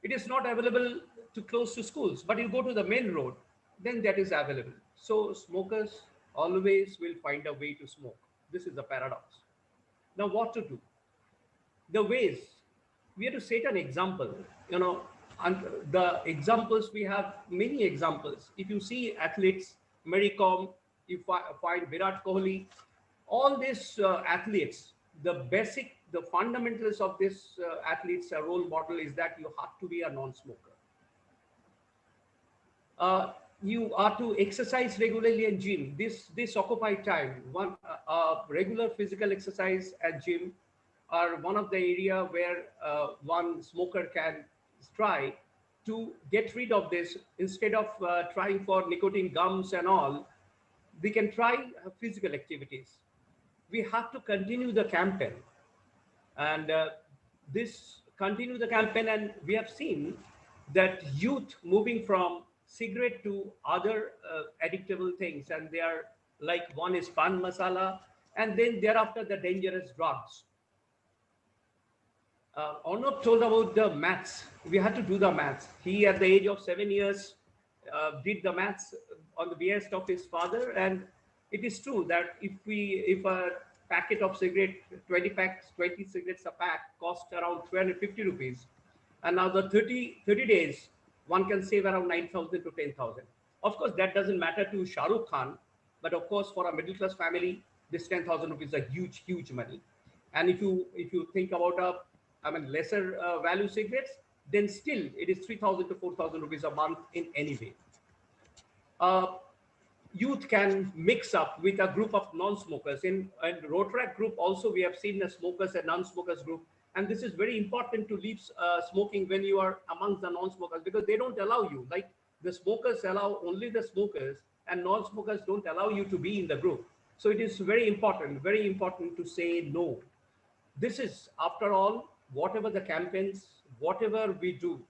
It is not available to close to schools, but you go to the main road, then that is available. So smokers always will find a way to smoke. This is the paradox. Now what to do? The ways, we have to set an example, you know, and the examples, we have many examples. If you see athletes, Mary Kom, you find Virat Kohli, all these athletes, the basic, the fundamentals of this athlete's role model is that you have to be a non-smoker. You are to exercise regularly in gym. This occupy time. One regular physical exercise at gym are one of the area where one smoker can try to get rid of this. Instead of trying for nicotine gums and all, we can try physical activities. We have to continue the campaign, and continue the campaign, and we have seen that youth moving from cigarette to other addictable things, and they are like, one is pan masala, and then thereafter the dangerous drugs. Arnab told about the maths. We had to do the maths. He, at the age of 7 years, did the maths on the behest of his father, and it is true that if a packet of cigarette, 20 cigarettes a pack, cost around 350 rupees, and now the 30 days, one can save around 9,000 to 10,000. Of course, that doesn't matter to Shah Rukh Khan, but of course, for a middle class family, this 10,000 rupees is a huge money. And if you think about lesser value cigarettes, then still it is 3,000 to 4,000 rupees a month in any way. Youth can mix up with a group of non-smokers. In Rotaract group also, we have seen the smokers and non-smokers group. And this is very important to leave smoking when you are amongst the non-smokers, because they don't allow you. Like the smokers allow only the smokers, and non-smokers don't allow you to be in the group. So it is very important to say no. This is, after all, whatever the campaigns, whatever we do,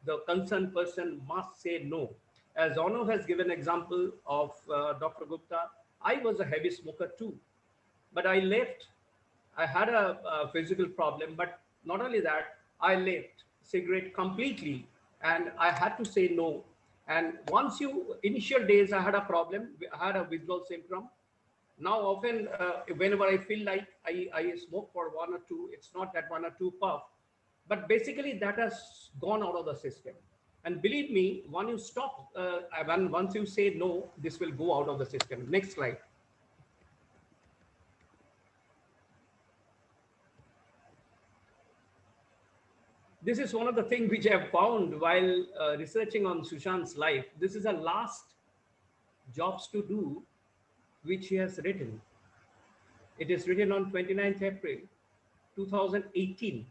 the concerned person must say no. As Ono has given example of Dr. Gupta, I was a heavy smoker too, but I left. I had a physical problem, but not only that, I left cigarette completely, and I had to say no. And initial days, I had a problem, I had a withdrawal symptom. Now often, whenever I feel like I smoke for 1 or 2, it's not that 1 or 2 puff, but basically that has gone out of the system. And believe me, when you stop, once you say no, this will go out of the system. Next slide. This is one of the things which I have found while researching on Sushant's life. This is the last jobs to do which he has written. It is written on 29th April 2018.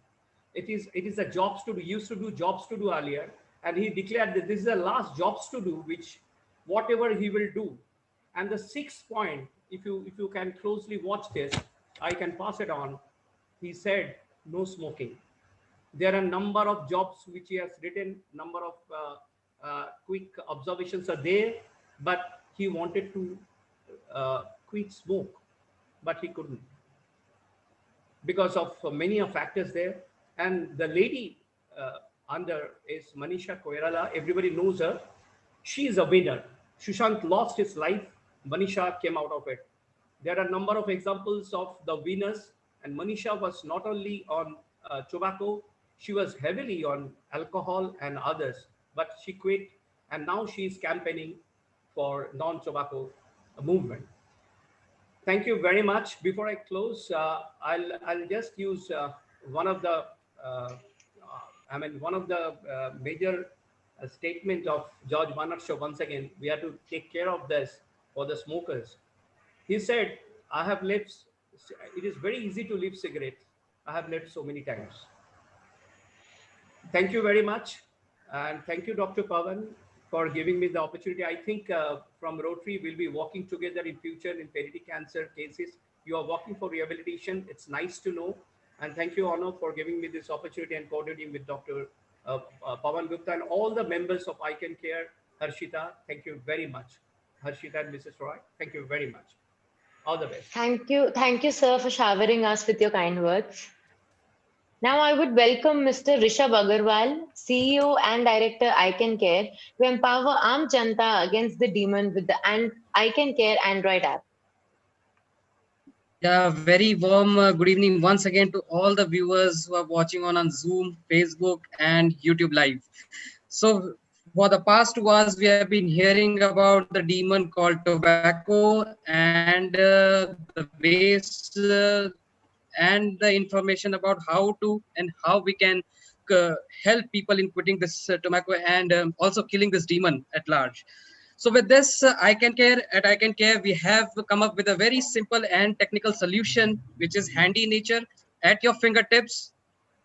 It is a jobs to do. He used to do jobs to do earlier, and he declared that this is the last jobs to do, which whatever he will do. And the 6th point, if you can closely watch this, I can pass it on. He said no smoking. There are a number of jobs which he has written, number of quick observations are there, but he wanted to quit smoke, but he couldn't because of many factors there. And the lady under is Manisha Koirala. Everybody knows her. She is a winner. Sushant lost his life. Manisha came out of it. There are a number of examples of the winners, and Manisha was not only on tobacco, she was heavily on alcohol and others, but she quit, and now she is campaigning for non-tobacco movement. Thank you very much. Before I close, I'll just use one of the major statement of George Bernard Shaw. Once again, we have to take care of this for the smokers. He said, I have left, it is very easy to leave cigarettes. I have left so many times. Thank you very much. And thank you, Dr. Pavan. for giving me the opportunity. I think from Rotary, we'll be working together in future in pediatric cancer cases. You are working for rehabilitation. It's nice to know. And thank you, Arno, for giving me this opportunity and coordinating with Dr. Pawan Gupta and all the members of ICanCaRe. Harshita, thank you very much. Harshita and Mrs. Roy, thank you very much. All the best. Thank you, sir, for showering us with your kind words. Now I would welcome Mr. Rishabh Agarwal, CEO and Director ICanCaRe, to empower Aam Janta against the demon with the ICanCaRe Android app. Yeah, very warm good evening once again to all the viewers who are watching on Zoom, Facebook, and YouTube Live. So for the past 2 hours, we have been hearing about the demon called tobacco and the ways and the information about how to and how we can help people in quitting this tobacco and also killing this demon at large. So with this ICanCaRe, at ICanCaRe, we have come up with a very simple and technical solution, which is handy in nature, at your fingertips,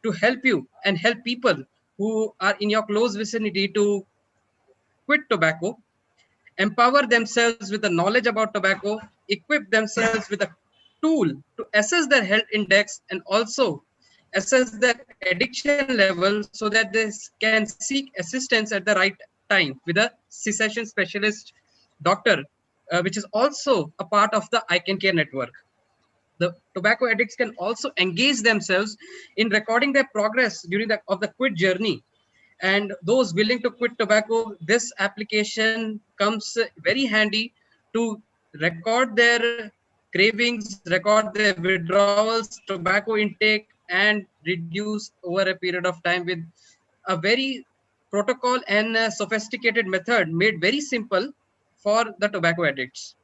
to help you and help people who are in your close vicinity to quit tobacco, empower themselves with the knowledge about tobacco, equip themselves with a tool to assess their health index and also assess their addiction level so that they can seek assistance at the right time with a cessation specialist doctor, which is also a part of the ICanCaRe network. The tobacco addicts can also engage themselves in recording their progress during the quit journey. And those willing to quit tobacco, this application comes very handy to record their cravings, record their withdrawals, tobacco intake, and reduce over a period of time with a very protocol and sophisticated method made very simple for the tobacco addicts.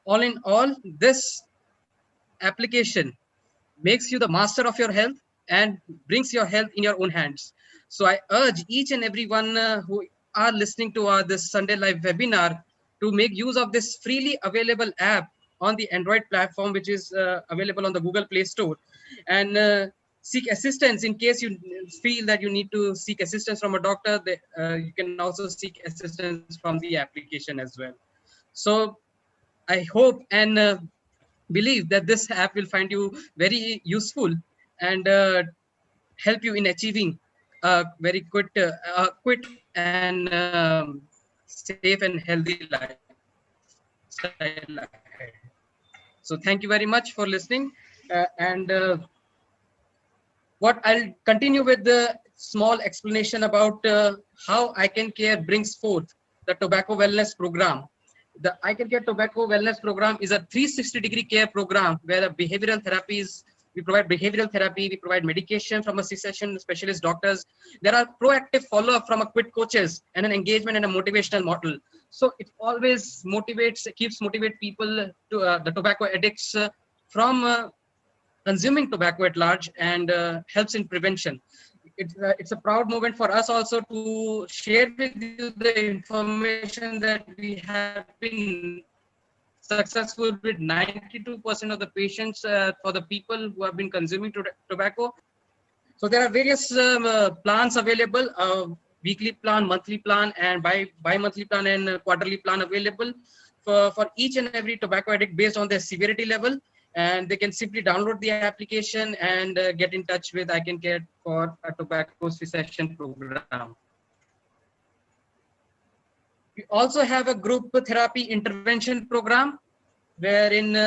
All in all, this application makes you the master of your health and brings your health in your own hands. So I urge each and everyone who are listening to this Sunday live webinar to make use of this freely available app on the Android platform, which is available on the Google Play Store, and seek assistance in case you feel that you need to seek assistance from a doctor. You can also seek assistance from the application as well. So I hope and believe that this app will find you very useful and help you in achieving a very quick and safe and healthy lifestyle ahead. So thank you very much for listening. What I'll continue with the small explanation about how ICanCaRe brings forth the tobacco wellness program. The ICanCaRe Tobacco Wellness Program is a 360-degree care program where the behavioral therapies, we provide behavioral therapy, we provide medication from a cessation specialist doctors. There are proactive follow-up from a quit coaches and an engagement and a motivational model. So it always motivates, keeps motivate people to the tobacco addicts from consuming tobacco at large and helps in prevention. It's a proud moment for us also to share with you the information that we have been successful with 92% of the patients for the people who have been consuming tobacco. So there are various plans available, weekly plan, monthly plan, and bi-monthly plan and quarterly plan available for each and every tobacco addict based on their severity level. And they can simply download the application and get in touch with ICanCaRe for a tobacco cessation program. We also have a group therapy intervention program, wherein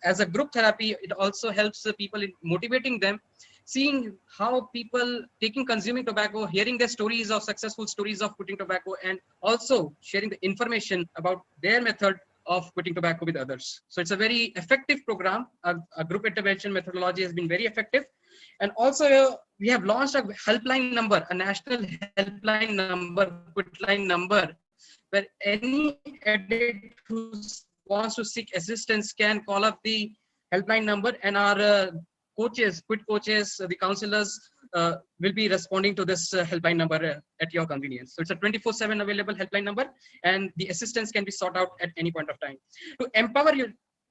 as a group therapy, it also helps people in motivating them, seeing how people consuming tobacco, hearing their stories of successful stories of quitting tobacco, and also sharing the information about their method of quitting tobacco with others. So it's a very effective program. A group intervention methodology has been very effective. And also we have launched a helpline number, a national helpline number, quitline number, where any addict who wants to seek assistance can call up the helpline number, and our coaches, quit coaches, the counselors will be responding to this helpline number at your convenience. So it's a 24/7 available helpline number, and the assistance can be sought out at any point of time. To empower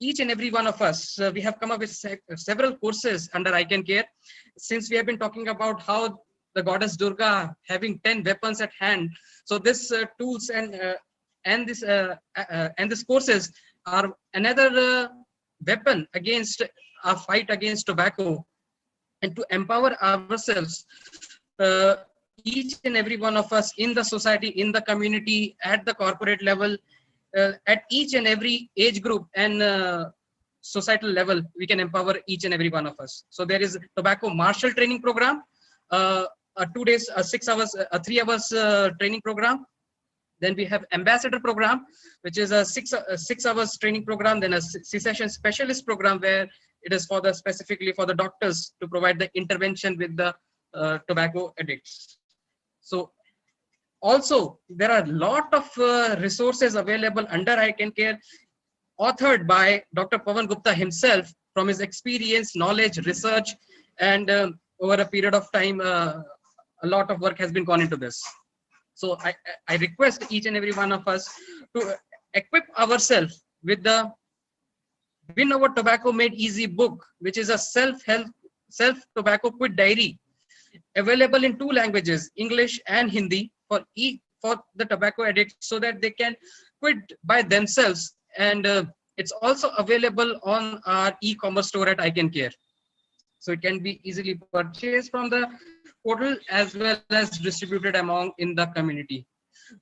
each and every one of us, we have come up with several courses under ICanCaRe. Since we have been talking about how the goddess Durga having 10 weapons at hand. So this tools and this courses are another weapon against our fight against tobacco, and to empower ourselves, each and every one of us in the society, in the community, at the corporate level, at each and every age group and societal level, we can empower each and every one of us. So there is tobacco Marshal training program, a 2 days, 6 hours, a 3 hours training program. Then we have ambassador program, which is a 6 hours training program. Then a cessation specialist program, where it is for the specifically for the doctors to provide the intervention with the tobacco addicts. So also there are a lot of resources available under ICanCaRe, authored by Dr. Pawan Gupta himself from his experience, knowledge, research, and over a period of time, a lot of work has been gone into this. So I request each and every one of us to equip ourselves with the Win Over Tobacco Made Easy book, which is a self-help, self-tobacco quit diary, available in 2 languages, English and Hindi, for the tobacco addicts, so that they can quit by themselves. And it's also available on our e-commerce store at ICanCaRe. So it can be easily purchased from the portal as well as distributed among in the community.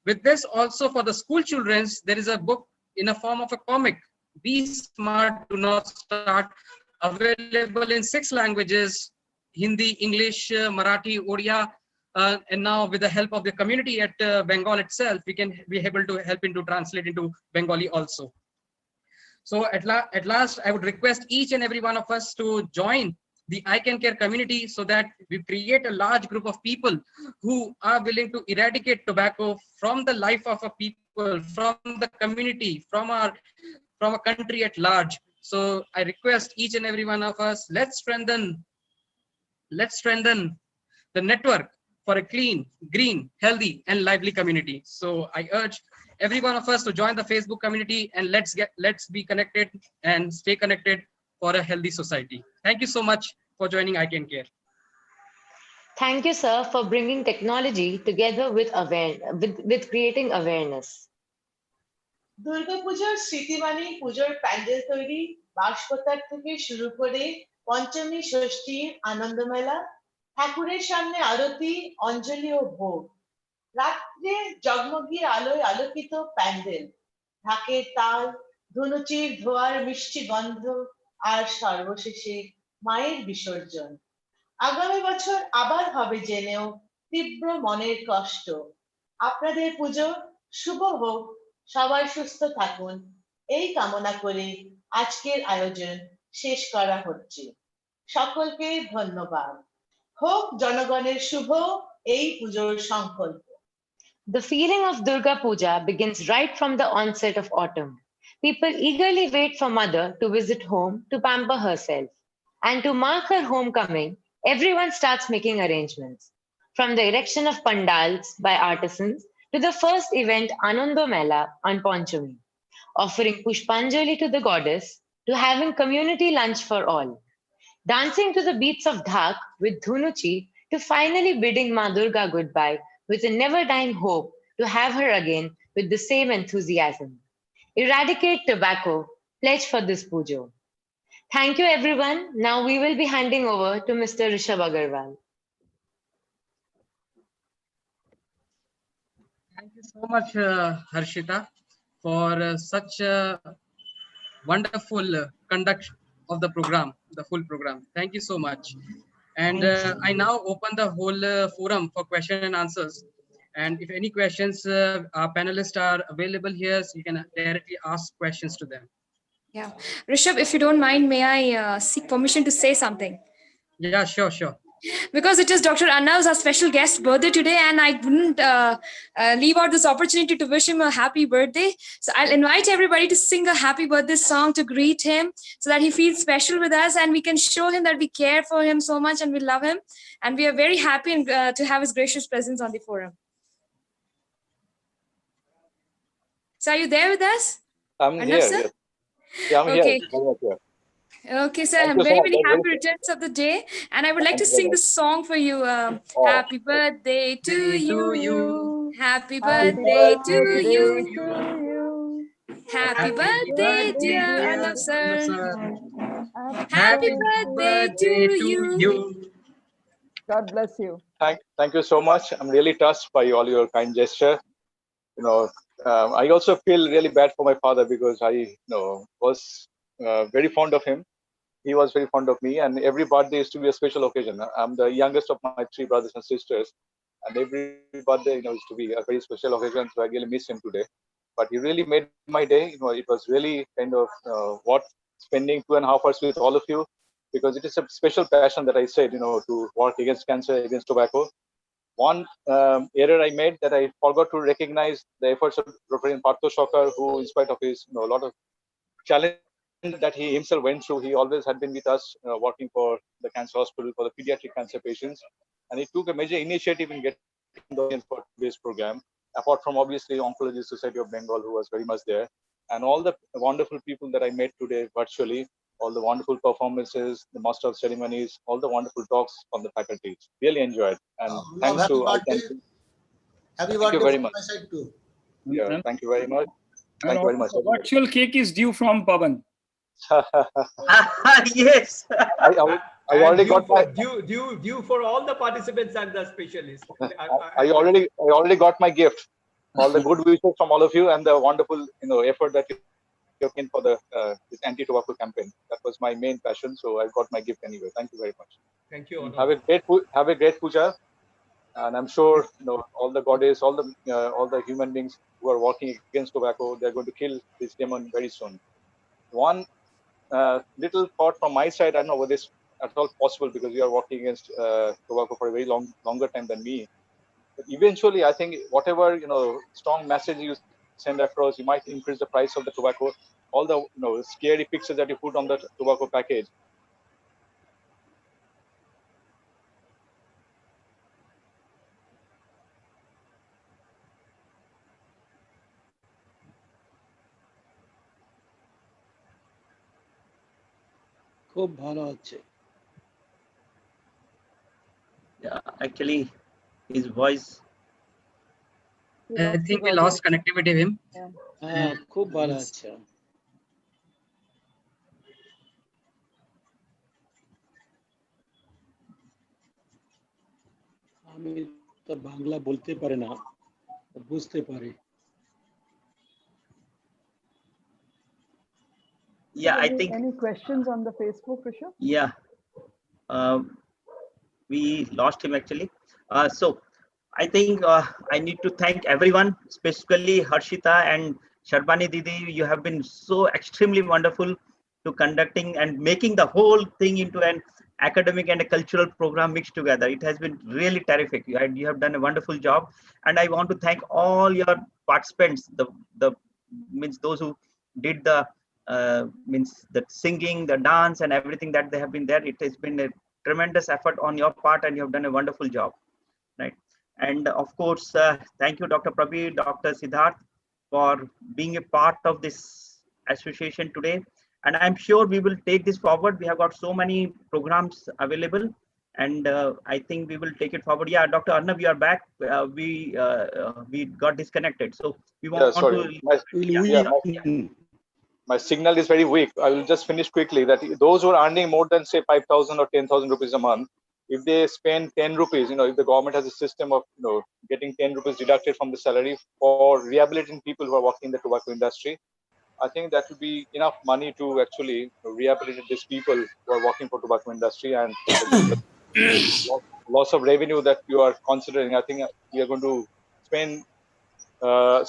With this, also for the school children, there is a book in a form of a comic, Be Smart, Do Not Start, available in 6 languages, Hindi, English, Marathi, Odia, and now with the help of the community at Bengal itself, we can be able to help into translate into Bengali also. So at last, I would request each and every one of us to join the ICanCaRe community, so that we create a large group of people who are willing to eradicate tobacco from the life of a people, from the community, from a country at large. So I request each and every one of us, let's strengthen the network for a clean, green, healthy, and lively community. So I urge every one of us to join the Facebook community, and let's be connected and stay connected for a healthy society. Thank you so much for joining ICanCaRe. Thank you, sir, for bringing technology together with creating awareness. Durga পূজার স্মৃতিবাণী, পুজোর প্যান্ডেল তৈরি, বাঁশপোতার থেকে শুরু করে পঞ্চমী, ষষ্ঠী, আনন্দমেলা, ঠাকুরের সামনে আরতি, অঞ্জলি ও ভোগ, রাত্রে জগমগিয়ে আলোয় আলোকিত প্যান্ডেল, ঢাকের তাল, ধুনুচির ধোয়ার মিষ্টি গন্ধ, আর সর্বশেষে মায়ের বিসর্জন। আগামী বছর আবার হবে জেনেও তীব্র মনের কষ্ট। আপনাদের পুজো শুভ হোক, সবাই সুস্থ থাকুন, এই কামনা করে আজকের আয়োজন শেষ করা হচ্ছে। সকলকে ধন্যবাদ। হোক জনগণের শুভ এই পুজোর সংকল্প। The feeling of Durga Puja begins right from the onset of autumn. People eagerly wait for mother to visit home to pamper herself. And to mark her homecoming, everyone starts making arrangements. From the erection of pandals by artisans to the first event Anando Mela on Panchami, offering Pushpanjali to the goddess, to having community lunch for all, dancing to the beats of Dhak with Dhunuchi, to finally bidding Ma Durga goodbye with a never-dying hope to have her again with the same enthusiasm. Eradicate tobacco, pledge for this pujo. Thank you, everyone. Now we will be handing over to Mr. Rishabh Agarwal. Thank you so much, Harshita, for such a wonderful conduct of the program, the full program. Thank you so much. And I now open the whole forum for question and answers. And if any questions, our panelists are available here, so you can directly ask questions to them. Yeah. Rishabh, if you don't mind, may I seek permission to say something? Yeah, sure. Because it is Dr. Arnav's our special guest birthday today, and I wouldn't leave out this opportunity to wish him a happy birthday. So I'll invite everybody to sing a happy birthday song to greet him, so that he feels special with us, and we can show him that we care for him so much and we love him. And we are very happy to have his gracious presence on the forum. So are you there with us? I'm Arnav, here. sir? Yes. Yeah, I'm Okay. here. Okay, sir, Thank I'm you so very, much. very That's very happy returns of the day. And I would like Thank to you very sing much. this song for you. Oh, Happy birthday to you. Happy Happy birthday to birthday you. to you. Happy Happy birthday, birthday, dear dear Arnav Arnav sir. sir. Happy Happy Happy birthday birthday to to you. you. God bless you. thank you so much. I'm really touched by all your kind gesture. I also feel really bad for my father because I was very fond of him. He was very fond of me, and every birthday is to be a special occasion. I'm the youngest of my three brothers and sisters, and every birthday, is to be a very special occasion. So I really miss him today. But he really made my day. It was really kind of what spending 2.5 hours with all of you, because it is a special passion that I said, to work against cancer, against tobacco. One error I made, that I forgot to recognize the efforts of Reverend Partho Shokar, who, in spite of his a lot of challenge that he himself went through, he always had been with us, working for the cancer hospital for the pediatric cancer patients, and he took a major initiative in getting the audience for today's program. Apart from obviously Oncological Society of Bengal, who was very much there, and all the wonderful people that I met today virtually, all the wonderful performances, the master of ceremonies, all the wonderful talks from the faculties. Really enjoyed, and Love, thanks happy to birthday. ICanCaRe. Happy Thank you birthday very from much. my side too. Yeah, And, thank you very much. and Thank you very also much, the everybody. virtual cake is due from Pavan. Yes. I already got my. Due for all the participants and the specialists. I already got my gift. All the good wishes from all of you, and the wonderful effort that you took in for the this anti-tobacco campaign. That was my main passion, so I got my gift anyway. Thank you very much. Thank you, Have Arnav. a great puja, and I'm sure all the goddess, all the human beings who are working against tobacco, they're going to kill this demon very soon. One little thought from my side. I don't know whether this at all possible, because you are working against tobacco for a very longer time than me. But eventually, I think whatever strong message you send across, you might increase the price of the tobacco. All the scary pictures that you put on the tobacco package. খুব ভালো হচ্ছে। Yeah, actually, his voice. I think we lost connectivity with him. হ্যাঁ, খুব ভালো হচ্ছে। আমি তো বাংলা বলতে পারি না, বুঝতে পারি। Yeah, I think. Any questions on the Facebook, Rishabh? Yeah, we lost him actually. So I think I need to thank everyone, especially Harshita and Sharbani Didi. You have been so extremely wonderful to conducting and making the whole thing into an academic and a cultural program mixed together. It has been really terrific. You have done a wonderful job, and I want to thank all your participants. The means those who did the means the singing, the dance, and everything that they have been there. It has been a tremendous effort on your part, and you have done a wonderful job, right? And of course, thank you, Dr. Prabir, Dr. Siddharth, for being a part of this association today. And I'm sure we will take this forward. We have got so many programs available, and I think we will take it forward. Yeah, Dr. Arnav, you are back. We got disconnected, so we want sorry. to. My signal is very weak. I will just finish quickly that those who are earning more than say 5,000 or 10,000 rupees a month, if they spend 10 rupees, if the government has a system of getting 10 rupees deducted from the salary for rehabilitating people who are working in the tobacco industry, I think that would be enough money to actually rehabilitate these people who are working for tobacco industry, and loss of revenue that you are considering. I think we are going to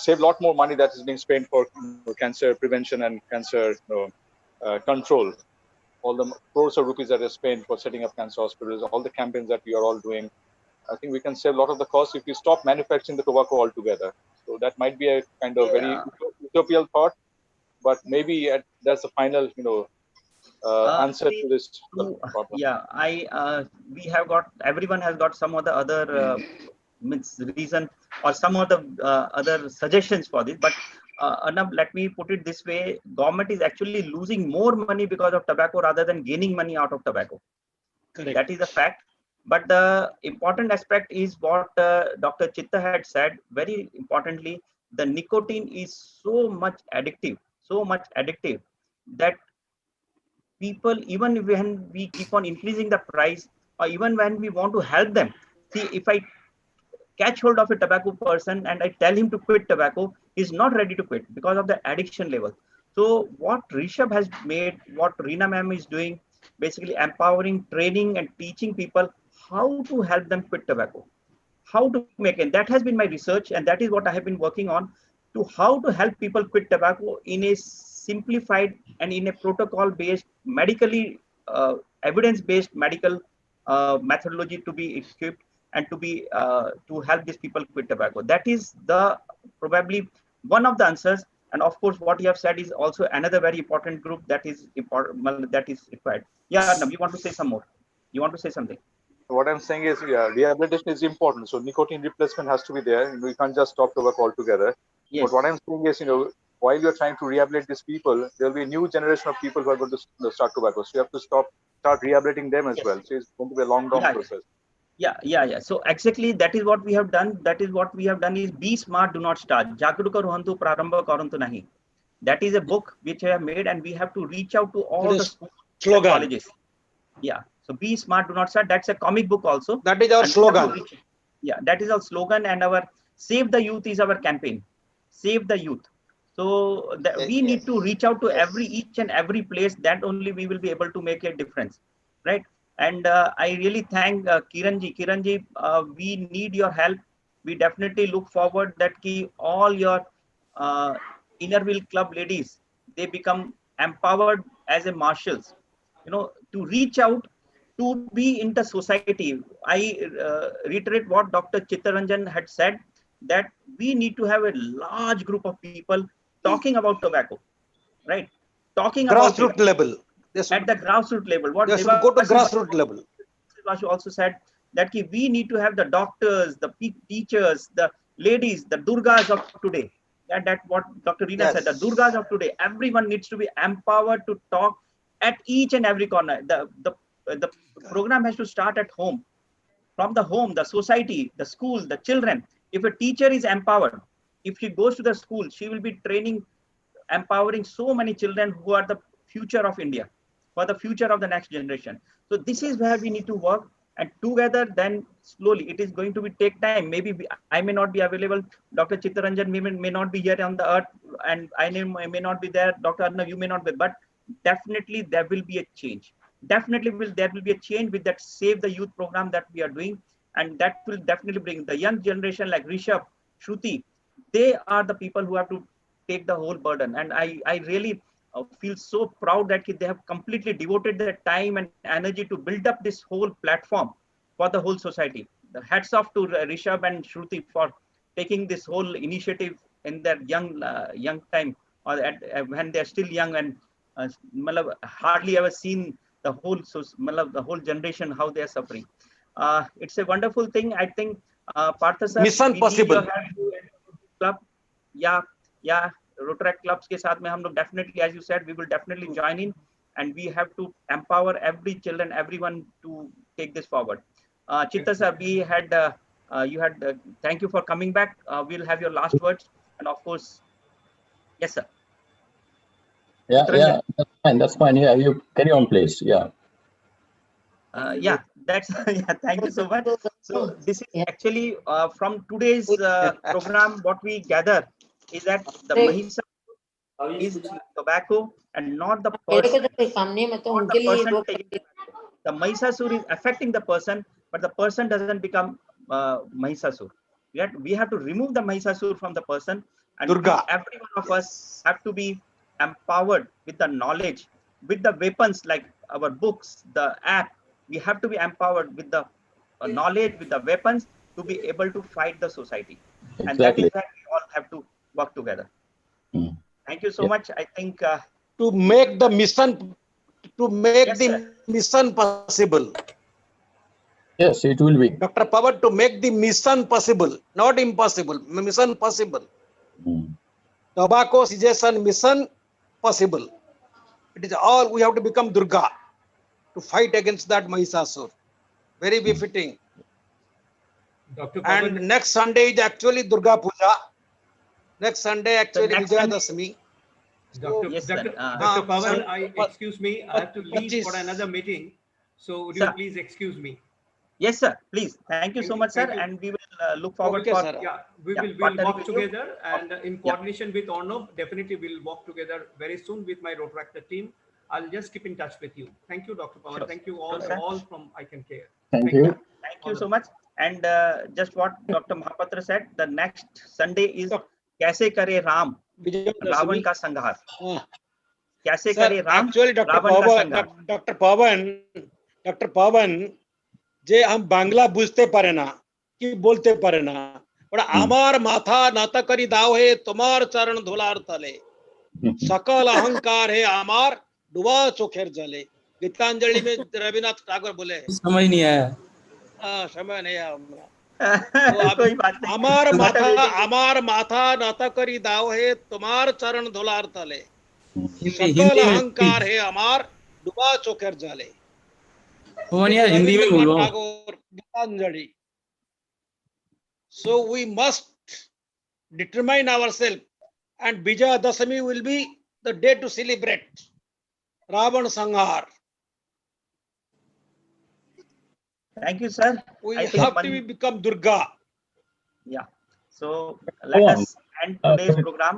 save a lot more money that is being spent for cancer prevention and cancer control. All the crores of rupees that are spent for setting up cancer hospitals, all the campaigns that we are all doing, I think we can save a lot of the costs if we stop manufacturing the tobacco altogether. So that might be a kind of very utopian thought, but maybe that's the final answer to this problem. Yeah, we have got, everyone has got some of the other reason or some of the other suggestions for this, but Arnab, let me put it this way: government is actually losing more money because of tobacco rather than gaining money out of tobacco. Correct. That is a fact. But the important aspect is what Dr. Chitta had said. Very importantly, the nicotine is so much addictive that people, even when we keep on increasing the price, or even when we want to help them, see, if I catch hold of a tobacco person and I tell him to quit tobacco, he's not ready to quit because of the addiction level. So what Rishabh has made, what Reena ma'am is doing, basically empowering, training and teaching people how to help them quit tobacco, how to make it. That has been my research, and that is what I have been working on, to how to help people quit tobacco in a simplified and in a protocol based, medically evidence-based medical methodology to be equipped and to be to help these people quit tobacco. That is the probably one of the answers. And of course, what you have said is also another very important group that is important, that is required. Yeah, Arnab, you want to say some more? You want to say something? What I'm saying is, yeah, rehabilitation is important. So nicotine replacement has to be there. You can't just stop tobacco altogether. Yes. But what I'm saying is, while you're trying to rehabilitate these people, there'll be a new generation of people who are going to start tobacco. So you have to start rehabilitating them as well. So it's going to be a long process. Yeah. So exactly that is what we have done. Is be smart, do not start. Jagruka ruhantu prarambha karantu nahi. That is a book which I have made, and we have to reach out to all the schools, colleges. Yeah. So be smart, do not start. That's a comic book also. That is our slogan. Yeah, that is our slogan, and our Save the Youth is our campaign. Save the youth. So we need to reach out to each and every place. That only we will be able to make a difference, right? And I really thank Kiranji. Kiranji, we need your help. We definitely look forward that all your Innerwheel Club ladies, they become empowered as a marshals, to reach out, to be in the society. I reiterate what Dr. Chittaranjan had said, that we need to have a large group of people talking about tobacco, right? Talking about grassroots level. At the grassroots level. What they should go to grassroots level. Devashi also said that we need to have the doctors, the teachers, the ladies, the Durgas of today. That what Dr. Reena said, the Durgas of today. Everyone needs to be empowered to talk at each and every corner. The program has to start at home. From the home, the society, the school, the children. If a teacher is empowered, if she goes to the school, she will be empowering so many children who are the future of India, for the future of the next generation. So this is where we need to work, and together then slowly it is going to take time. Maybe I may not be available. Dr. Chittaranjan may not be here on the earth, and I may not be there. Dr. Arnav, you may not be, but definitely there will be a change. There will be a change with that Save the Youth program that we are doing, and that will definitely bring the young generation like Rishabh, Shruti. They are the people who have to take the whole burden, and I really feel so proud that they have completely devoted their time and energy to build up this whole platform for the whole society. The hats off to Rishabh and Shruti for taking this whole initiative in their young time, or when they are still young, and hardly ever seen the whole generation how they are suffering. It's a wonderful thing. I think Partha sir, mission possible club, yeah, Rotaract clubs के साथ में हम लोग definitely, as you said, we will definitely join in, and we have to empower every children, everyone to take this forward. Chitta sir, we had thank you for coming back. We'll have your last words, and of course, yes sir. Yeah, that's fine. Yeah, you carry on, please. Yeah. That's thank you so much. So this is actually from today's program, what we gather is that the Mahissasur is tobacco and not the person. The Mahissasur is affecting the person, but the person doesn't become Mahissasur. Yet we have to remove the Mahissasur from the person, and every one of us have to be empowered with the knowledge, with the weapons like our books, the app. We have to be empowered with the knowledge, with the weapons, to be able to fight the society. Exactly. And that is where we all have to work together. Thank you so much. I think to make the mission, mission possible. Yes, it will be. Dr. Power, to make the mission possible, not impossible, mission possible. tobacco cessation mission possible. It is all we have to become Durga to fight against that Mahisasur. Very befitting. Dr. And Pavan, next Sunday is actually Durga Puja. Next Sunday actually next Vijaya Sunday- Dasmi. Dr. Yes, sir. Dr. Pavan, excuse me, I have to leave 25. for another meeting. So would you Sir. please excuse me? Yes, sir. Please. Thank you so much, sir. thank you. And we will look forward Okay, for sir. Yeah, we'll partnering work with you. together, and in coordination with Arnav, definitely we'll work together very soon with my Rotaractor team. I'll just keep in touch with you. Thank you, Dr. Pawan. Sure. Thank you all, Sure, sir. all from ICanCaRe. Thank you. Thank you so much. And just what Dr. Mahapatra said, the next Sunday is Kaise Kare Ram, Ravan ka Sanghar. Kaise Sir, Kare Ram, actually Dr. Ravan ka Pavan, Sanghar. Dr. Pavan, যে हम বাংলা বুঝতে পারে না কি বলতে পারে না ওরা আমার মাথা নত করি দাও হে তোমার চরণ ধুলার তলে সকল अहंकार है আমার ডুবা চোখের জলে गीतांजलि में रविन्द्रनाथ टैगोर बोले समझ नहीं आया समय नहीं आया कोई बात नहीं। আমার মাথা নত করি দাও হে তোমার চরণ ধুলার তলে সকল हिंदी में अहंकार है আমার ডুবা চোখের জলে पवन यार हिंदी में बोलो Gitanjali. So we must determine ourselves, and Vijaya Dasami will be the day to celebrate Ravan Sanghar. Thank you, sir. We I think have to become Durga. Yeah. So let us end today's program.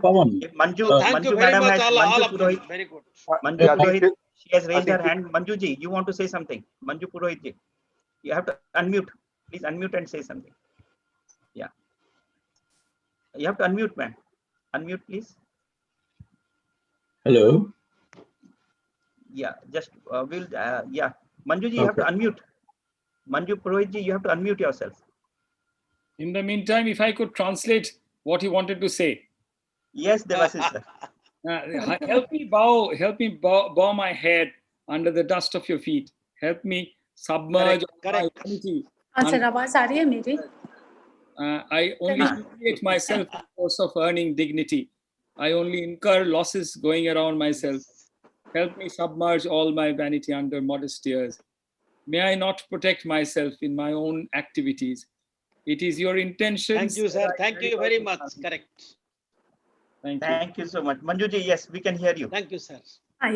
If Manju, Thank you Manju very madam much, has all Manju of you. Purohit. Very good. Manju Yeah, thank Purohit. you. She has raised I her think hand. Manju ji, you want to say something? Manju Purohit ji, you have to unmute. Please unmute and say something. Yeah. You have to unmute, man. Unmute, please. Hello. Yeah. Just yeah. Manju ji, you have to unmute. Manju Purohit ji, you have to unmute yourself. In the meantime, if I could translate what he wanted to say. Yes, Devasis sir. Help me bow my head under the dust of your feet. Help me submerge my vanity. Sir आवाज आ रही है मेरी? I only humiliate myself in the course of earning dignity. I only incur losses going around myself. Help me submerge all my vanity under modest tears. May I not protect myself in my own activities. It is your intentions. Thank you, sir. Thank you very much. Correct. Thank you so much. Manju ji, yes, we can hear you. Thank you, sir.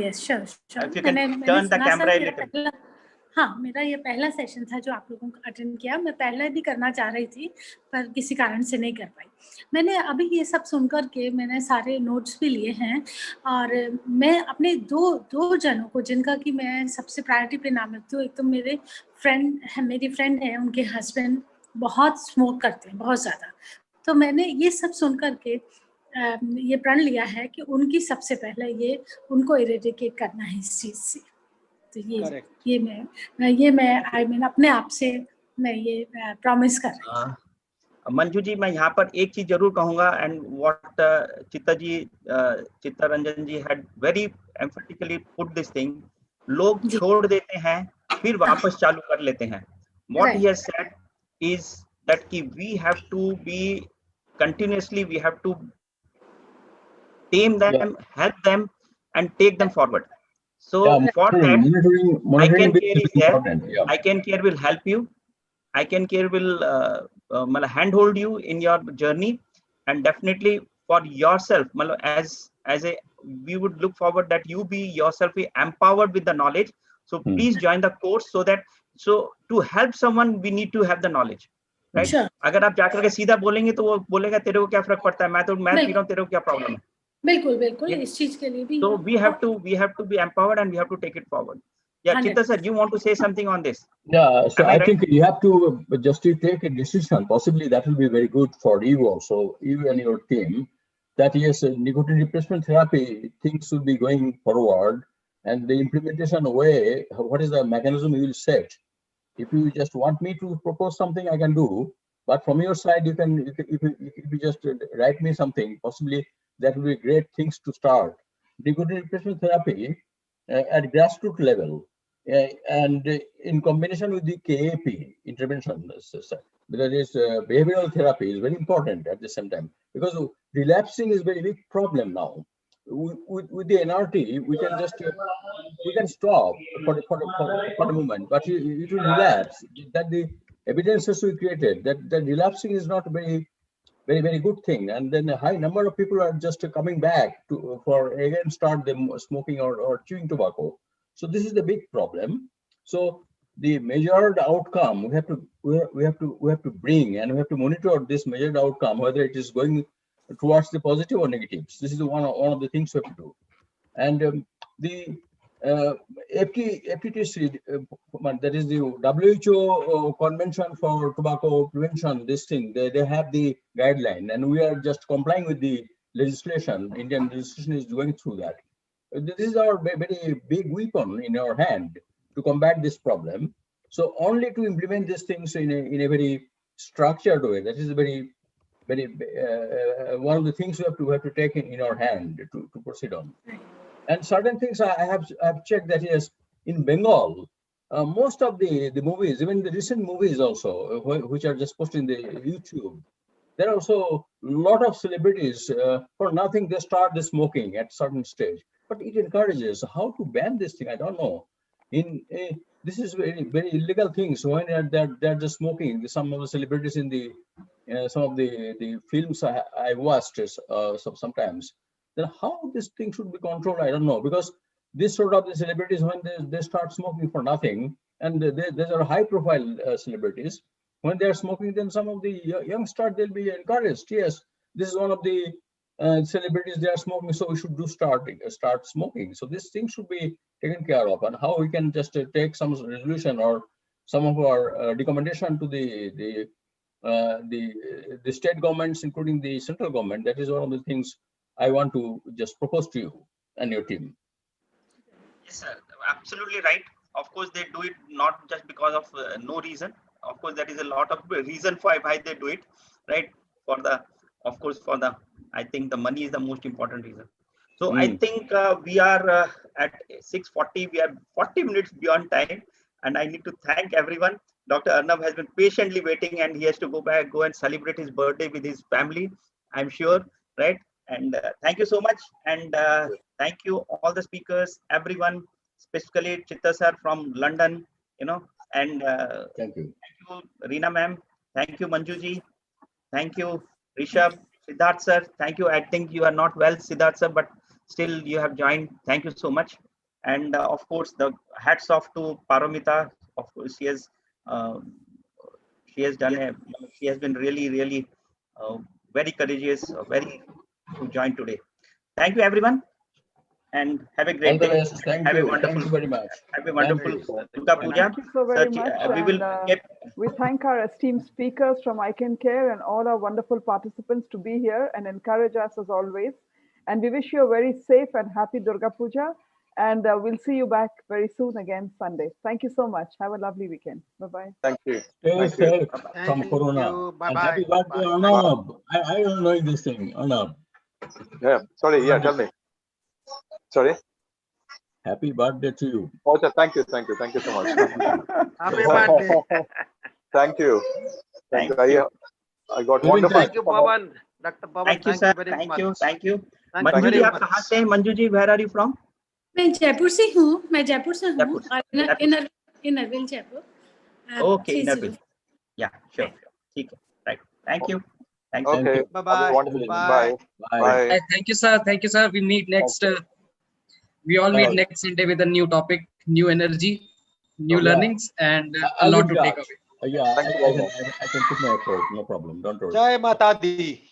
yes, sure. If you can turn the camera a little. हाँ, मेरा ये पहला session था जो आप लोगों को attend किया। मैं पहले भी करना चाह रही थी पर किसी कारण से नहीं कर पाई। मैंने अभी ये सब सुनकर के मैंने सारे नोट्स भी लिए हैं और मैं अपने दो जनों को जिनका कि मैं सबसे प्रायोरिटी पे नाम रखती हूँ। एक तो मेरी फ्रेंड है, उनके हस्बैंड बहुत स्मोक करते हैं, बहुत ज़्यादा। तो मैंने ये सब सुन करके ये प्रण लिया है कि उनकी सबसे पहले ये उनको इरेडिकेट करना है इस चीज़ से। तो ये मैं आई मीन अपने आप से मैं ये प्रॉमिस कर रही हूँ। मंजू जी, मैं यहाँ पर एक चीज जरूर कहूँगा and what Chitta Ranjan ji had very emphatically put this thing. लोग छोड़ देते हैं फिर वापस चालू कर लेते हैं। What he has said is that कि we have to be continuously, we have to tame them, help them and take them forward. So for that, ICanCaRe is there. ICanCaRe will help you. ICanCaRe will handhold you in your journey, and definitely for yourself, as a we would look forward that you be yourself be empowered with the knowledge. So please join the course so to help someone we need to have the knowledge, right? Sure. अगर आप जाकर के सीधा बोलेंगे तो वो बोलेगा तेरे को क्या फर्क पड़ता है, मैं पी रहा हूँ, तेरे को क्या प्रॉब्लम है। बिल्कुल इस चीज के लिए भी। So we have to be empowered and we have to take it forward. Yeah, Chitta sir, you want to say something on this? Yeah, so I think you have to just to take a decision. Possibly that will be very good for you also, you and your team. That yes, nicotine replacement therapy things should be going forward, and the implementation way. What is the mechanism you will set? If you just want me to propose something, I can do. But from your side, you can if you just write me something, possibly. That will be great things to start. Nicotine replacement therapy at grassroots level and in combination with the KAP intervention that is behavioral therapy is very important at the same time, because relapsing is very big problem now. With the NRT, we can just we can stop for the moment, but it will relapse. That the evidences we created that relapsing is not very good thing, and then a high number of people are just coming back to for again start them smoking or chewing tobacco. So this is the big problem. So the measured outcome we have to bring, and we have to monitor this measured outcome, whether it is going towards the positive or negatives. This is one of the things we have to do. And the FTTC, that is the WHO Convention for Tobacco Prevention, this thing, they have the guideline, and we are just complying with the legislation. Indian legislation is going through that. This is our very big weapon in our hand to combat this problem. So only to implement these things in a very structured way, that is very one of the things we have to take in our hand to proceed on. And certain things I have checked, that is in Bengal, most of the movies, even the recent movies also, which are just posted in the YouTube, there are also a lot of celebrities for nothing they start the smoking at certain stage. But it encourages. How to ban this thing, I don't know. This is very illegal things when they're just smoking. Some of the celebrities in the some of the films I watched sometimes. Then how this thing should be controlled, I don't know, because this sort of the celebrities, when they start smoking for nothing, and these are high profile celebrities, when they're smoking, then some of the youngsters, they'll be encouraged. Yes, this is one of the celebrities, they are smoking, so we should start smoking. So this thing should be taken care of, and how we can just take some resolution or some of our recommendation to the state governments, including the central government. That is one of the things I want to just propose to you and your team. Yes, sir, absolutely right. Of course, they do it not just because of no reason. Of course, there is a lot of reason for why they do it, right? I think the money is the most important reason. So I think we are at 6:40. We are 40 minutes beyond time, and I need to thank everyone. Dr. Arnab has been patiently waiting, and he has to go and celebrate his birthday with his family, I'm sure, right? And thank you so much, and thank you all the speakers, everyone, specifically Chitta sir from London, and thank you Reena ma'am, thank you Manjuji, thank you Rishabh, Siddharth sir, thank you. I think you are not well, Siddharth sir, but still you have joined. Thank you so much. And of course, the hats off to Paramita. Of course, she has been really very courageous, to join today. Thank you, everyone, and have a great day. Thank you very much. Have a wonderful Durga Puja. Thank you so very much. We thank our esteemed speakers from ICanCaRe and all our wonderful participants to be here and encourage us as always. And we wish you a very safe and happy Durga Puja. And we'll see you back very soon again Sunday. Thank you so much. Have a lovely weekend. Bye-bye. Thank you. Stay safe from Corona. And happy birthday, Arnab. I don't know this thing, Arnab. Yeah, sorry, yeah, tell me. Sorry? Happy birthday to you. Oh, thank you so much. Happy birthday. Thank you. I got wonderful. Thank you, Pawan. Dr. Pawan, thank you, sir. Thank you. Manjuji, आप कहाँ से हैं? Manjuji, where are you from? मैं जयपुर से हूँ. Innerwheel Jaipur. Okay, Innerwheel. Yeah, sure. ठीक है. Right. Thank you. Okay. Bye-bye. Bye. Thank you, sir. Thank you, sir. We meet next. We all meet next Sunday with a new topic, new energy, new learnings, and a lot to take away. Yeah, I can put my effort. No problem. Don't worry. Jai Mata Di.